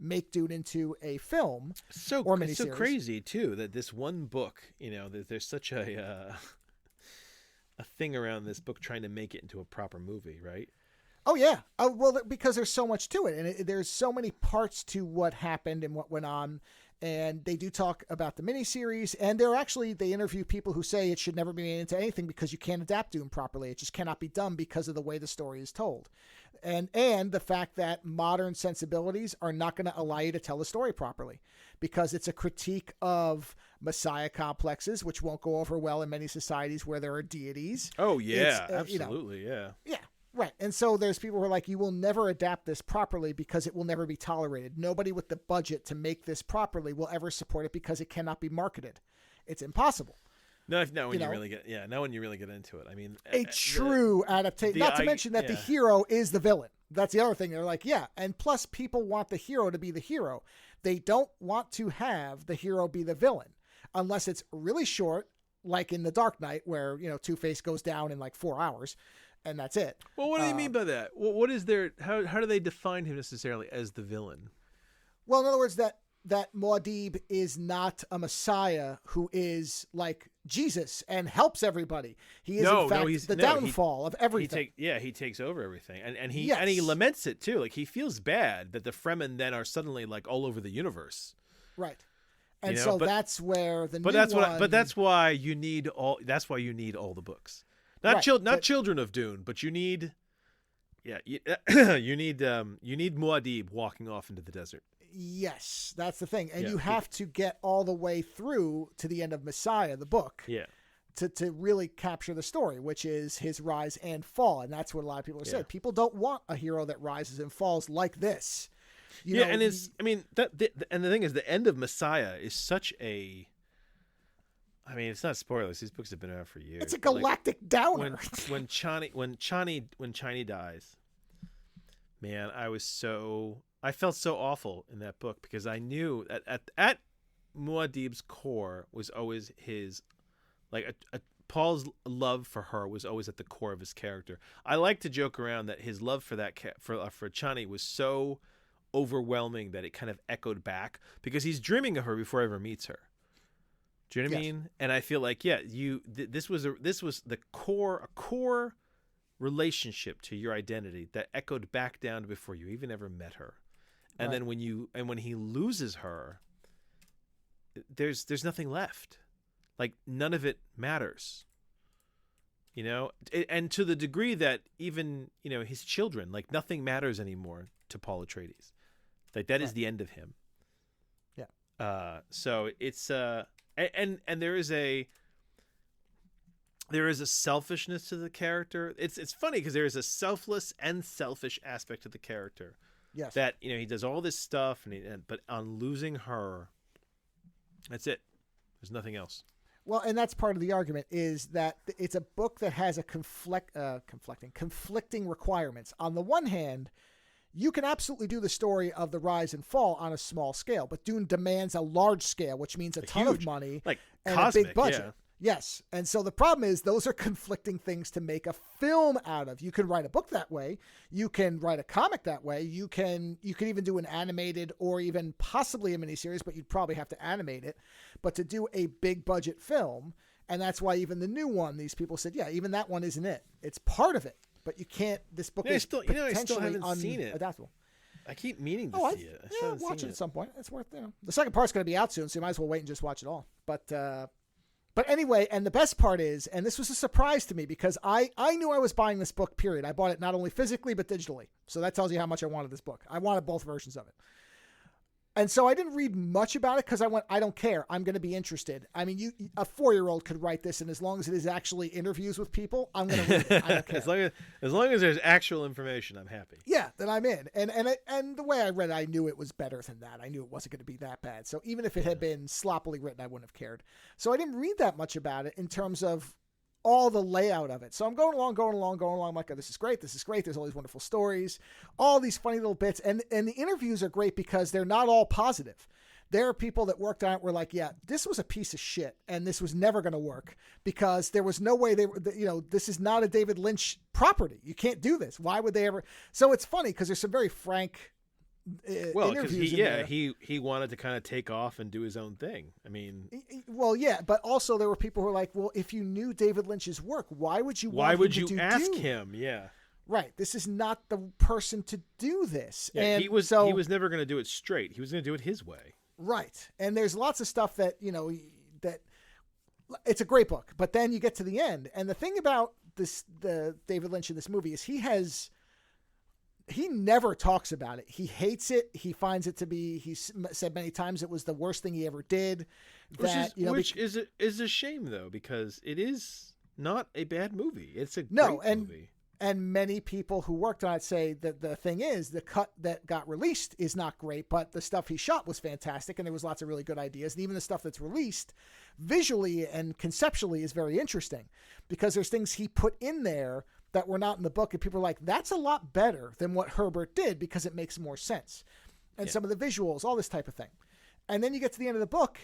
make Dune into a film or miniseries. It's so crazy too that this one book, there's such a thing around this book trying to make it into a proper movie, right? Oh yeah. Oh well, because there's so much to it, and there's so many parts to what happened and what went on. And they do talk about the miniseries, and they interview people who say it should never be made into anything because you can't adapt Dune properly. It just cannot be done because of the way the story is told. And the fact that modern sensibilities are not going to allow you to tell the story properly because it's a critique of Messiah complexes, which won't go over well in many societies where there are deities. Oh, yeah, absolutely, yeah. Yeah. Right. And so there's people who are like, you will never adapt this properly because it will never be tolerated. Nobody with the budget to make this properly will ever support it because it cannot be marketed. It's impossible. Not when you really get into it. I mean, a true adaptation. Not to mention that the hero is the villain. That's the other thing. They're like, yeah. And plus people want the hero to be the hero. They don't want to have the hero be the villain unless it's really short, like in The Dark Knight where, Two-Face goes down in like 4 hours. And that's it. Well, what do you mean by that? What is their how do they define him necessarily as the villain? Well, in other words, that Muad'Dib is not a Messiah who is like Jesus and helps everybody. He is in fact the downfall of everything. He takes over everything, and he laments it too. Like he feels bad that the Fremen then are suddenly like all over the universe. Right. And that's where the that's why you need all the books. Not Children of Dune, but you need Muad'Dib walking off into the desert. Yes, that's the thing. And you have to get all the way through to the end of Messiah, the book. Yeah. To really capture the story, which is his rise and fall. And that's what a lot of people are saying. People don't want a hero that rises and falls like this. And the thing is, the end of Messiah is such a... I mean, it's not spoilers. These books have been out for years. It's a galactic downer. When Chani dies, man, I felt so awful in that book because I knew that at Muad'Dib's core was always his, like Paul's love for her was always at the core of his character. I like to joke around that his love for for Chani was so overwhelming that it kind of echoed back because he's dreaming of her before he ever meets her. Do you know what I mean? And I feel like, this was a core relationship to your identity that echoed back down to before you even ever met her. And then when he loses her, there's nothing left. Like none of it matters. And to the degree that even, his children, like nothing matters anymore to Paul Atreides. Like that is the end of him. Yeah. So it's And there is a selfishness to the character. It's funny because there is a selfless and selfish aspect to the character. Yes. That he does all this stuff, but on losing her, that's it. There's nothing else. Well, and that's part of the argument is that it's a book that has a conflicting requirements. On the one hand, you can absolutely do the story of the rise and fall on a small scale, but Dune demands a large scale, which means a ton of money and a big budget. Yeah. Yes. And so the problem is those are conflicting things to make a film out of. You can write a book that way. You can write a comic that way. You can even do an animated or even possibly a miniseries, but you'd probably have to animate it. But to do a big budget film, and that's why even the new one, these people said, even that one isn't it. It's part of it. But you can't. This book is potentially I still haven't seen it. Unadaptable. I keep meaning to see it. Watch it at some point. It's worth. The second part's going to be out soon, so you might as well wait and just watch it all. But anyway, and the best part is, and this was a surprise to me because I knew I was buying this book. Period. I bought it not only physically but digitally. So that tells you how much I wanted this book. I wanted both versions of it. And so I didn't read much about it because I don't care. I'm going to be interested. I mean, a 4-year-old could write this, and as long as it is actually interviews with people, I'm going to read it. I don't care. as long as there's actual information, I'm happy. Yeah, then I'm in. And the way I read it, I knew it was better than that. I knew it wasn't going to be that bad. So even if it had been sloppily written, I wouldn't have cared. So I didn't read that much about it in terms of all the layout of it. So I'm going along. I'm like, oh, this is great. There's all these wonderful stories, all these funny little bits. And the interviews are great because they're not all positive. There are people that worked on it were like, yeah, this was a piece of shit and this was never going to work because there was no way this is not a David Lynch property. You can't do this. Why would they ever? So it's funny because there's some very frank Well, because interviews he wanted to kind of take off and do his own thing. I mean, well, yeah, but also there were people who were like, well, if you knew David Lynch's work, why would you ask him? Yeah. Right. This is not the person to do this. Yeah, and he was never going to do it straight. He was going to do it his way. Right. And there's lots of stuff that, that it's a great book, but then you get to the end. And the thing about the David Lynch in this movie is he never talks about it. He hates it. He finds it to be, he's said many times it was the worst thing he ever did. Which is a shame though, because it is not a bad movie. It's a great movie. And many people who worked on it say that the thing is the cut that got released is not great, but the stuff he shot was fantastic. And there was lots of really good ideas. And even the stuff that's released visually and conceptually is very interesting because there's things he put in there that were not in the book. And people are like, that's a lot better than what Herbert did because it makes more sense. And some of the visuals, all this type of thing. And then you get to the end of the book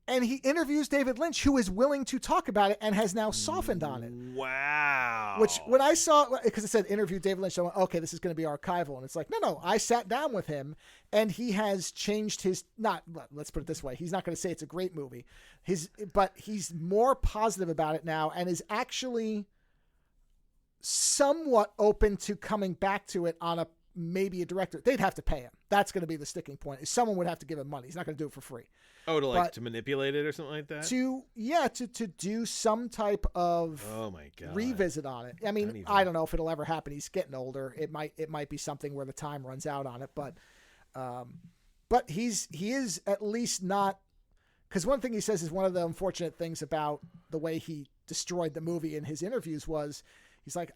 and he interviews David Lynch, who is willing to talk about it and has now softened on it. Wow. Which when I saw, because it said interview David Lynch, I went, okay, this is going to be archival. And it's like, no, I sat down with him and he has changed let's put it this way. He's not going to say it's a great movie. But he's more positive about it now and is actually somewhat open to coming back to it on maybe a director. They'd have to pay him. That's going to be the sticking point. Someone would have to give him money. He's not going to do it for free. Oh, to manipulate it or something like that? To do some type of revisit on it. I mean, I don't know if it'll ever happen. He's getting older. It might be something where the time runs out on it, but he is at least not, because one thing he says is one of the unfortunate things about the way he destroyed the movie in his interviews was he's like,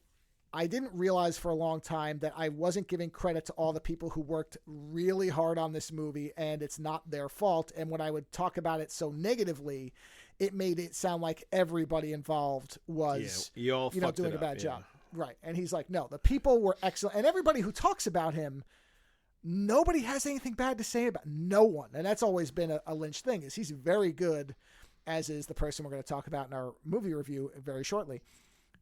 I didn't realize for a long time that I wasn't giving credit to all the people who worked really hard on this movie and it's not their fault. And when I would talk about it so negatively, it made it sound like everybody involved was, doing a bad job. Right. And he's like, no, the people were excellent. And everybody who talks about him, nobody has anything bad to say about no one. And that's always been a Lynch thing is he's very good, as is the person we're going to talk about in our movie review very shortly.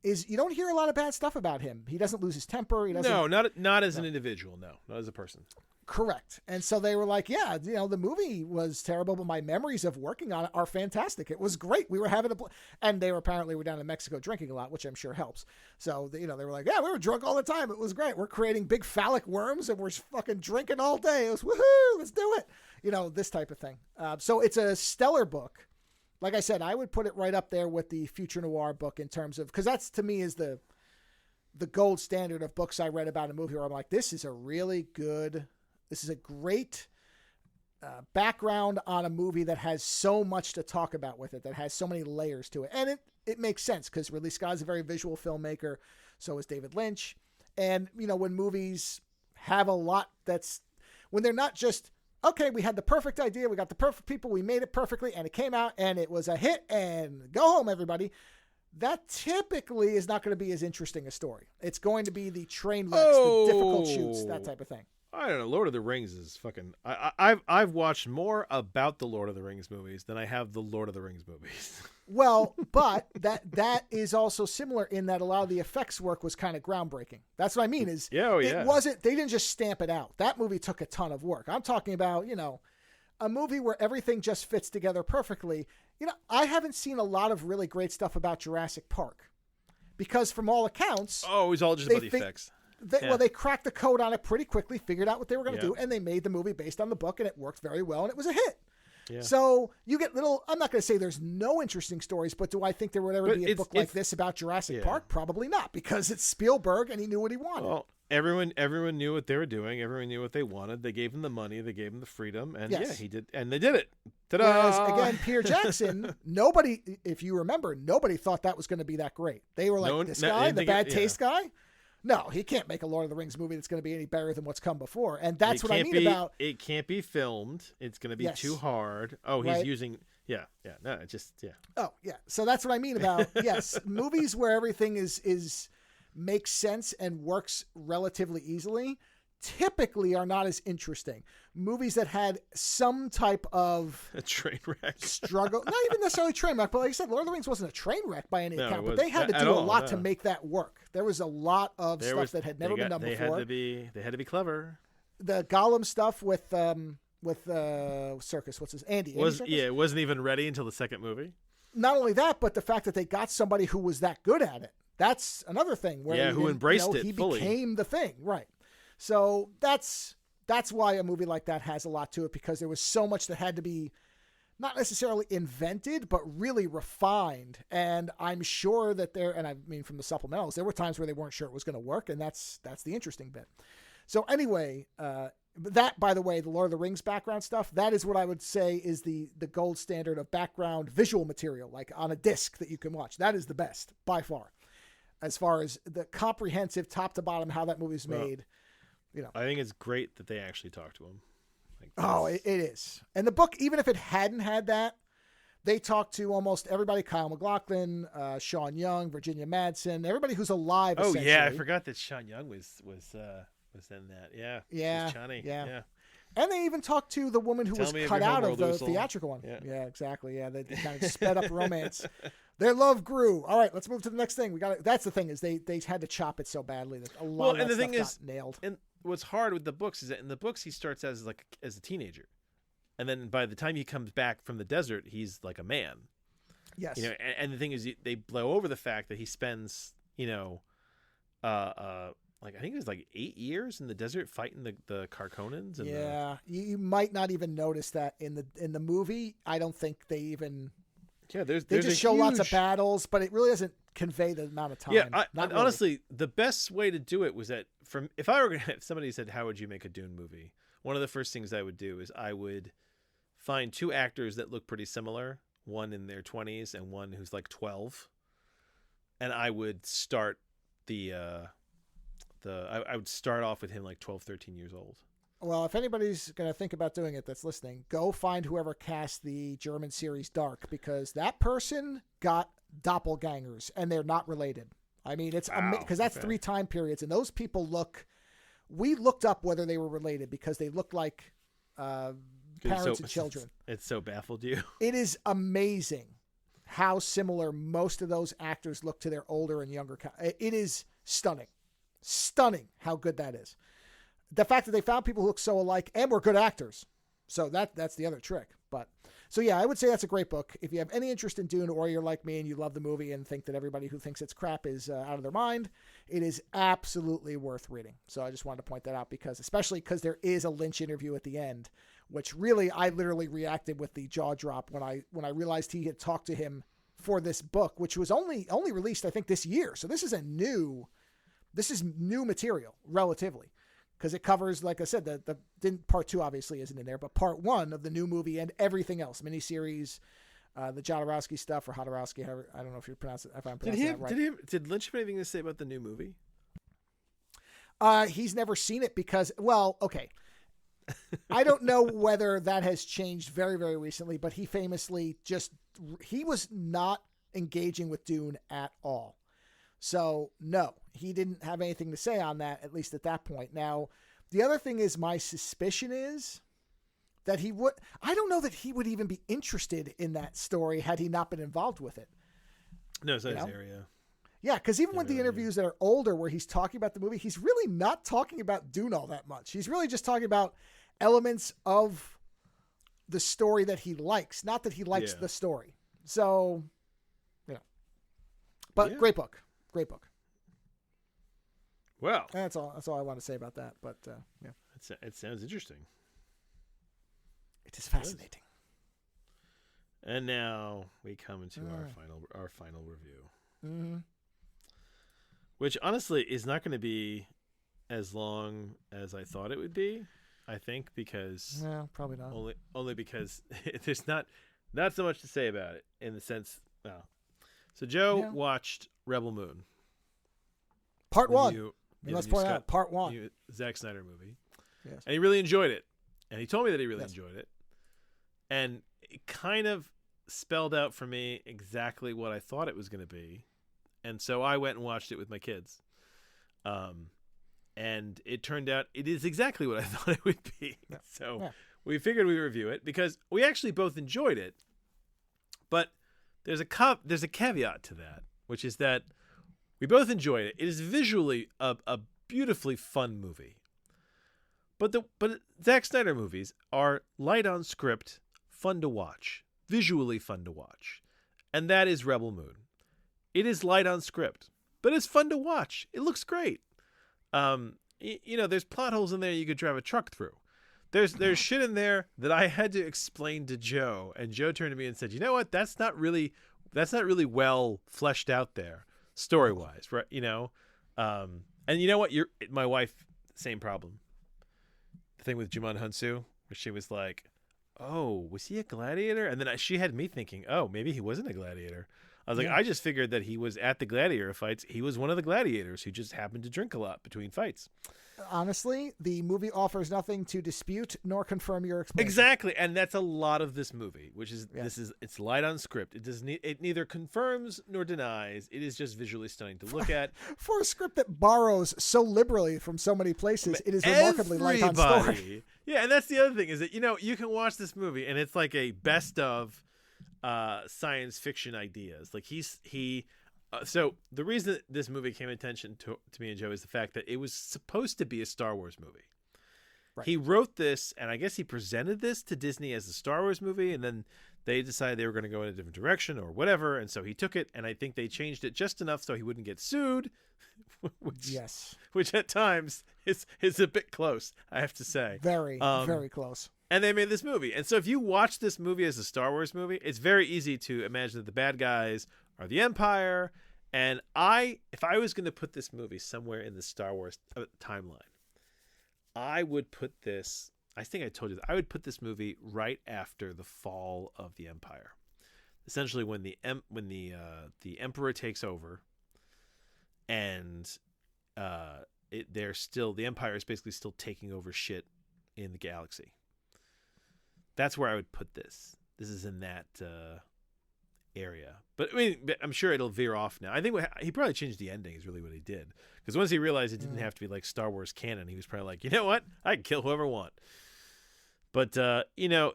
Is you don't hear a lot of bad stuff about him. He doesn't lose his temper. He doesn't. No, not as an individual. No, not as a person. Correct. And so they were like, yeah, the movie was terrible, but my memories of working on it are fantastic. It was great. We were having and they were apparently down in Mexico drinking a lot, which I'm sure helps. So, they were like, yeah, we were drunk all the time. It was great. We're creating big phallic worms and we're fucking drinking all day. It was woohoo. Let's do it. This type of thing. So it's a stellar book. Like I said, I would put it right up there with the Future Noir book in terms of, because that's to me is the gold standard of books I read about a movie where I'm like, this is a great background on a movie that has so much to talk about with it, that has so many layers to it. And it makes sense because Ridley Scott is a very visual filmmaker. So is David Lynch. And, when movies have a lot when they're not just, okay, we had the perfect idea. We got the perfect people. We made it perfectly and it came out and it was a hit and go home, everybody. That typically is not going to be as interesting a story. It's going to be the train wrecks, the difficult shoots, that type of thing. I don't know. Lord of the Rings is fucking. I've watched more about the Lord of the Rings movies than I have the Lord of the Rings movies. Well, but that is also similar in that a lot of the effects work was kind of groundbreaking. That's what I mean. It wasn't. They didn't just stamp it out. That movie took a ton of work. I'm talking about a movie where everything just fits together perfectly. I haven't seen a lot of really great stuff about Jurassic Park because from all accounts, it was all just about the effects. Well, they cracked the code on it pretty quickly, figured out what they were going to do, and they made the movie based on the book, and it worked very well, and it was a hit. Yeah. So you get I'm not going to say there's no interesting stories, but do I think there would ever be a book like this about Jurassic Park? Probably not, because it's Spielberg, and he knew what he wanted. Well, everyone knew what they were doing. Everyone knew what they wanted. They gave him the money. They gave him the freedom, and he did, and they did it. Ta-da! Whereas, again, Peter Jackson, nobody, if you remember, nobody thought that was going to be that great. They were like, this guy, the bad taste guy? No, he can't make a Lord of the Rings movie that's going to be any better than what's come before. And that's what I mean about... It can't be filmed. It's going to be too hard. Oh, he's using... Yeah. No, it just... Yeah. Oh, yeah. So that's what I mean about, movies where everything makes sense and works relatively easily typically are not as interesting. Movies that had some type of a train wreck struggle, not even necessarily train wreck, but like I said, Lord of the Rings wasn't a train wreck by any account, but they had to do a lot to make that work. There was a lot of stuff that had never been done before. They had to be clever. the Gollum stuff with Circus. What's his Andy Serkis? Yeah, it wasn't even ready until the second movie. Not only that, but the fact that they got somebody who was that good at it. That's another thing. Where who embraced it he fully. became the thing, right? So that's why a movie like that has a lot to it, because there was so much that had to be not necessarily invented, but really refined. And I'm sure that and I mean from the supplementals, there were times where they weren't sure it was going to work, and that's the interesting bit. So anyway, that, by the way, the Lord of the Rings background stuff, that is what I would say is the gold standard of background visual material, like on a disc that you can watch. That is the best by far, as far as the comprehensive top to bottom how that movie's made. I think it's great that they actually talked to him. It is. And the book, even if it hadn't had that, they talked to almost everybody: Kyle MacLachlan, Sean Young, Virginia Madsen, everybody who's alive. Oh yeah, I forgot that Sean Young was in that. Yeah, Johnny. Yeah. And they even talked to the woman who was cut out of the theatrical one. Yeah, exactly. Yeah, they kind of sped up romance. Their love grew. All right, let's move to the next thing. That's the thing, is they had to chop it so badly that a lot of that stuff got nailed. And what's hard with the books is that in the books he starts as a teenager, and then by the time he comes back from the desert, he's like a man. Yes. And the thing is, they blow over the fact that he spends I think it was 8 years in the desert fighting the Carconans. And you might not even notice that in the movie. I don't think they even. Yeah, they just show lots of battles, but it really doesn't convey the amount of time. Yeah, honestly, the best way to do it was that if somebody said, how would you make a Dune movie? One of the first things I would do is I would find two actors that look pretty similar, one in their 20s and one who's 12. And I would start I would start off with him 12, 13 years old. Well, if anybody's going to think about doing it that's listening, go find whoever cast the German series Dark, because that person got doppelgangers and they're not related. I mean, it's because that's 3 time periods, and those people we looked up whether they were related because they looked like parents and children. It's so baffled you. It is amazing how similar most of those actors look to their older and younger. It is stunning how good that is. The fact that they found people who look so alike and were good actors. So that's the other trick. But so yeah, I would say that's a great book. If you have any interest in Dune, or you're like me and you love the movie and think that everybody who thinks it's crap is out of their mind, it is absolutely worth reading. So I just wanted to point that out, especially because there is a Lynch interview at the end, which really I literally reacted with the jaw drop when I realized he had talked to him for this book, which was only released I think this year. So this is new material relatively. Because it covers, like I said, part 2 obviously isn't in there, but part 1 of the new movie and everything else, miniseries, the Jodorowsky stuff, or Hodorowski, I don't know if I'm pronouncing that right. Did Lynch have anything to say about the new movie? He's never seen it because, okay. I don't know whether that has changed very, very recently, but he famously he was not engaging with Dune at all. So, no, he didn't have anything to say on that, at least at that point. Now, the other thing is, my suspicion is that I don't know that he would even be interested in that story had he not been involved with it. No, it's not his area. Yeah, because even with the interviews that are older where he's talking about the movie, he's really not talking about Dune all that much. He's really just talking about elements of the story that he likes, not that he likes the story. So, but great book. Great book. Well, that's all I want to say about that. But it sounds interesting. It is fascinating. And now we come into our final review, which honestly is not going to be as long as I thought it would be. I think because probably not. Only because there's not so much to say about it in the sense. So Joe watched Rebel Moon. Part 1. Let's point out Part 1. Zack Snyder movie. Yes. And he really enjoyed it. And he told me that he really enjoyed it. And it kind of spelled out for me exactly what I thought it was going to be. And so I went and watched it with my kids. And it turned out it is exactly what I thought it would be. Yeah. So we figured we'd review it because we actually both enjoyed it. But there's a caveat to that, which is that we both enjoyed it. It is visually a beautifully fun movie. But Zack Snyder movies are light on script, fun to watch, visually fun to watch. And that is Rebel Moon. It is light on script, but it's fun to watch. It looks great. There's plot holes in there you could drive a truck through. There's shit in there that I had to explain to Joe, and Joe turned to me and said, "You know what? That's not really well fleshed out there, story-wise, right? And you know what? My wife, same problem. The thing with Jumon Hunsu, where she was like, "Oh, was he a gladiator?" And then she had me thinking, "Oh, maybe he wasn't a gladiator." I was like, I just figured that he was at the gladiator fights. He was one of the gladiators who just happened to drink a lot between fights. Honestly, the movie offers nothing to dispute nor confirm your explanation. Exactly, and that's a lot of this movie, which is it's light on script. It neither confirms nor denies. It is just visually stunning to look at. For a script that borrows so liberally from so many places, it is remarkably light on story. Yeah, and that's the other thing is that you can watch this movie and it's like a best of science fiction ideas. Like so the reason that this movie came attention to me and Joe is the fact that it was supposed to be a Star Wars movie. Right. He wrote this, and I guess he presented this to Disney as a Star Wars movie, and then they decided they were going to go in a different direction or whatever, and so he took it, and I think they changed it just enough so he wouldn't get sued, which at times is a bit close, I have to say. Very close. And they made this movie. And so if you watch this movie as a Star Wars movie, it's very easy to imagine that the bad guys are the Empire. And if I was going to put this movie somewhere in the Star Wars timeline, I would put this, I think I told you that, I would put this movie right after the fall of the Empire. Essentially when the Emperor takes over and the Empire is basically still taking over shit in the galaxy. That's where I would put this. This is in that area. But I mean, I'm sure it'll veer off now. I think he probably changed the ending is really what he did. Because once he realized it didn't have to be like Star Wars canon, he was probably like, you know what? I can kill whoever I want. But, and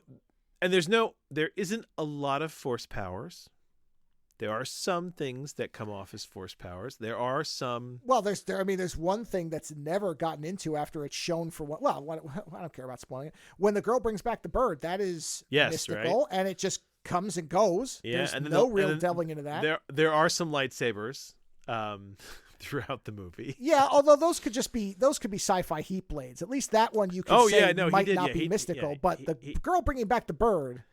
there isn't a lot of force powers. There are some things that come off as force powers. There are some. Well, there's one thing that's never gotten into after it's shown for what. Well, I don't care about spoiling it. When the girl brings back the bird, that is mystical, right? And it just comes and goes. Yeah, there's and no real delving into that. There are some lightsabers throughout the movie. Yeah, although those could be sci-fi heat blades. At least that one you can say might not be mystical. But the girl bringing back the bird,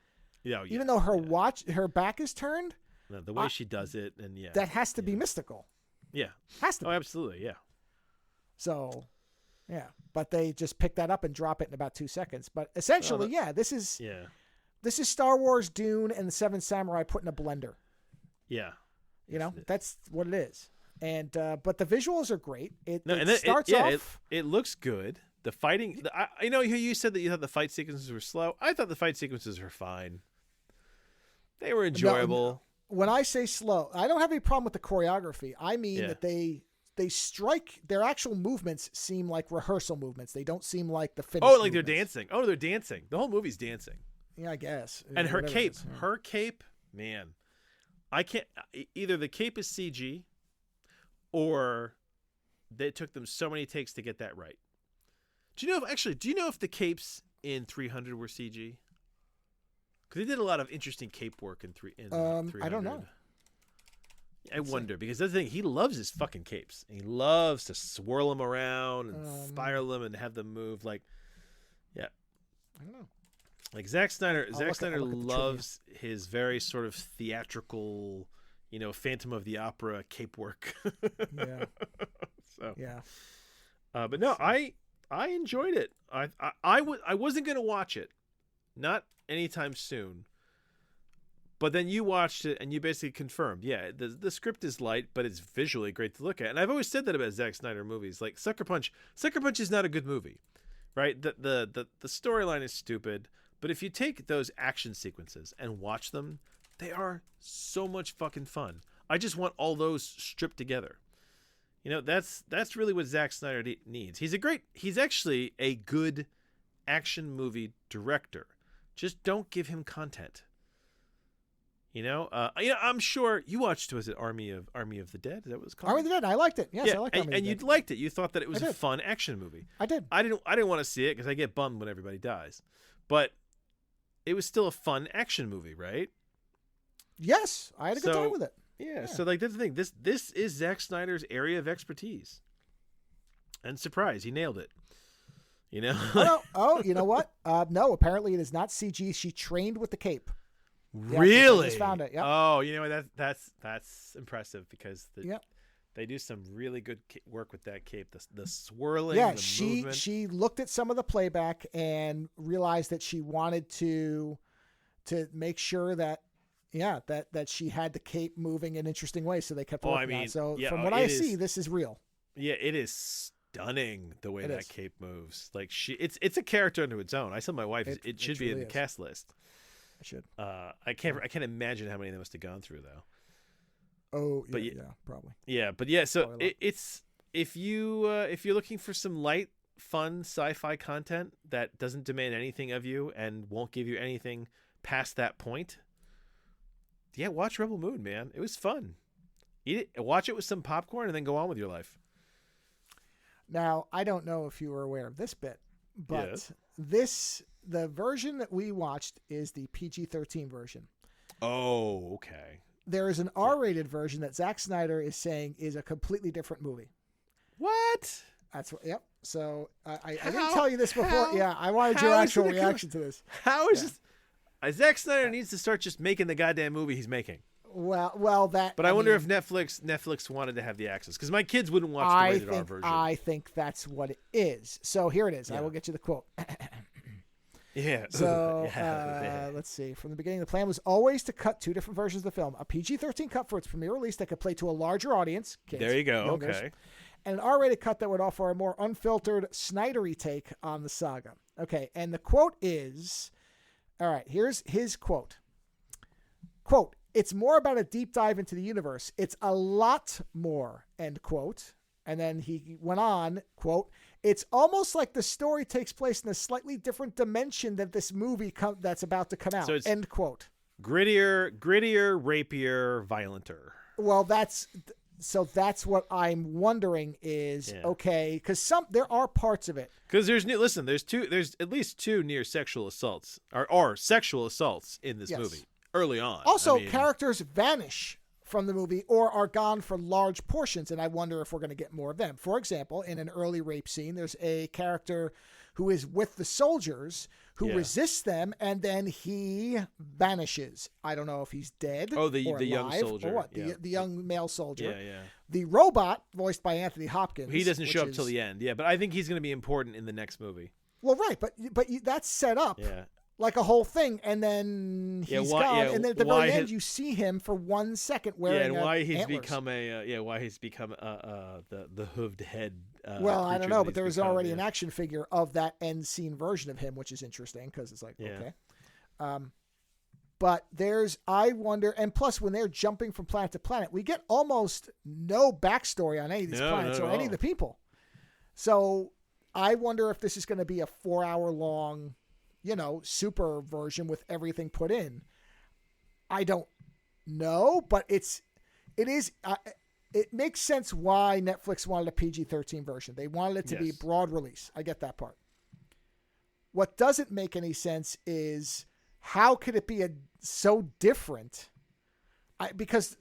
even though her back is turned. No, the way she does it, and that has to be mystical. Yeah, has to. Oh, absolutely, yeah. So, but they just pick that up and drop it in about 2 seconds. But essentially, this is Star Wars, Dune, and the Seven Samurai put in a blender. Yeah, that's what it is. And but the visuals are great. It starts off. It looks good. The fighting, you said that you thought the fight sequences were slow. I thought the fight sequences were fine. They were enjoyable. No. When I say slow, I don't have any problem with the choreography. I mean that they strike, their actual movements seem like rehearsal movements. They don't seem like the finished movements. They're dancing. Oh, they're dancing. The whole movie's dancing. Yeah, I guess. And her cape, man, I can't, either the cape is CG or they took them so many takes to get that right. Do you know if the capes in 300 were CG? Because they did a lot of interesting cape work in 300. I don't know. I wonder, because that's the thing. He loves his fucking capes. He loves to swirl them around and spiral them and have them move. I don't know. Like Zack Snyder loves his very sort of theatrical, Phantom of the Opera cape work. Yeah. So. Yeah. But no, I enjoyed it. I wasn't going to watch it. Not anytime soon. But then you watched it and you basically confirmed, the script is light, but it's visually great to look at. And I've always said that about Zack Snyder movies. Like Sucker Punch is not a good movie, right? The storyline is stupid, but if you take those action sequences and watch them, they are so much fucking fun. I just want all those stripped together. That's really what Zack Snyder needs. He's actually a good action movie director. Just don't give him content. I'm sure you watched. Was it Army of the Dead? Is that what it was called? Army of the Dead. I liked it. Yes, yeah, I liked Army of the Dead. And you liked it. You thought that it was a fun action movie. I did. I didn't want to see it because I get bummed when everybody dies, but it was still a fun action movie, right? Yes, I had a good time with it. Yeah. So like that's the thing. This is Zack Snyder's area of expertise, and surprise, he nailed it. You know what? No, apparently it is not CG. She trained with the cape. Really? I just found it. Yep. Oh, that's impressive because they do some really good work with that cape. The swirling. Yeah, the movement. she looked at some of the playback and realized that she wanted to make sure that she had the cape moving in interesting ways. So they kept working on it. So from what I see, this is real. Yeah, it is stunning the way that cape moves. Like it's a character unto its own. I told my wife it should be in the cast list. I should. I can't imagine how many they must have gone through though. Oh, but probably. Yeah, but yeah. So it's if you're looking for some light, fun sci-fi content that doesn't demand anything of you and won't give you anything past that point. Yeah, watch Rebel Moon, man. It was fun. Eat it, watch it with some popcorn, and then go on with your life. Now, I don't know if you were aware of this bit, but the version that we watched is the PG-13 version. Oh, okay. There is an R-rated version that Zack Snyder is saying is a completely different movie. What? That's what. Yep. So I didn't tell you this before. I wanted your actual reaction to this. How is this? Zack Snyder needs to start just making the goddamn movie he's making. Well, that. But I wonder if Netflix wanted to have the access because my kids wouldn't watch the rated R version. I think that's what it is. So here it is. Yeah. I will get you the quote. Yeah. So let's see. From the beginning, the plan was always to cut two different versions of the film: a PG-13 cut for its premiere release that could play to a larger audience, kids, there you go. youngers, okay. and an R-rated cut that would offer a more unfiltered, Snydery take on the saga. Okay, and the quote is, all right. Here's his quote. Quote. It's more about a deep dive into the universe. It's a lot more, end quote. And then he went on, quote, it's almost like the story takes place in a slightly different dimension than this movie that's about to come out, end quote. Grittier, rapier, violenter. Well, that's what I'm wondering is, okay, because there are parts of it. Because there's at least two near sexual assaults, or sexual assaults in this movie. Early on. Also, characters vanish from the movie or are gone for large portions, and I wonder if we're going to get more of them. For example, in an early rape scene, there's a character who is with the soldiers who resists them, and then he vanishes. I don't know if he's dead or the alive, young soldier. Or what, the young male soldier. Yeah. The robot, voiced by Anthony Hopkins. He doesn't show up till the end, but I think he's going to be important in the next movie. Well, right, but that's set up. Yeah. Like a whole thing, and then he's gone, and then at the very end, you see him for 1 second wearing why he's antlers. become the hooved head. Well, I don't know, but there's already an action figure of that end scene version of him, which is interesting because it's like okay. But I wonder, and plus when they're jumping from planet to planet, we get almost no backstory on any of these planets or any of the people. So I wonder if this is going to be a 4-hour long. Super version with everything put in. I don't know, but it makes sense why Netflix wanted a PG-13 version. They wanted it to be broad release. I get that part. What doesn't make any sense is how could it be so different? Because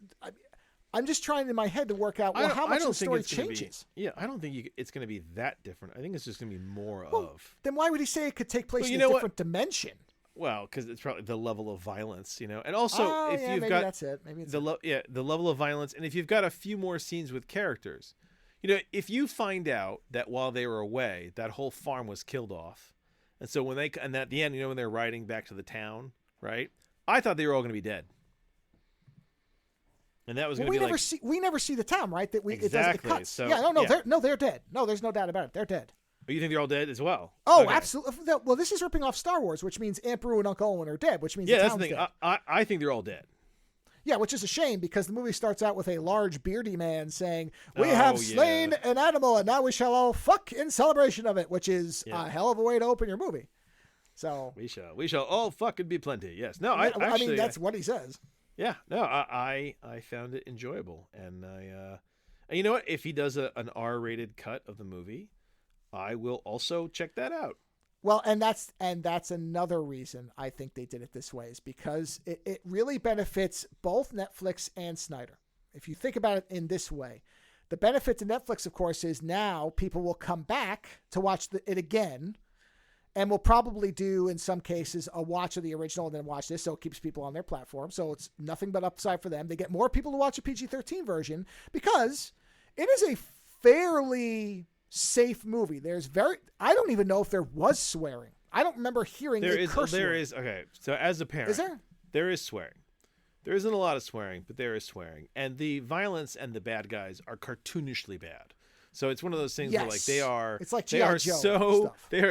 I'm just trying in my head to work out how much the story changes. I don't think it's going to be that different. I think it's just going to be more of. Then why would he say it could take place in a different dimension? Well, because it's probably the level of violence, and also maybe that's it. Maybe it's the level of violence, and if you've got a few more scenes with characters, if you find out that while they were away, that whole farm was killed off, and so and at the end, when they're riding back to the town, right? I thought they were all going to be dead. And that was going to be we never see the town, right? Exactly. It cuts. So, they're dead. No, there's no doubt about it. They're dead. But you think they're all dead as well? Oh, okay. Absolutely. Well, this is ripping off Star Wars, which means Aunt Beru and Uncle Owen are dead, which means the town's dead. I think they're all dead. Yeah, which is a shame because the movie starts out with a large beardy man saying, "We have slain an animal, and now we shall all fuck in celebration of it," which is a hell of a way to open your movie. So we shall all fuck and be plenty. Yes. No, I mean that's what he says. Yeah, no, I found it enjoyable, and and you know what? If he does an R-rated cut of the movie, I will also check that out. Well, and that's another reason I think they did it this way is because it really benefits both Netflix and Snyder. If you think about it in this way, the benefit to Netflix, of course, is now people will come back to watch it again, and will probably do, in some cases, a watch of the original and then watch this, so it keeps people on their platform. So it's nothing but upside for them. They get more people to watch a PG-13 version because it is a fairly safe movie. I don't even know if there was swearing. I don't remember hearing a curse word. There is, okay, so as a parent. Is there? There is swearing. There isn't a lot of swearing, but there is swearing. And the violence and the bad guys are cartoonishly bad. So it's one of those things where like they are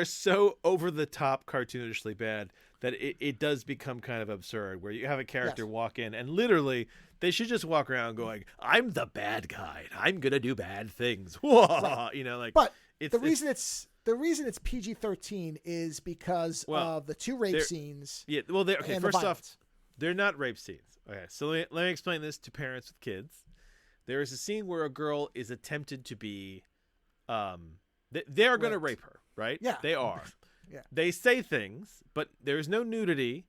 so over the top cartoonishly bad that it does become kind of absurd where you have a character walk in and literally they should just walk around going, I'm the bad guy. I'm going to do bad things. Right. You know, like, but the reason it's PG-13 is because of the two rape scenes. Yeah. Well, okay. First off, they're not rape scenes. Okay. So let me explain this to parents with kids. There is a scene where a girl is attempted to be, they are going to rape her, right? Yeah. They are. Yeah. They say things, but there's no nudity.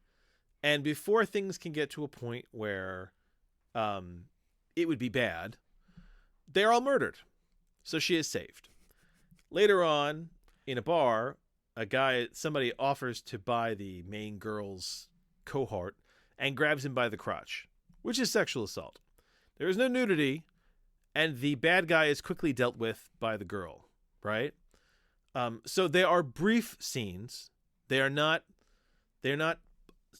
And before things can get to a point where it would be bad, they're all murdered. So she is saved. Later on, in a bar, somebody offers to buy the main girl's cohort and grabs him by the crotch, which is sexual assault. There is no nudity, and the bad guy is quickly dealt with by the girl, right? So they are brief scenes. They're not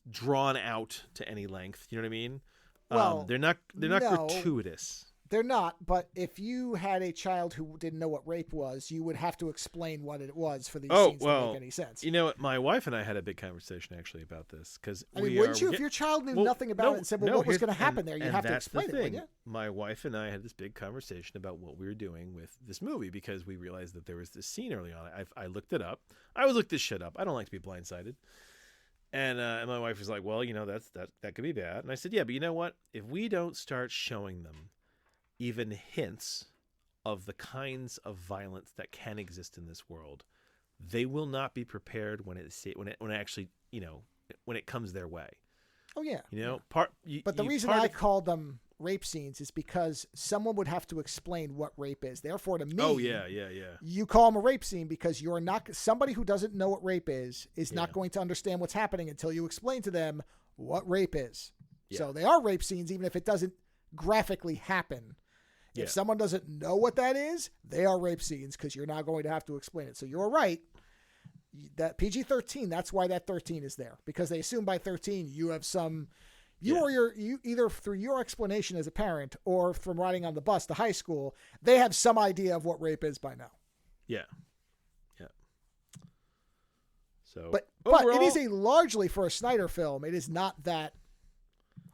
drawn out to any length. You know what I mean? Well, they're not gratuitous. They're not, but if you had a child who didn't know what rape was, you would have to explain what it was for these scenes to make any sense. You know what? My wife and I had a big conversation actually about this because wouldn't you? If your child knew nothing about it and said, "Well, what was going to happen there?" You'd have to explain it, wouldn't you? My wife and I had this big conversation about what we were doing with this movie because we realized that there was this scene early on. I looked it up. I always look this shit up. I don't like to be blindsided. And my wife was like, "Well, you know, that could be bad." And I said, "Yeah, but you know what? If we don't start showing them even hints of the kinds of violence that can exist in this world, they will not be prepared when it comes their way." Oh yeah. You know, but the reason I called them rape scenes is because someone would have to explain what rape is. Therefore, to me, oh yeah. You call them a rape scene because you're not somebody who doesn't know what rape is not going to understand what's happening until you explain to them what rape is. Yeah. So they are rape scenes, even if it doesn't graphically happen. If someone doesn't know what that is, they are rape scenes because you're not going to have to explain it. So you're right. That PG-13, that's why that 13 is there, because they assume by 13 you have some, you either through your explanation as a parent or from riding on the bus to high school, they have some idea of what rape is by now. Yeah. So, but it is largely for a Snyder film. It is not that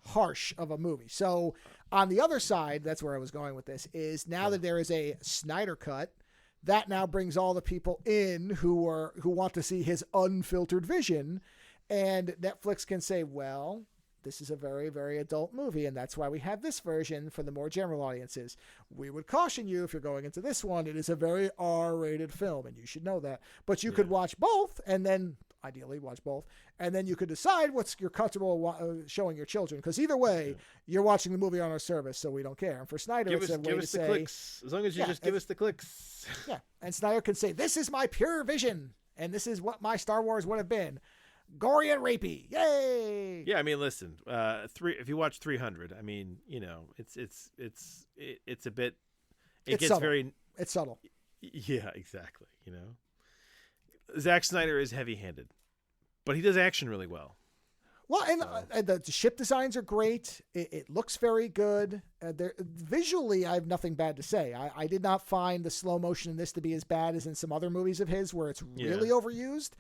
harsh of a movie. So on the other side, that's where I was going with this, is now that there is a Snyder cut, that now brings all the people in who want to see his unfiltered vision, and Netflix can say, well, this is a very, very adult movie, and that's why we have this version for the more general audiences. We would caution you if you're going into this one, it is a very R-rated film, and you should know that. But you could watch both, and then ideally watch both, and then you could decide what's you're comfortable showing your children, because either way, you're watching the movie on our service, so we don't care. And for Snyder, it's a way to say, clicks. As long as you just give us the clicks. Yeah, and Snyder can say, this is my pure vision, and this is what my Star Wars would have been. Gory and rapey. Yay! Yeah, I mean, listen, if you watch 300, I mean, you know, it's a bit, it's subtle. It's subtle. Yeah, exactly, you know. Zack Snyder is heavy-handed, but he does action really well. Well, and the ship designs are great. It looks very good. Visually, I have nothing bad to say. I did not find the slow motion in this to be as bad as in some other movies of his where it's really overused.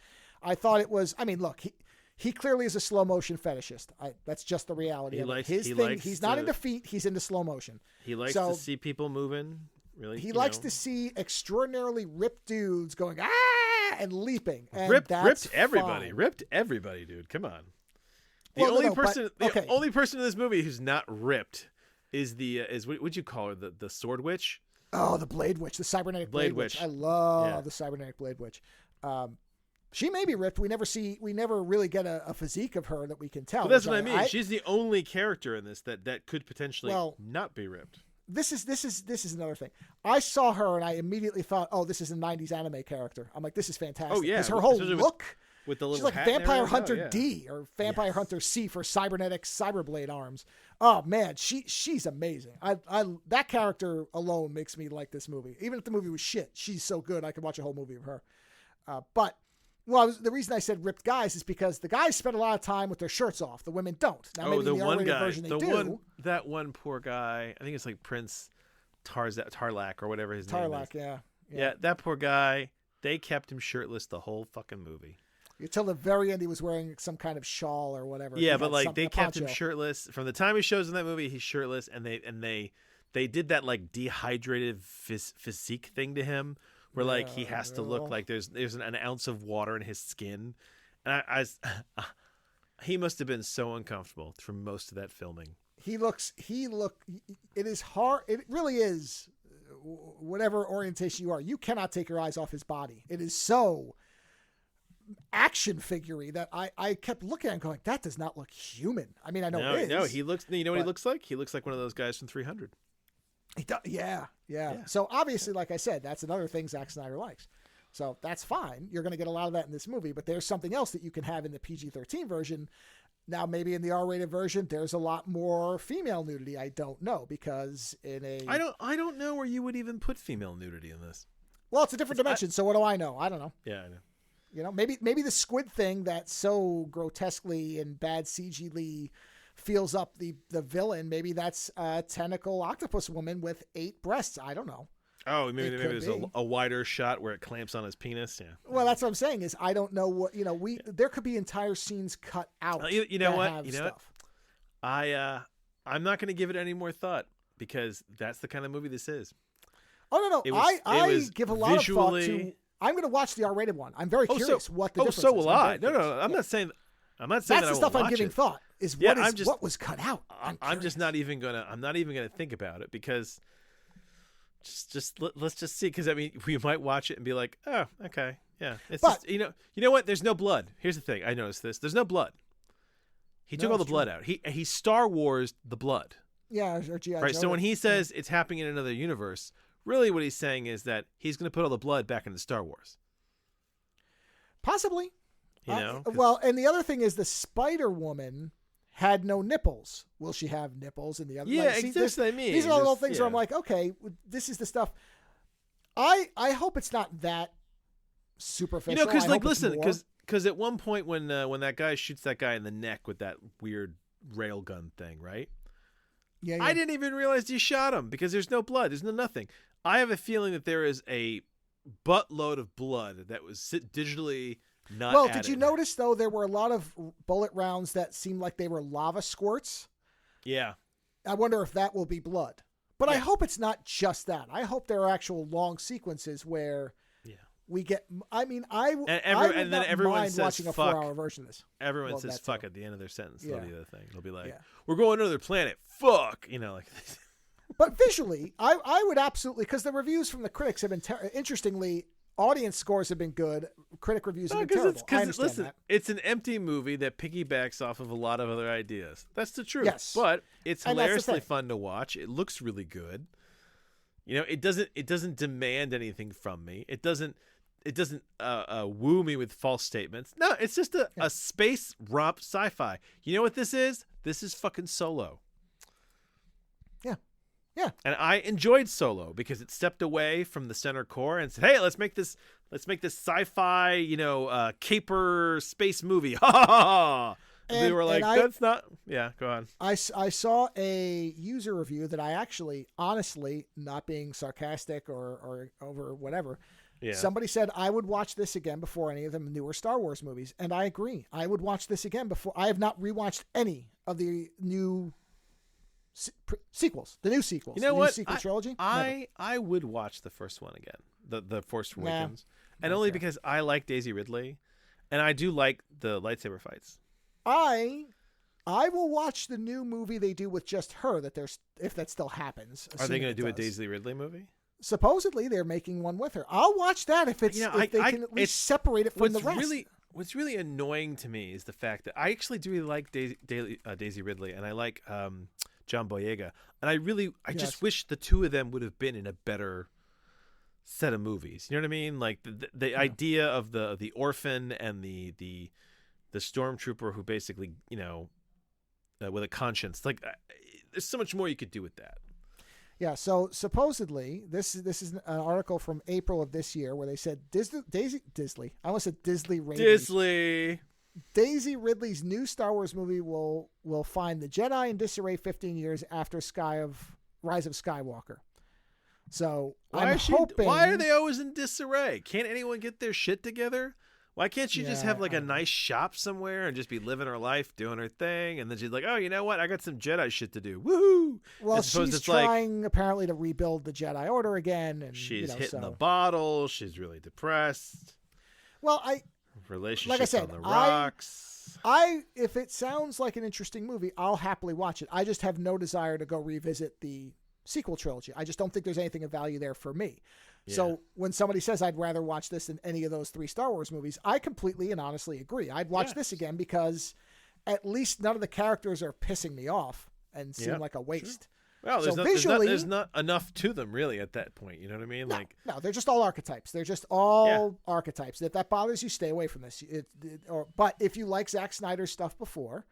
I thought it was, I mean, look, he clearly is a slow motion fetishist. That's just the reality of it. He's not into feet. He's into slow motion. He likes to see people moving. Really, he likes to see extraordinarily ripped dudes going, and leaping. And ripped everybody. Ripped everybody, dude. Come on. The Well, only no, but- person, okay. the only person in this movie who's not ripped is what would you call her? The sword witch. Oh, the Blade Witch, the cybernetic Blade Witch. I love the cybernetic Blade Witch. She may be ripped. We never really get a physique of her that we can tell. Well, that's what I mean. She's the only character in this that could potentially not be ripped. This is another thing. I saw her and I immediately thought, oh, this is a 90s anime character. I'm like, this is fantastic. Oh, yeah. Because her whole Especially look, with the little she's like hat and Vampire everything. Hunter Oh, yeah. D or Vampire Hunter C for cybernetic cyberblade arms. Oh man, she's amazing. I that character alone makes me like this movie. Even if the movie was shit, she's so good I could watch a whole movie of her. The reason I said ripped guys is because the guys spend a lot of time with their shirts off. The women don't. Now, maybe the in the one R-rated guy, version they do. that one poor guy. I think it's like Prince Tarlac or whatever his name is. Tarlac, Yeah, that poor guy. They kept him shirtless the whole fucking movie. Until the very end, he was wearing some kind of shawl or whatever. Yeah, He but had like they kept him poncho. shirtless from the time he shows in that movie. He's shirtless, and they did that like dehydrated physique thing to him, where like he has to look like there's an ounce of water in his skin, and he must have been so uncomfortable for most of that filming. It is hard. It really is. Whatever orientation you are, you cannot take your eyes off his body. It is so action figure-y that I kept looking at him going, that does not look human. I mean, I know it is. No, he looks. You know what he looks like? He looks like one of those guys from 300. He does, yeah. So obviously, like I said, that's another thing Zack Snyder likes. So that's fine. You're going to get a lot of that in this movie, but there's something else that you can have in the PG-13 version. Now, maybe in the R-rated version, there's a lot more female nudity. I don't know because I don't know where you would even put female nudity in this. Well, it's a different dimension. So what do I know? I don't know. Yeah, I know. You know, maybe the squid thing that so grotesquely and bad CG-ly feels up the villain. Maybe that's a tentacle octopus woman with 8 breasts. I don't know. Oh, maybe there's a wider shot where it clamps on his penis. Yeah. Well, that's what I'm saying is I don't know what, there could be entire scenes cut out. You know what? Stuff. I'm not going to give it any more thought because that's the kind of movie this is. Oh, no. I give a lot of thought to. I'm going to watch the R-rated one. I'm very curious what the difference is. So will I. No. I'm not saying. That's the stuff I'm giving thought. Is what was cut out. I'm just not even gonna. I'm not even gonna think about it because. Let's just see, because I mean we might watch it and be like, oh, okay, yeah. You know what? There's no blood. Here's the thing. I noticed this. There's no blood. He took all the blood out. He Star Wars the blood. Yeah, or G.I. Right. Joe. So when he says it's happening in another universe, really what he's saying is that he's going to put all the blood back into Star Wars. Possibly. Well, and the other thing is the Spider-Woman had no nipples. Will she have nipples in the other? Yeah, exactly. I mean, these are all little things where I'm like, okay, this is the stuff. I hope it's not that superficial. Because listen, because at one point when that guy shoots that guy in the neck with that weird railgun thing, right? Yeah. I didn't even realize he shot him because there's no blood. There's nothing. I have a feeling that there is a buttload of blood that was digitally. Did you notice though there were a lot of bullet rounds that seemed like they were lava squirts? Yeah. I wonder if that will be blood. But I hope it's not just that. I hope there are actual long sequences where we get. I mean, I would not mind watching a 4-hour version of this. Everyone says "fuck" at the end of their sentence. They'll do the thing. They'll be like, "We're going to another planet." Fuck, like. But visually, I would absolutely, because the reviews from the critics have been interestingly. Audience scores have been good. Critic reviews have been terrible. I understand that. It's an empty movie that piggybacks off of a lot of other ideas. That's the truth. Yes. But it's hilariously fun to watch. It looks really good. It doesn't demand anything from me. It doesn't woo me with false statements. No, it's just a space romp sci-fi. You know what this is? This is fucking Solo. Yeah. And I enjoyed Solo because it stepped away from the center core and said, "Hey, let's make this sci-fi, caper space movie." Ha ha ha. And they were like, "That's not." Yeah, go on. I saw a user review that I actually, honestly, not being sarcastic or over whatever. Yeah. Somebody said I would watch this again before any of the newer Star Wars movies, and I agree. I would watch this again before. I have not rewatched any of the new. Sequels, the new sequels. You know what? Sequel trilogy. I would watch the first one again, the Force Awakens, and only because I like Daisy Ridley, and I do like the lightsaber fights. I I will watch the new movie they do with just her. If that still happens. Are they going to do a Daisy Ridley movie? Supposedly they're making one with her. I'll watch that if they can at least separate it from the rest. What's really annoying to me is the fact that I actually do really like Daisy Ridley, and I like John Boyega, and I just wish the two of them would have been in a better set of movies. You know what I mean? Like the idea of the orphan and the stormtrooper who basically, with a conscience. Like there's so much more you could do with that. Yeah, so supposedly, this is an article from April of this year where they said Daisy Ridley's new Star Wars movie will find the Jedi in disarray 15 years after Rise of Skywalker. So why are they always in disarray? Can't anyone get their shit together? Why can't she just have like a nice shop somewhere and just be living her life, doing her thing, and then she's like, oh, you know what? I got some Jedi shit to do. Woohoo! Well, she's trying apparently to rebuild the Jedi Order again, and she's hitting the bottle. She's really depressed. Well, relationships like I said, on the rocks. If it sounds like an interesting movie, I'll happily watch it. I just have no desire to go revisit the sequel trilogy. I just don't think there's anything of value there for me. Yeah. So when somebody says I'd rather watch this than any of those 3 Star Wars movies, I completely and honestly agree. I'd watch this again because at least none of the characters are pissing me off and seem like a waste. Sure. Well, there's not enough to them really at that point. You know what I mean? No, they're just all archetypes. They're just all archetypes. If that bothers you, stay away from this. But if you like Zack Snyder's stuff before,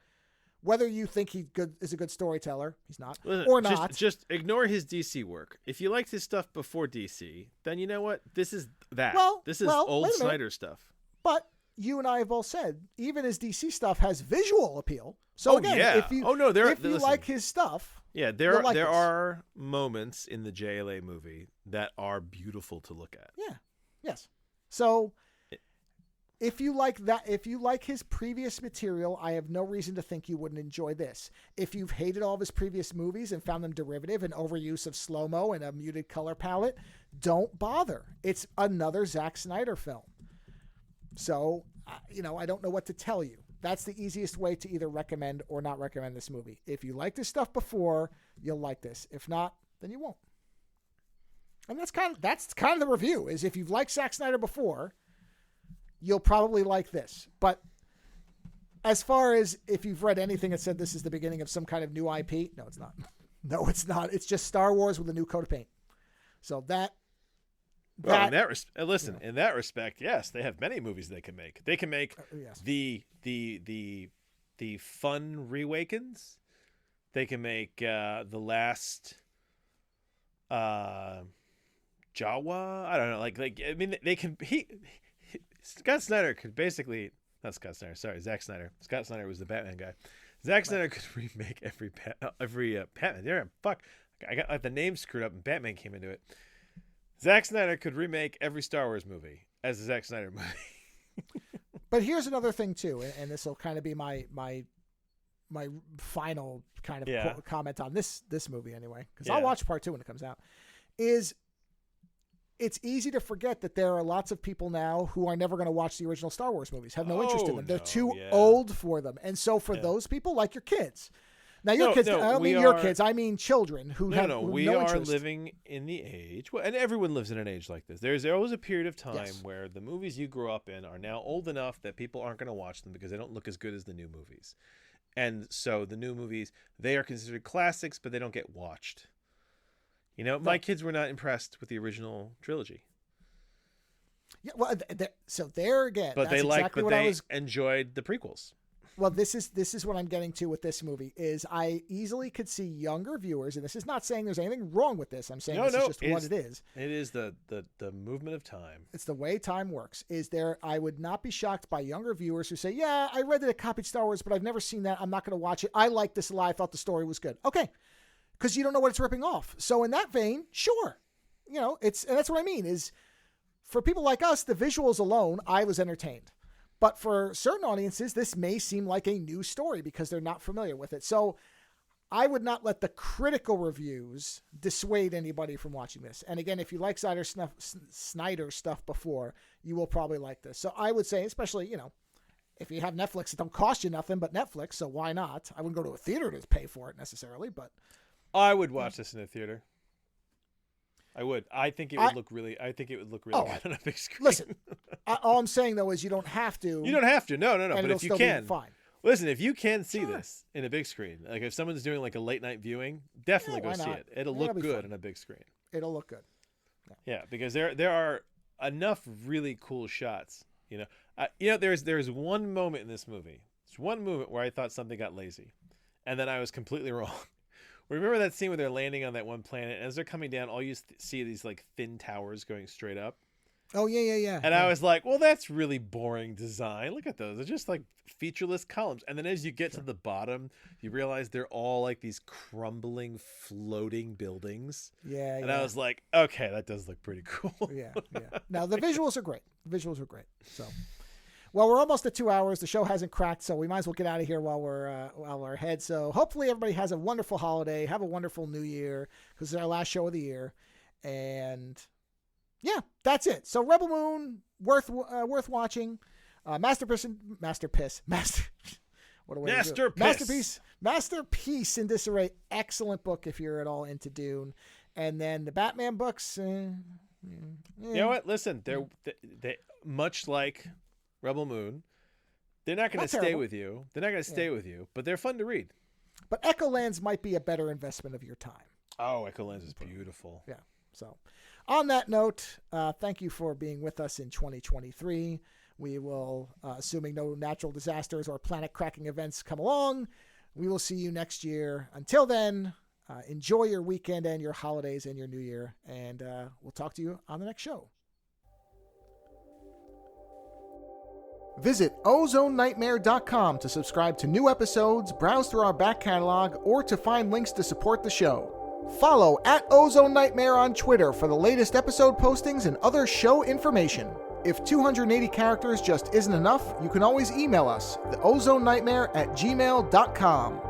whether you think he is a good storyteller, he's not, or not. Just ignore his DC work. If you liked his stuff before DC, then you know what? This is that. This is old Snyder stuff. But you and I have both said, even his DC stuff has visual appeal. So if you like his stuff, there are moments in the JLA movie that are beautiful to look at. Yeah. Yes. So if you like that, if you like his previous material, I have no reason to think you wouldn't enjoy this. If you've hated all of his previous movies and found them derivative and overuse of slow-mo and a muted color palette, don't bother. It's another Zack Snyder film. So, I don't know what to tell you. That's the easiest way to either recommend or not recommend this movie. If you liked this stuff before, you'll like this. If not, then you won't. And that's kind of the review, is if you've liked Zack Snyder before, you'll probably like this. But as far as if you've read anything that said this is the beginning of some kind of new IP, no, it's not. No, it's not. It's just Star Wars with a new coat of paint. So in that respect, yes, they have many movies they can make. They can make the fun Rewakens. They can make the last Jawa. I don't know. I mean, they can. Scott Snyder could basically not Scott Snyder. Sorry, Zack Snyder. Scott Snyder was the Batman guy. Zack Snyder could remake every Batman. Yeah, fuck. I got the name screwed up, and Batman came into it. Zack Snyder could remake every Star Wars movie as a Zack Snyder movie. But here's another thing too, and this will kind of be my final kind of comment on this movie anyway, because I'll watch part 2 when it comes out. It's easy to forget that there are lots of people now who are never going to watch the original Star Wars movies, have no interest in them. They're too old for them. And so for those people, like your kids. Now, your kids, I don't mean your kids, I mean children who have no we interest. are living in the age, and everyone lives in an age like this. There's always a period of time where the movies you grew up in are now old enough that people aren't going to watch them because they don't look as good as the new movies. And so the new movies, they are considered classics, but they don't get watched. My kids were not impressed with the original trilogy. Yeah, well, so there again, but that's they enjoyed the prequels. Well, this is what I'm getting to with this movie is I easily could see younger viewers, and this is not saying there's anything wrong with this. I'm saying this is just what it is. It is the movement of time. It's the way time works. I would not be shocked by younger viewers who say, "Yeah, I read that it copied Star Wars, but I've never seen that. I'm not going to watch it. I liked this a lot. I thought the story was good." Okay. Because you don't know what it's ripping off. So in that vein, sure. And that's what I mean is for people like us, the visuals alone, I was entertained. But for certain audiences, this may seem like a new story because they're not familiar with it. So I would not let the critical reviews dissuade anybody from watching this. And again, if you like Snyder stuff before, you will probably like this. So I would say, especially, If you have Netflix, it don't cost you nothing but Netflix, so why not? I wouldn't go to a theater to pay for it necessarily, but I would watch this in a theater. I would. I think it would look really good on a big screen. Listen, all I'm saying though is you don't have to. You don't have to. No. And But if you still can, be fine. listen. If you can see this in a big screen, like if someone's doing like a late night viewing, definitely go see it. It'll look good on a big screen. It'll look good. Yeah, because there are enough really cool shots. There's one moment in this movie. There's one moment where I thought something got lazy, and then I was completely wrong. Remember that scene where they're landing on that one planet, and as they're coming down, all you see these like thin towers going straight up. Oh yeah. And I was like, well, that's really boring design. Look at those; they're just like featureless columns. And then as you get to the bottom, you realize they're all like these crumbling, floating buildings. Yeah. And I was like, okay, that does look pretty cool. Yeah. Now the visuals are great. So. Well, we're almost at 2 hours. The show hasn't cracked, so we might as well get out of here while we're ahead. So hopefully everybody has a wonderful holiday. Have a wonderful New Year, because it's our last show of the year. And yeah, that's it. So Rebel Moon, worth watching. Masterpiss. Masterpiece in Disarray. Excellent book if you're at all into Dune. And then the Batman books. You know what? Listen, they much like Rebel Moon, they're not going to stay with you. They're not going to stay with you, but they're fun to read. But Echolands might be a better investment of your time. Oh, Echolands is beautiful. Yeah. So on that note, thank you for being with us in 2023. We will, assuming no natural disasters or planet-cracking events come along, we will see you next year. Until then, enjoy your weekend and your holidays and your New Year, and we'll talk to you on the next show. Visit OzoneNightmare.com to subscribe to new episodes, browse through our back catalog, or to find links to support the show. Follow @OzoneNightmare on Twitter for the latest episode postings and other show information. If 280 characters just isn't enough, you can always email us, theozonenightmare@gmail.com.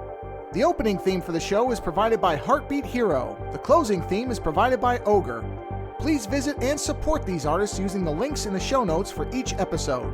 The opening theme for the show is provided by Heartbeat Hero. The closing theme is provided by Ogre. Please visit and support these artists using the links in the show notes for each episode.